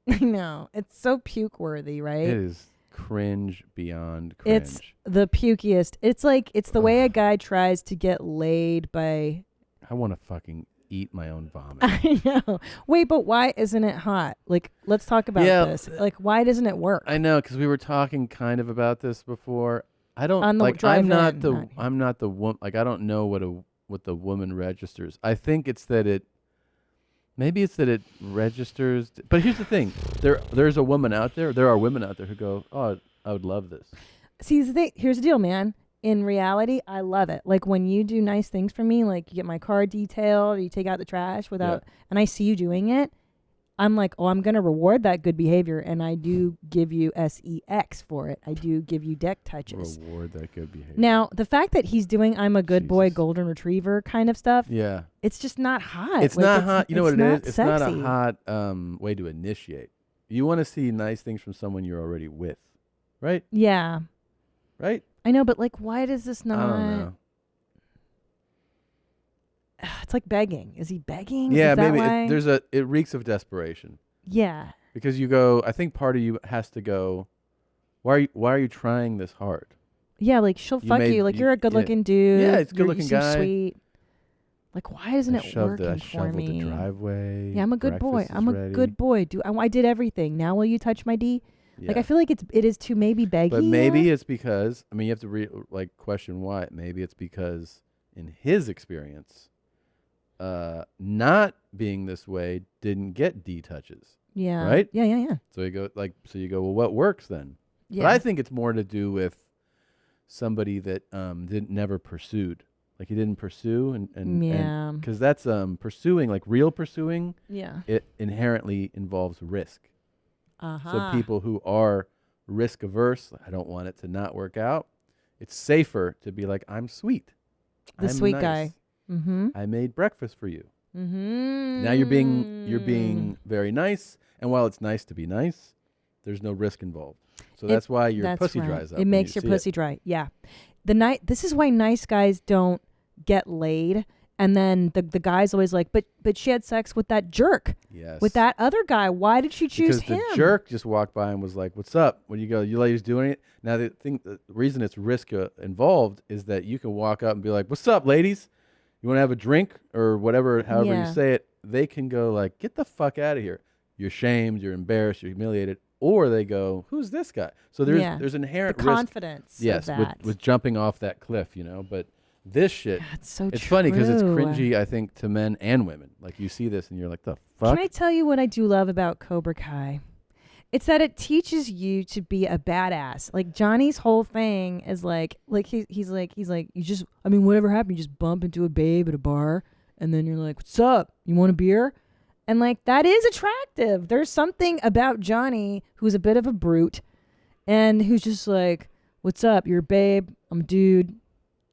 I know. It's so puke worthy, right? It is cringe beyond cringe. It's the pukiest. It's like, it's the way a guy tries to get laid by. I want to fucking eat my own vomit. I know. Wait, but why isn't it hot? Like, let's talk about this. Like, why doesn't it work? I know, because we were talking kind of about this before. I don't On the like. drive I'm not in, the. not- I'm not the one. Like, I don't know what the woman registers. I think it's that it. Maybe it's that it registers. But here's the thing: there's a woman out there. There are women out there who go, "Oh, I would love this." See, here's the deal, man. In reality, I love it. Like when you do nice things for me, like you get my car detailed, or you take out the trash without, and I see you doing it, I'm like, oh, I'm going to reward that good behavior, and I do give you SEX for it. I do give you deck touches. Reward that good behavior. Now, the fact that he's doing I'm a good boy, golden retriever kind of stuff, Yeah. it's just not hot. It's Like, not hot. You know what it is? It's not a sexy. hot way to initiate. You want to see nice things from someone you're already with, right? Yeah. Right? I know, but like, why does this not? I don't know. It's like begging. Is he begging? Yeah, Is that maybe why? it reeks of desperation. Yeah. Because you go, I think part of you has to go, why are you trying this hard? Yeah, like she'll fuck you. Like you're a good-looking dude. Yeah, it's a You're- good-looking you seem guy. Sweet. Like, why isn't it working for shoveled me? the driveway. Yeah, I'm a good boy. breakfast is I'm a ready. good boy. I did everything. Now will you touch my D? Like Yeah. I feel like it is too maybe beggy. But maybe it's because, I mean, you have to question why. Maybe it's because in his experience, not being this way didn't get D touches. Yeah. Right? Yeah. So you go, well, what works then? Yeah. But I think it's more to do with somebody that never pursued. Like he didn't pursue Yeah. because that's pursuing, like real pursuing. Yeah. It inherently involves risk. Uh-huh. So people who are risk averse, I don't want it to not work out. It's safer to be like, I'm sweet. The I'm sweet nice. guy. Mm-hmm. I made breakfast for you. Mm-hmm. Now you're being very nice, and while it's nice to be nice, there's no risk involved. So that's why your pussy dries up. It when makes you your see pussy dry. Yeah. This is why nice guys don't get laid, And then the guy's always like, but she had sex with that jerk. Yes. With that other guy. Why did she choose because him? the jerk just walked by and was like, "What's up? When you go, you ladies doing it?" Now the reason it's risk involved is that you can walk up and be like, "What's up, ladies? You want to have a drink or whatever? However Yeah. you say it." They can go like, "Get the fuck out of here! You're shamed, you're embarrassed, you're humiliated." Or they go, "Who's this guy?" So there's inherent the risk. confidence. Yes, of with, that. with jumping off that cliff, But this shit, it's so it's funny because it's true. cringy, I think, to men and women. Like you see this and you're like, "The fuck." Can I tell you what I do love about Cobra Kai? It's that it teaches you to be a badass. Like Johnny's whole thing is like he's like you just, I mean, whatever happened, you just bump into a babe at a bar and then you're like, "What's up? You want a beer?" And like that is attractive. There's something about Johnny who's a bit of a brute and who's just like, "What's up? You're a babe. I'm a dude.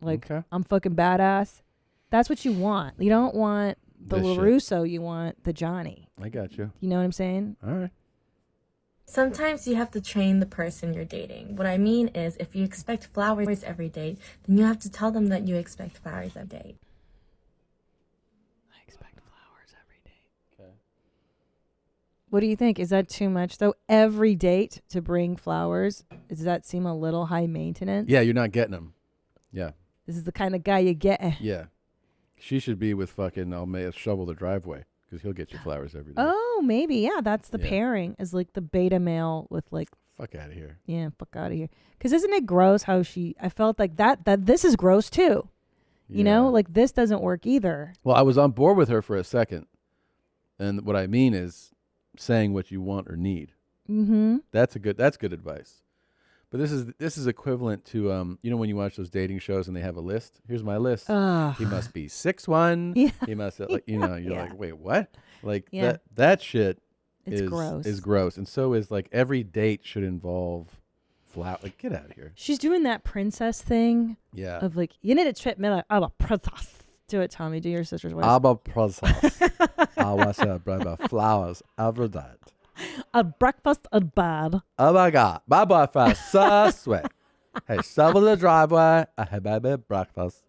Like I'm fucking badass." That's what you want. You don't want the This shit. LaRusso, you want the Johnny. I got you. You know what I'm saying? All right. Sometimes you have to train the person you're dating. What I mean is, if you expect flowers every day, then you have to tell them that you expect flowers every day. What do you think? Is that too much though? Every date to bring flowers? Does that seem a little high maintenance? Yeah, you're not getting them. Yeah. This is the kind of guy you get. Yeah. She should be with fucking shovel the driveway because he'll get you flowers every day. Oh, maybe. Yeah, that's the Yeah. pairing is like the beta male with like. Fuck out of here. Yeah, fuck out of here. Because isn't it gross how I felt like that this is gross too. You know, like this doesn't work either. Well, I was on board with her for a second. And what I mean is saying what you want or need. Mm-hmm. That's good advice. But this is equivalent to when you watch those dating shows and they have a list. Here's my list. Ugh. He must be 6'1". Yeah. He must you're Yeah. like, wait, what? Like Yeah. that shit It's gross. is gross. And so is like every date should involve flower. Like get out of here. She's doing that princess thing. Yeah. Of like, you need to treat me like I'm a princess. Do it, Tommy. Do your sister's voice. I'm a princess. I want to bring flowers every day. At breakfast and bed. Oh my God, my boyfriend's so sweet. Hey, shovel the driveway. I have my breakfast.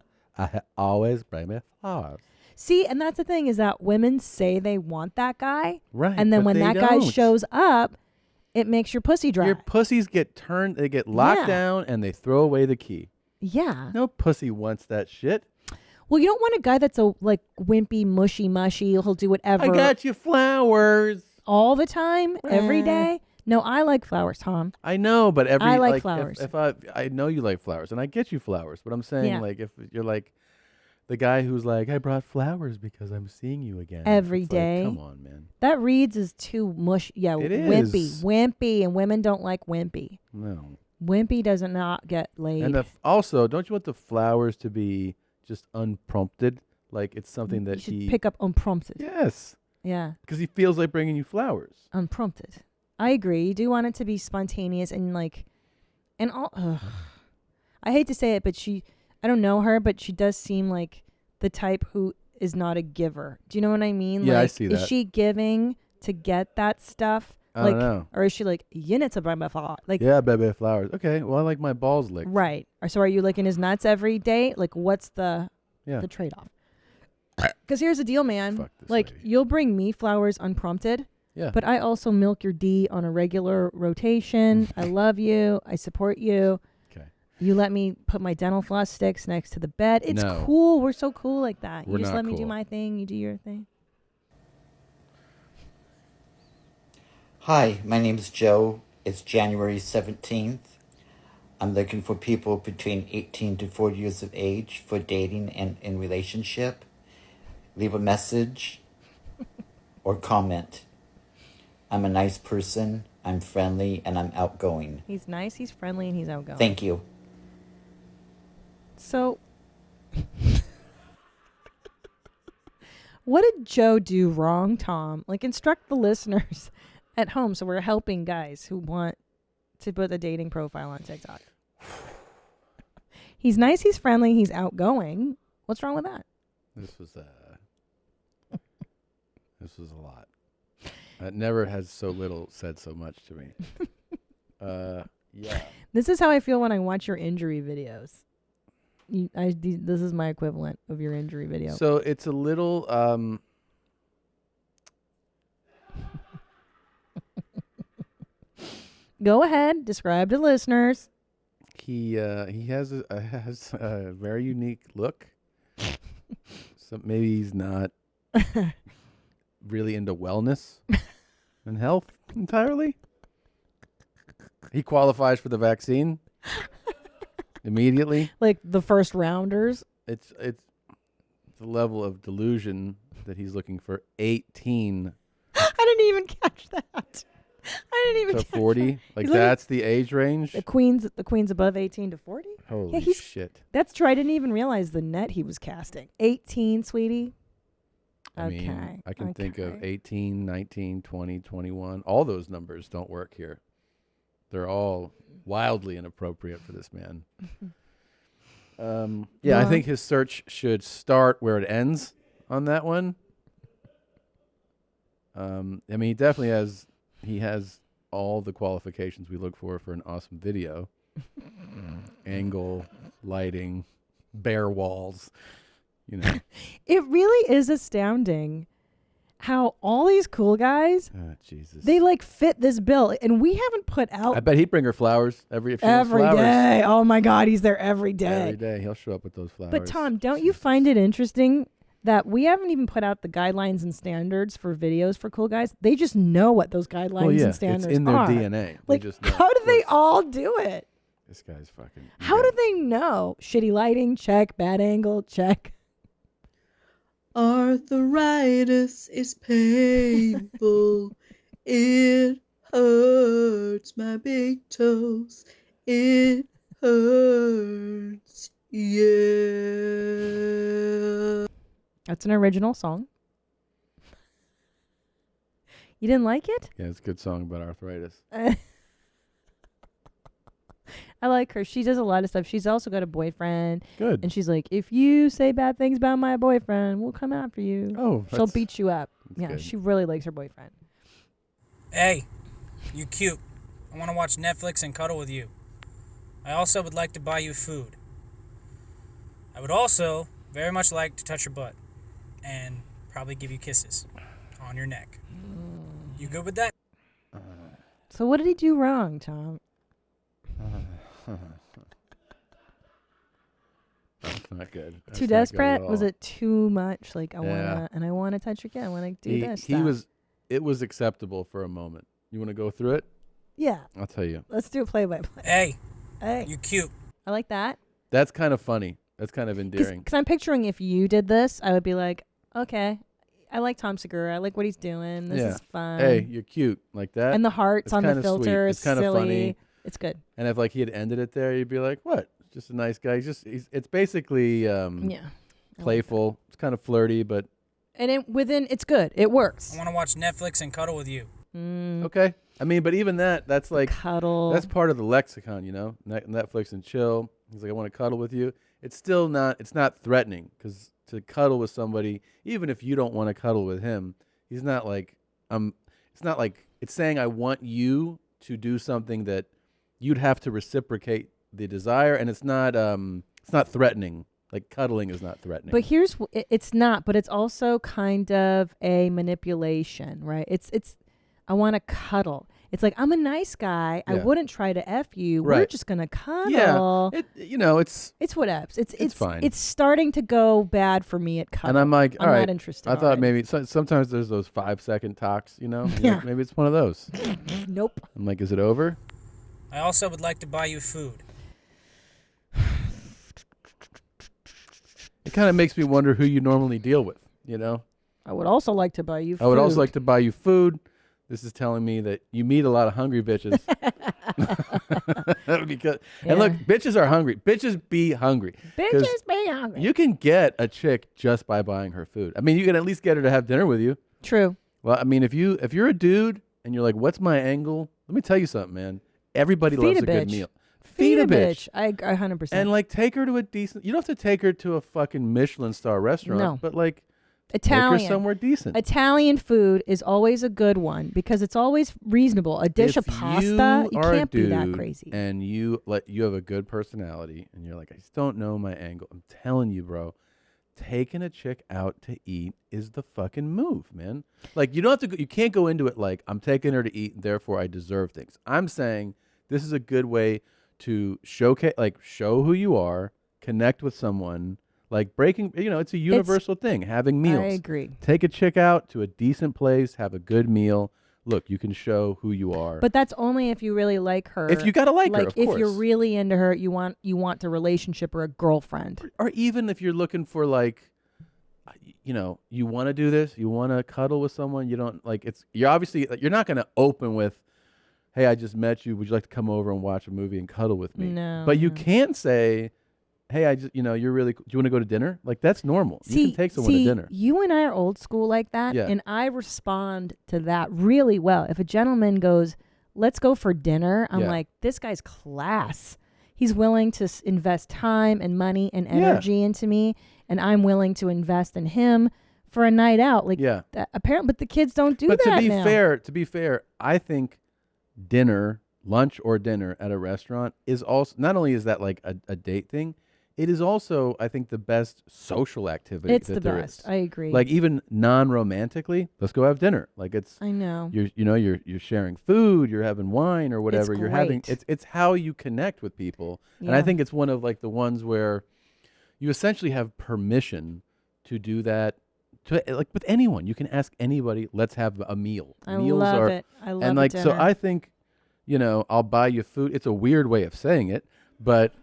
Always bring me flowers. See, and that's the thing is that women say they want that guy. Right. And then but when they that guy don't. shows up, it makes your pussy dry. Your pussies get turned, they get locked Yeah. down, and they throw away the key. Yeah. No pussy wants that shit. Well, you don't want a guy that's a like wimpy, mushy. He'll do whatever. I got you flowers. All the time, every day. No, I like flowers, Tom. I know, but I like if- flowers. If I know you like flowers, and I get you flowers, but I'm saying Yeah. like if you're like the guy who's like, I brought flowers because I'm seeing you again Every It's like, day. come on, man. That reads as too mush. Yeah, It wimpy, is. wimpy, and women don't like wimpy. No. Wimpy does not get laid. And also, don't you want the flowers to be just unprompted? Like it's something that you should he pick up unprompted. Yes. Yeah. Because he feels like bringing you flowers. Unprompted. I agree. You do want it to be spontaneous and like, and all. I hate to say it, but I don't know her, but she does seem like the type who is not a giver. Do you know what I mean? Yeah, I like, see Is that. she giving to get that stuff? I like, don't know. Or is she like, you need to bring my flower? Like, Yeah, baby flowers. Okay, well I like my balls licked. right. Or so are you licking his nuts every day? Like, what's the trade-off? Because here's the deal, man. Like, you'll bring me flowers unprompted. Yeah. But I also milk your D on a regular rotation. I love you. I support you. Okay. You let me put my dental floss sticks next to the bed. It's No. cool. We're so cool like that. We're You just not let me do cool. my thing. You do your thing. Hi, my name is Joe. It's January 17th. I'm looking for people between 18 to 40 years of age for dating and in relationship. Leave a message or comment. I'm a nice person, I'm friendly, and I'm outgoing. He's nice, he's friendly, and he's outgoing. Thank you. So, what did Joe do wrong, Tom? Like, instruct the listeners at home so we're helping guys who want to put a dating profile on TikTok. He's nice, he's friendly, he's outgoing. What's wrong with that? This was a lot. Never has so little said so much to me. Yeah. This is how I feel when I watch your injury videos. This is my equivalent of your injury video. So it's a little. Go ahead, describe to listeners. He has a very unique look. So maybe he's not really into wellness and health entirely. He qualifies for the vaccine immediately. Like the first rounders. It's the level of delusion that he's looking for. 18 I didn't even catch that. I didn't even to catch 40. that. Like He's that's the age range. The queen's above 18 to 40. Holy he's, shit! That's true. I didn't even realize the net he was casting. 18, sweetie. I mean, I can think of 18, 19, 20, 21. All those numbers don't work here. They're all wildly inappropriate for this man. Yeah, I think his search should start where it ends on that one. I mean, he definitely has. He has all the qualifications we look for an awesome video. Angle, lighting, bare walls. You know. It really is astounding how all these cool guys, Jesus, they like fit this bill, and we haven't put out. I bet he'd bring her flowers if she wants every flowers. day. Oh my God, he's there every day. Every day he'll show up with those flowers. But Tom, don't you find it interesting that we haven't even put out the guidelines and standards for videos for cool guys? They just know what those guidelines and standards are. It's in their DNA. Like, They just know. how do they all do it? This guy's fucking. How do they know? Shitty lighting, check. Bad angle, check. Arthritis is painful. It hurts my big toes. It hurts. Yeah. That's an original song. You didn't like it? Yeah, it's a good song about arthritis. I like her. She does a lot of stuff. She's also got a boyfriend. Good. And she's like, if you say bad things about my boyfriend, we'll come after you. Oh, she'll beat you up. Yeah, good. she really likes her boyfriend. Hey, you cute. I want to watch Netflix and cuddle with you. I also would like to buy you food. I would also very much like to touch your butt and probably give you kisses on your neck. You good with that? So what did he do wrong, Tom? That's not good. That's Too not good at desperate? Was all. it too much? Like, I Yeah. want to touch your kid. I want to do this He stuff. was. It was acceptable for a moment. You want to go through it? Yeah. I'll tell you. Let's do a play-by-play. Hey, you cute. I like that. That's kind of funny. That's kind of endearing. Because I'm picturing if you did this, I would be like, okay, I like Tom Segura. I like what he's doing. This is fun. Hey, you're cute like that. And the hearts It's on the kinda sweet. filter It's is kind of silly. funny. It's good. And if like he had ended it there, you'd be like, what? Just a nice guy. It's basically playful. It's kind of flirty, but And it's good. It works. I want to watch Netflix and cuddle with you. okay. I mean, but even that's like cuddle. That's part of the lexicon, you know. Netflix and chill. He's like, I want to cuddle with you. It's still not. It's not threatening because to cuddle with somebody, even if you don't want to cuddle with him, he's not like It's not like it's saying I want you to do something that you'd have to reciprocate the desire, and it's not threatening. Like cuddling is not threatening. But it's not, but it's also kind of a manipulation, right? It's I want to cuddle. It's like, I'm a nice guy. I Yeah. wouldn't try to F you. We're Right. just going to cuddle. Yeah. It's whatevs. It's fine. It's starting to go bad for me at cuddle. And I'm like, all I'm right. not interested. I thought maybe sometimes there's those 5-second talks, you know? You're Yeah. like, maybe it's one of those. Nope. I'm like, is it over? I also would like to buy you food. It kind of makes me wonder who you normally deal with, you know? I would also like to buy you food. I would also like to buy you food. This is telling me that you meet a lot of hungry bitches. And look, bitches are hungry. Bitches be hungry. 'Cause Bitches be hungry. You can get a chick just by buying her food. I mean, you can at least get her to have dinner with you. True. Well, I mean, if you're a dude and you're like, what's my angle? Let me tell you something, man. Everybody Feed loves a a good bitch. meal. Feed a bitch. I 100%. And like take her to a decent. You don't have to take her to a fucking Michelin star restaurant. No. But like, Italian. Take her somewhere decent. Italian food is always a good one because it's always reasonable. A dish of pasta, you are a can't be that dude crazy. And you have a good personality, and you're like, I just don't know my angle. I'm telling you, bro. Taking a chick out to eat is the fucking move, man. Like, you don't have to. You can't go into it like, I'm taking her to eat, and therefore I deserve things. I'm saying this is a good way to show who you are, connect with someone. Like breaking, it's a universal thing. Having meals. I agree. Take a chick out to a decent place, have a good meal. Look, you can show who you are. But that's only if you really like her. If you gotta like her, of if you're course. really into her, you want a relationship or a girlfriend. Or even if you're looking for like, you want to do this, you want to cuddle with someone. You don't like you're not gonna open with, hey, I just met you. Would you like to come over and watch a movie and cuddle with me? No. But you can say, hey, I just, you're really, do you want to go to dinner? Like, that's normal. You can take someone to dinner. You and I are old school like that, Yeah. and I respond to that really well. If a gentleman goes, let's go for dinner, I'm Yeah. like, this guy's class. He's willing to invest time and money and energy into me, and I'm willing to invest in him for a night out. Like, Yeah. apparently, but the kids don't do But that to be now. to be fair, I think lunch or dinner at a restaurant is also, not only is that like a date thing, it is also, I think, the best social activity. It's that the there best. is. I agree. Like, even non-romantically, let's go have dinner. Like, it's, I know. you're sharing food, you're having wine or whatever. You're having, great. it's how you connect with people. And I Yeah. think it's one of like the ones where you essentially have permission to do that. Like with anyone, you can ask anybody. Let's have a meal. I Meals love are, it. I love and a like so. dinner. I think, I'll buy you food. It's a weird way of saying it, but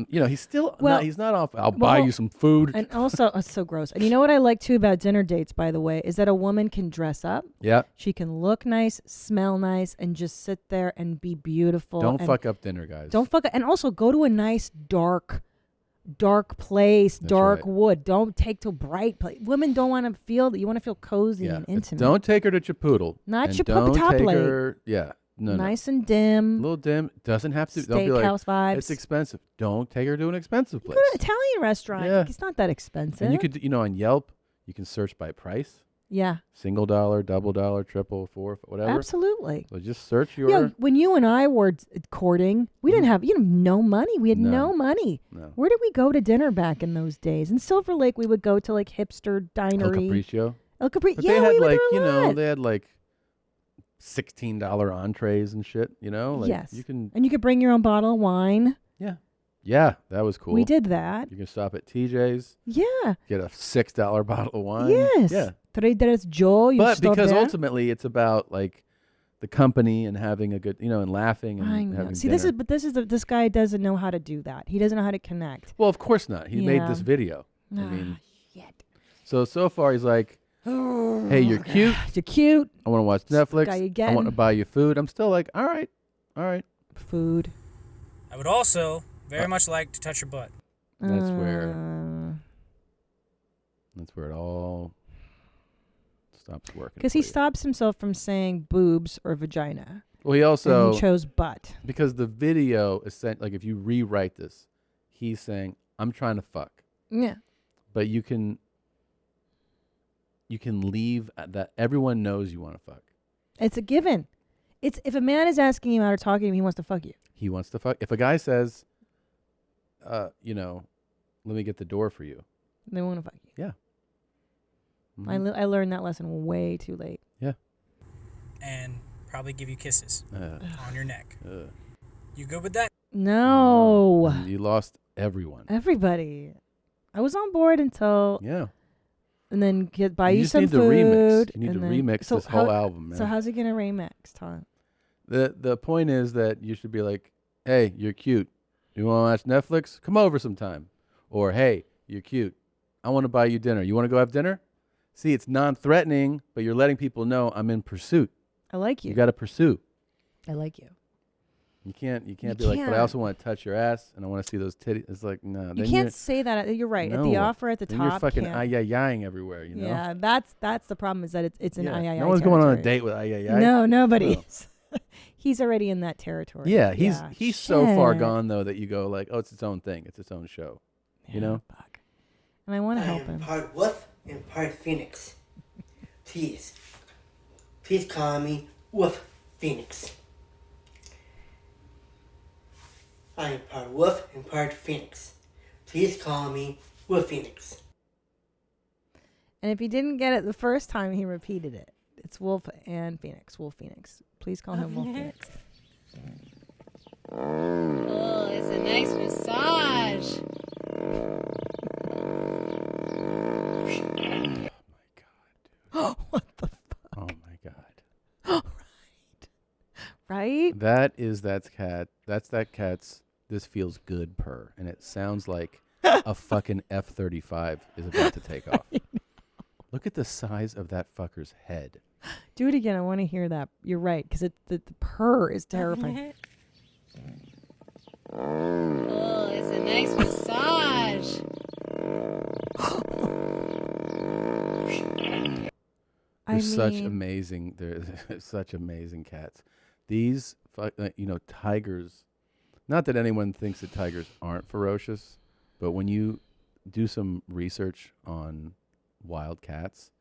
he's still he's not off. I'll buy you some food. And also, it's so gross. And you know what I like too about dinner dates, by the way, is that a woman can dress up. Yeah. She can look nice, smell nice, and just sit there and be beautiful. Don't and fuck up dinner, guys. Don't fuck up. And also go to a nice dark place, dark right. wood. Don't take to bright place. Women don't want to feel that. You want to feel cozy and intimate. Don't take her to Chipotle. Not and Chipotle, Don't top take late. her. Yeah. No. Nice and dim. A little dim. Doesn't have to. Don't be like, Steakhouse vibes. it's expensive. Don't take her to an expensive Go place. to an Italian restaurant. Yeah. It's not that expensive. And you could, on Yelp, you can search by price. Yeah. $1, $2, triple, $4, whatever. Absolutely. So just search your. Yeah, when you and I were courting, we didn't have no money. We had no money. No. Where did we go to dinner back in those days? In Silver Lake, we would go to like hipster El dinery. Capriccio. El Capriccio. But Yeah, they had we were like, there a lot. they had like $16 entrees and shit, Like yes. you can. And you could bring your own bottle of wine. Yeah, that was cool. We did that. You can stop at TJ's. Yeah. Get a $6 bottle of wine. Yes. Yeah. Tres Joe. But because ultimately it's about like the company and having a good, and laughing and I know. having See, dinner. this guy doesn't know how to do that. He doesn't know how to connect. Well, of course not. He made this video. I mean, So far he's like, hey, you're cute. You're cute. I want to watch Netflix. guy you I getting. want to buy you food. I'm still like, all right. Food. I would also very much like to touch your butt. That's where it all stops working. Because he stops himself from saying boobs or vagina. Well, he also and he chose butt. Because the video is like, if you rewrite this, he's saying, I'm trying to fuck. Yeah. But you can leave that everyone knows you want to fuck. It's a given. It's if a man is asking you out or talking to him, he wants to fuck you. He wants to fuck. If a guy says, let me get the door for you. They want to fuck you. Yeah. I learned that lesson way too late. Yeah. And probably give you kisses on your neck. You good with that? No. You lost everyone. Everybody. I was on board until and then buy you just some need to food. remix. You need and to then- remix this whole album, man. So how's he gonna remix, Tom? The point is that you should be like, hey, you're cute. You want to watch Netflix? Come over sometime. Or, hey, you're cute. I want to buy you dinner. You want to go have dinner? See, it's non-threatening, but you're letting people know I'm in pursuit. I like you. You got to pursue. I like you. You can't be like, but I also want to touch your ass and I want to see those titties. It's like, no. You can't say that. You're right. At the No. offer at the Then top. you're fucking can't. Ai Yai Yaiing everywhere, Yeah, that's the problem is that it's an Ai Yai Yai No one's going on a territory. date with Ai Yai Yai. No, nobody No. is. He's already in that territory. Yeah, he's so far Shit. gone though that you go like, oh, it's its own thing. It's its own show. You know? And I want to help him. Part what? and part Phoenix. Please call me Wolf Phoenix. I am part wolf and part phoenix. Please call me Wolf Phoenix. And if he didn't get it the first time, he repeated it. It's Wolf and Phoenix. Wolf Phoenix. Please call him Wolf Phoenix. Oh, it's a nice massage. What the fuck? Oh my god. Right? That's that cat's this feels good purr, and it sounds like a fucking F-35 is about to take off. Look at the size of that fucker's head. Do it again. I want to hear that. You're right, because the purr is terrifying. Oh, it's a nice massage. There's such amazing cats. These, tigers. Not that anyone thinks that tigers aren't ferocious, but when you do some research on wild cats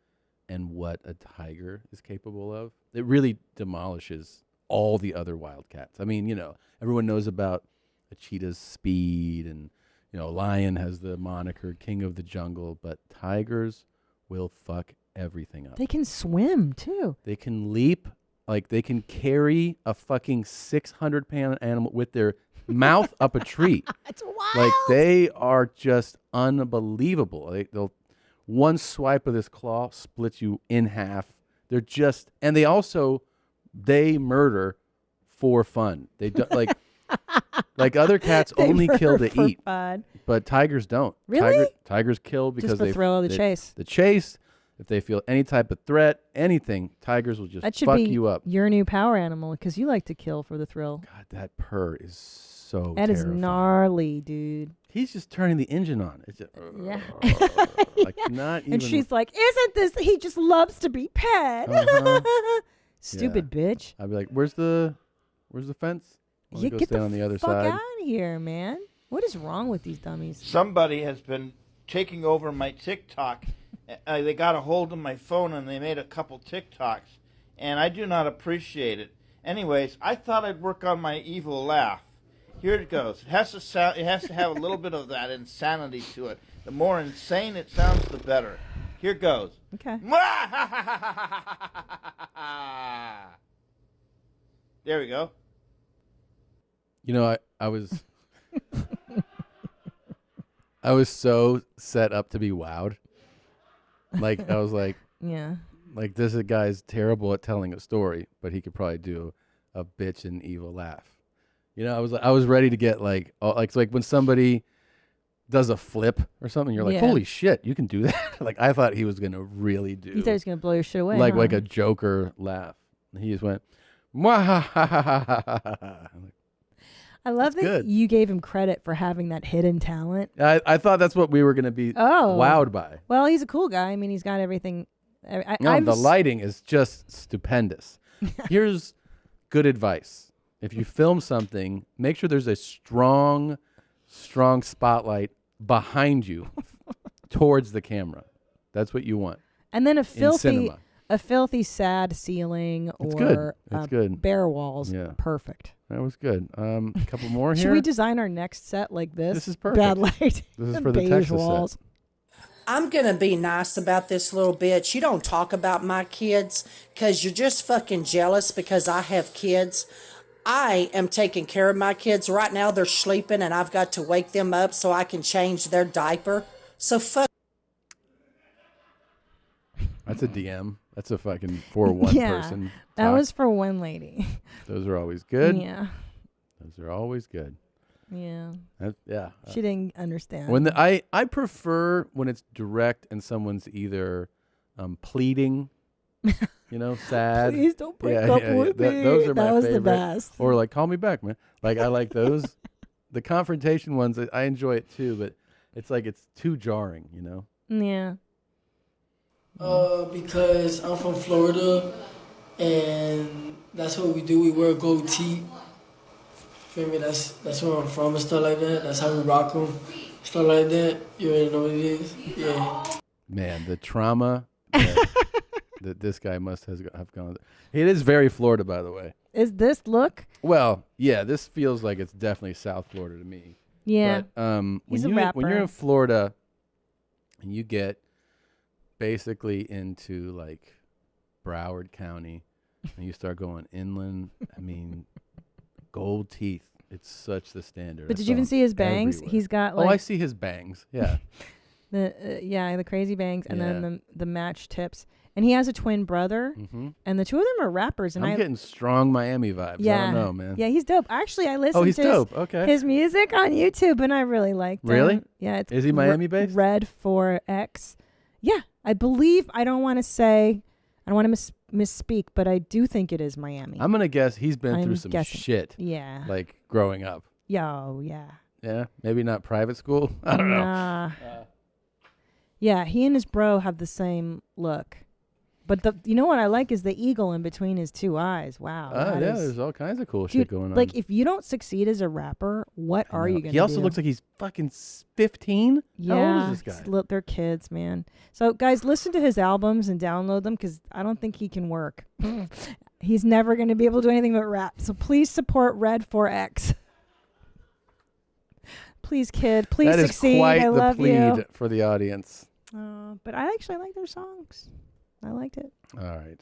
and what a tiger is capable of, it really demolishes all the other wild cats. I mean, everyone knows about a cheetah's speed, and a lion has the moniker king of the jungle, but tigers will fuck everything up. They can swim too. They can leap, like they can carry a fucking 600-pound animal with their mouth up a tree. It's wild. Like they are just unbelievable. They'll one swipe of this claw splits you in half. They're just, and they murder for fun. They do, like other cats They only kill murder to for eat, fun. but tigers don't. Really? Tigers kill because Just the thrill of the chase. The chase. If they feel any type of threat, anything, tigers will just That should fuck be you up. your new power animal, because you like to kill for the thrill. God, that purr is so That is terrifying. gnarly, dude. He's just turning the engine on. It's just, Yeah. like not even. And she's like, "Isn't this? He just loves to be pet." Uh-huh. Stupid bitch. I'd be like, "Where's the fence? Wanna go Get stand the on the other fuck side." out of here, man. What is wrong with these dummies? Somebody has been taking over my TikTok. They got a hold of my phone and they made a couple TikToks, and I do not appreciate it. Anyways, I thought I'd work on my evil laugh. Here it goes. It has to have a little bit of that insanity to it. The more insane it sounds, the better. Here goes. Okay. There we go. I was I was so set up to be wowed. Like I was like, yeah. Like this guy's terrible at telling a story, but he could probably do a bitch and evil laugh. I was ready to get like when somebody does a flip or something, you're like, Yeah. holy shit, you can do that. Like I thought he was gonna really do. You thought he was gonna blow your shit away. Like huh? a Joker laugh. And he just went, Mwahahahaha. I love that good. you gave him credit for having that hidden talent. I thought that's what we were gonna be wowed by. Well, he's a cool guy. I mean, he's got everything. The lighting is just stupendous. Here's good advice. If you film something, make sure there's a strong spotlight behind you towards the camera. That's what you want. And then in cinema. a filthy, sad ceiling It's good. or It's good. bare walls. Yeah. Perfect. That was good. A couple more here. Should we design our next set like this? This is perfect. Bad light. This is for the beige Texas walls. set. I'm going to be nice about this little bitch. You don't talk about my kids because you're just fucking jealous because I have kids. I am taking care of my kids. Right now they're sleeping and I've got to wake them up so I can change their diaper. So fuck. That's a DM. That's a fucking for one person. That talk. was for one lady. Those are always good. Yeah. Those are always good. Yeah. Yeah. She didn't understand. When I prefer when it's direct and someone's either pleading, sad. Please don't break up with me. Those are That my was the favorite. best. Or like, call me back, man. Like I like those. The confrontation ones, I enjoy it too, but it's like it's too jarring, Yeah. Because I'm from Florida, and that's what we do. We wear goatee. Feel me? That's where I'm from and stuff like that. That's how we rock them, stuff like that. You already know what it is. Yeah. Man, the trauma that this guy must have gone. It is very Florida, by the way. Is this look? Well, yeah, this feels like it's definitely South Florida to me. Yeah. But, He's when a rapper. When you're in Florida and you get basically into like Broward County and you start going inland, I mean, gold teeth. It's such the standard. But did you even see his bangs? Everywhere. He's got like. Oh, I see his bangs. Yeah. The crazy bangs and then the match tips. And he has a twin brother, and the two of them are rappers. And I'm getting strong Miami vibes. Yeah, I don't know, man. Yeah, he's dope. Actually, I listened he's to dope. Okay. his music on YouTube, and I really liked it. Really? Yeah. It's Is he Miami-based? Red 4X. Yeah, I believe. I don't want to misspeak, but I do think it is Miami. I'm gonna guess he's been through I'm some guessing. shit. Yeah. Like growing up. Yeah, Yeah, maybe not private school. I don't know. Nah. Yeah, he and his bro have the same look. But you know what I like is the eagle in between his two eyes. Wow. Oh, yeah, there's all kinds of cool Dude, shit going on. Like, if you don't succeed as a rapper, what are you going to do? He also looks like he's fucking 15. Yeah. How old is this guy? They're kids, man. So, guys, listen to his albums and download them because I don't think he can work. He's never going to be able to do anything but rap. So please support Red 4X. Please, kid. Please succeed. That is quite I the love plead you. for the audience. But I actually like their songs. I liked it. All right.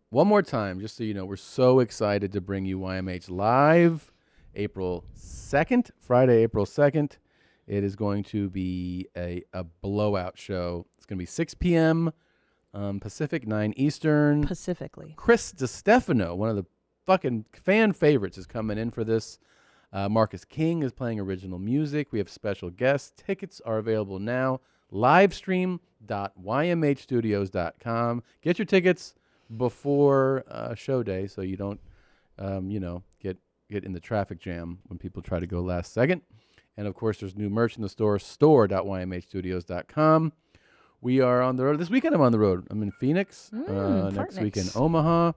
One more time, just so you know, we're so excited to bring you YMH live April 2nd, Friday, April 2nd. It is going to be a blowout show. It's going to be 6 p.m. Pacific, 9 Eastern. Pacifically. Chris DiStefano, one of the fucking fan favorites, is coming in for this. Marcus King is playing original music. We have special guests. Tickets are available now. Livestream.ymhstudios.com. Get your tickets before show day so you don't, get in the traffic jam when people try to go last second. And, of course, there's new merch in the store, store.ymhstudios.com. We are on the road. This weekend I'm on the road. I'm in Phoenix. Next week in Omaha.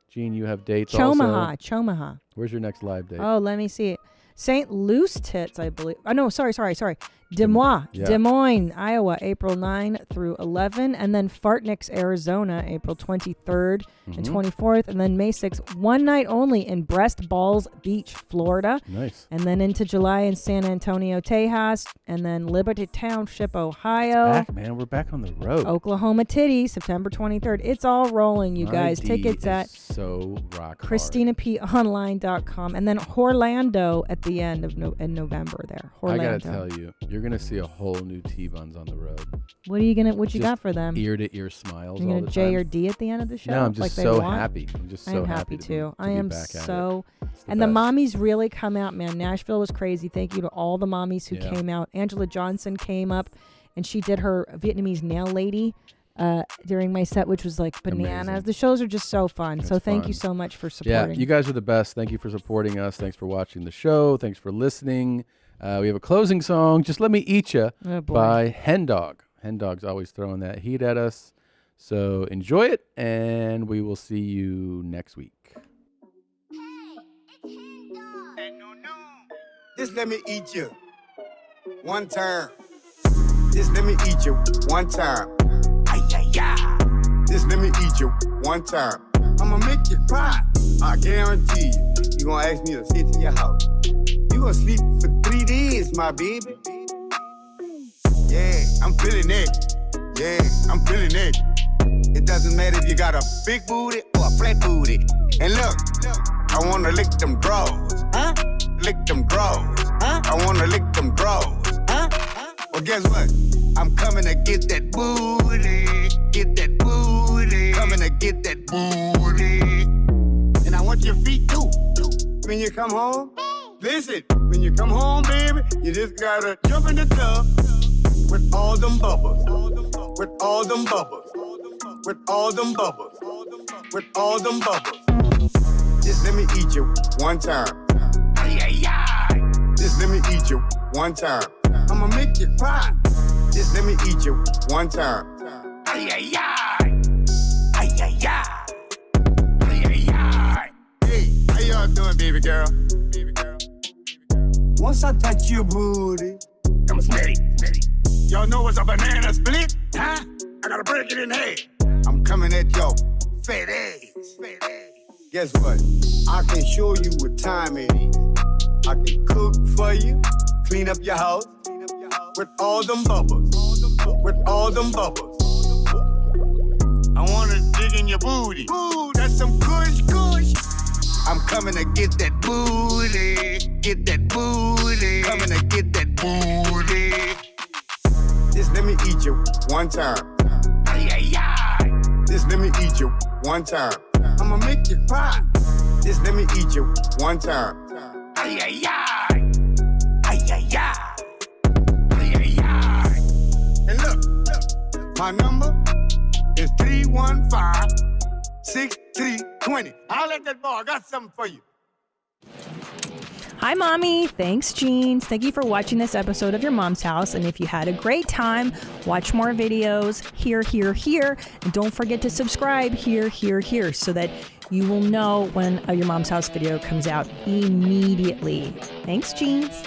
Gene, you have dates also. Chomaha. Where's your next live date? Oh, let me see it. St. Luce Tits, I believe. Oh, no, sorry. Des Moines, Yeah. Des Moines, Iowa, April 9 through 11. And then Fartnix, Arizona, April 23rd and 24th. And then May 6th, one night only in Breast Balls Beach, Florida. Nice. And then into July in San Antonio, Tejas. And then Liberty Township, Ohio. Back, man. We're back on the road. Oklahoma Titty, September 23rd. It's all rolling, you guys. ID Tickets is at so rock ChristinaPOnline.com. And then Orlando at the end of November there. Orlando. I gotta tell you, you're gonna see a whole new T-Buns on the road. What you Just got for them? Ear to ear smiles. You're all gonna the J time. or D at the end of the show? No, I'm just like they so want? happy. I'm just so I'm happy to too. Be, I am back at so. it. And the mommies really come out, man. Nashville was crazy. Thank you to all the mommies who came out. Angela Johnson came up, and she did her Vietnamese nail lady during my set, which was like bananas. Amazing. The shows are just so fun. It's so thank fun. you so much for Yeah, supporting. you guys are the best. Thank you for supporting us. Thanks for watching the show. Thanks for listening. We have a closing song, Just Let Me Eat Ya, by Hen Dog. Hen Dog's always throwing that heat at us. So enjoy it, and we will see you next week. Just let me eat you one time. Just let me eat you one time. Ay, ay, ay. Just let me eat you one time. I'ma make you cry. I guarantee you. You gonna ask me to sit in your house. You gonna sleep for 3 days, my baby. Yeah, I'm feeling it. Yeah, I'm feeling it. It doesn't matter if you got a big booty or a flat booty. And look, I wanna lick them drawers. Huh? Lick them drawers. Huh? I wanna lick them drawers. Huh? Well, guess what? I'm coming to get that booty. Get that booty. Coming to get that booty. And I want your feet too. When you come home, listen. When you come home, baby, you just gotta jump in the tub with all them bubbles. With all them bubbles. With all them bubbles. With all them bubbles. Just let me eat you one time. Ay, ay, ay. Just let me eat you one time. I'ma make you cry. Just let me eat you one time. Ay, ay, ay. Ay, ay, ay. Ay, ay, ay. Hey, how y'all doing, baby girl? Baby girl. Once I touch your booty, I'm steady. Y'all know what's a banana split? Huh? I gotta break it in half. I'm coming at y'all fat ass. Guess what? I can show you what time it is. I can cook for you, clean up your house with all them bubbles. With all them bubbles. I wanna dig in your booty. Ooh, that's some kush. I'm coming to get that booty. Get that booty. Coming to get that booty. Just let me eat you one time. Ai Yai Yai. Just let me eat you one time. I'ma make you cry. Just let me eat you one time. Ai Yai Yai. Ai Yai Yai. Ai Yai Yai. And look, my number is 315-6320. I'll let that boy. I got something for you. Hi, Mommy. Thanks, Jeans. Thank you for watching this episode of Your Mom's House. And if you had a great time, watch more videos here. And don't forget to subscribe here, so that you will know when a Your Mom's House video comes out immediately. Thanks, Jeans.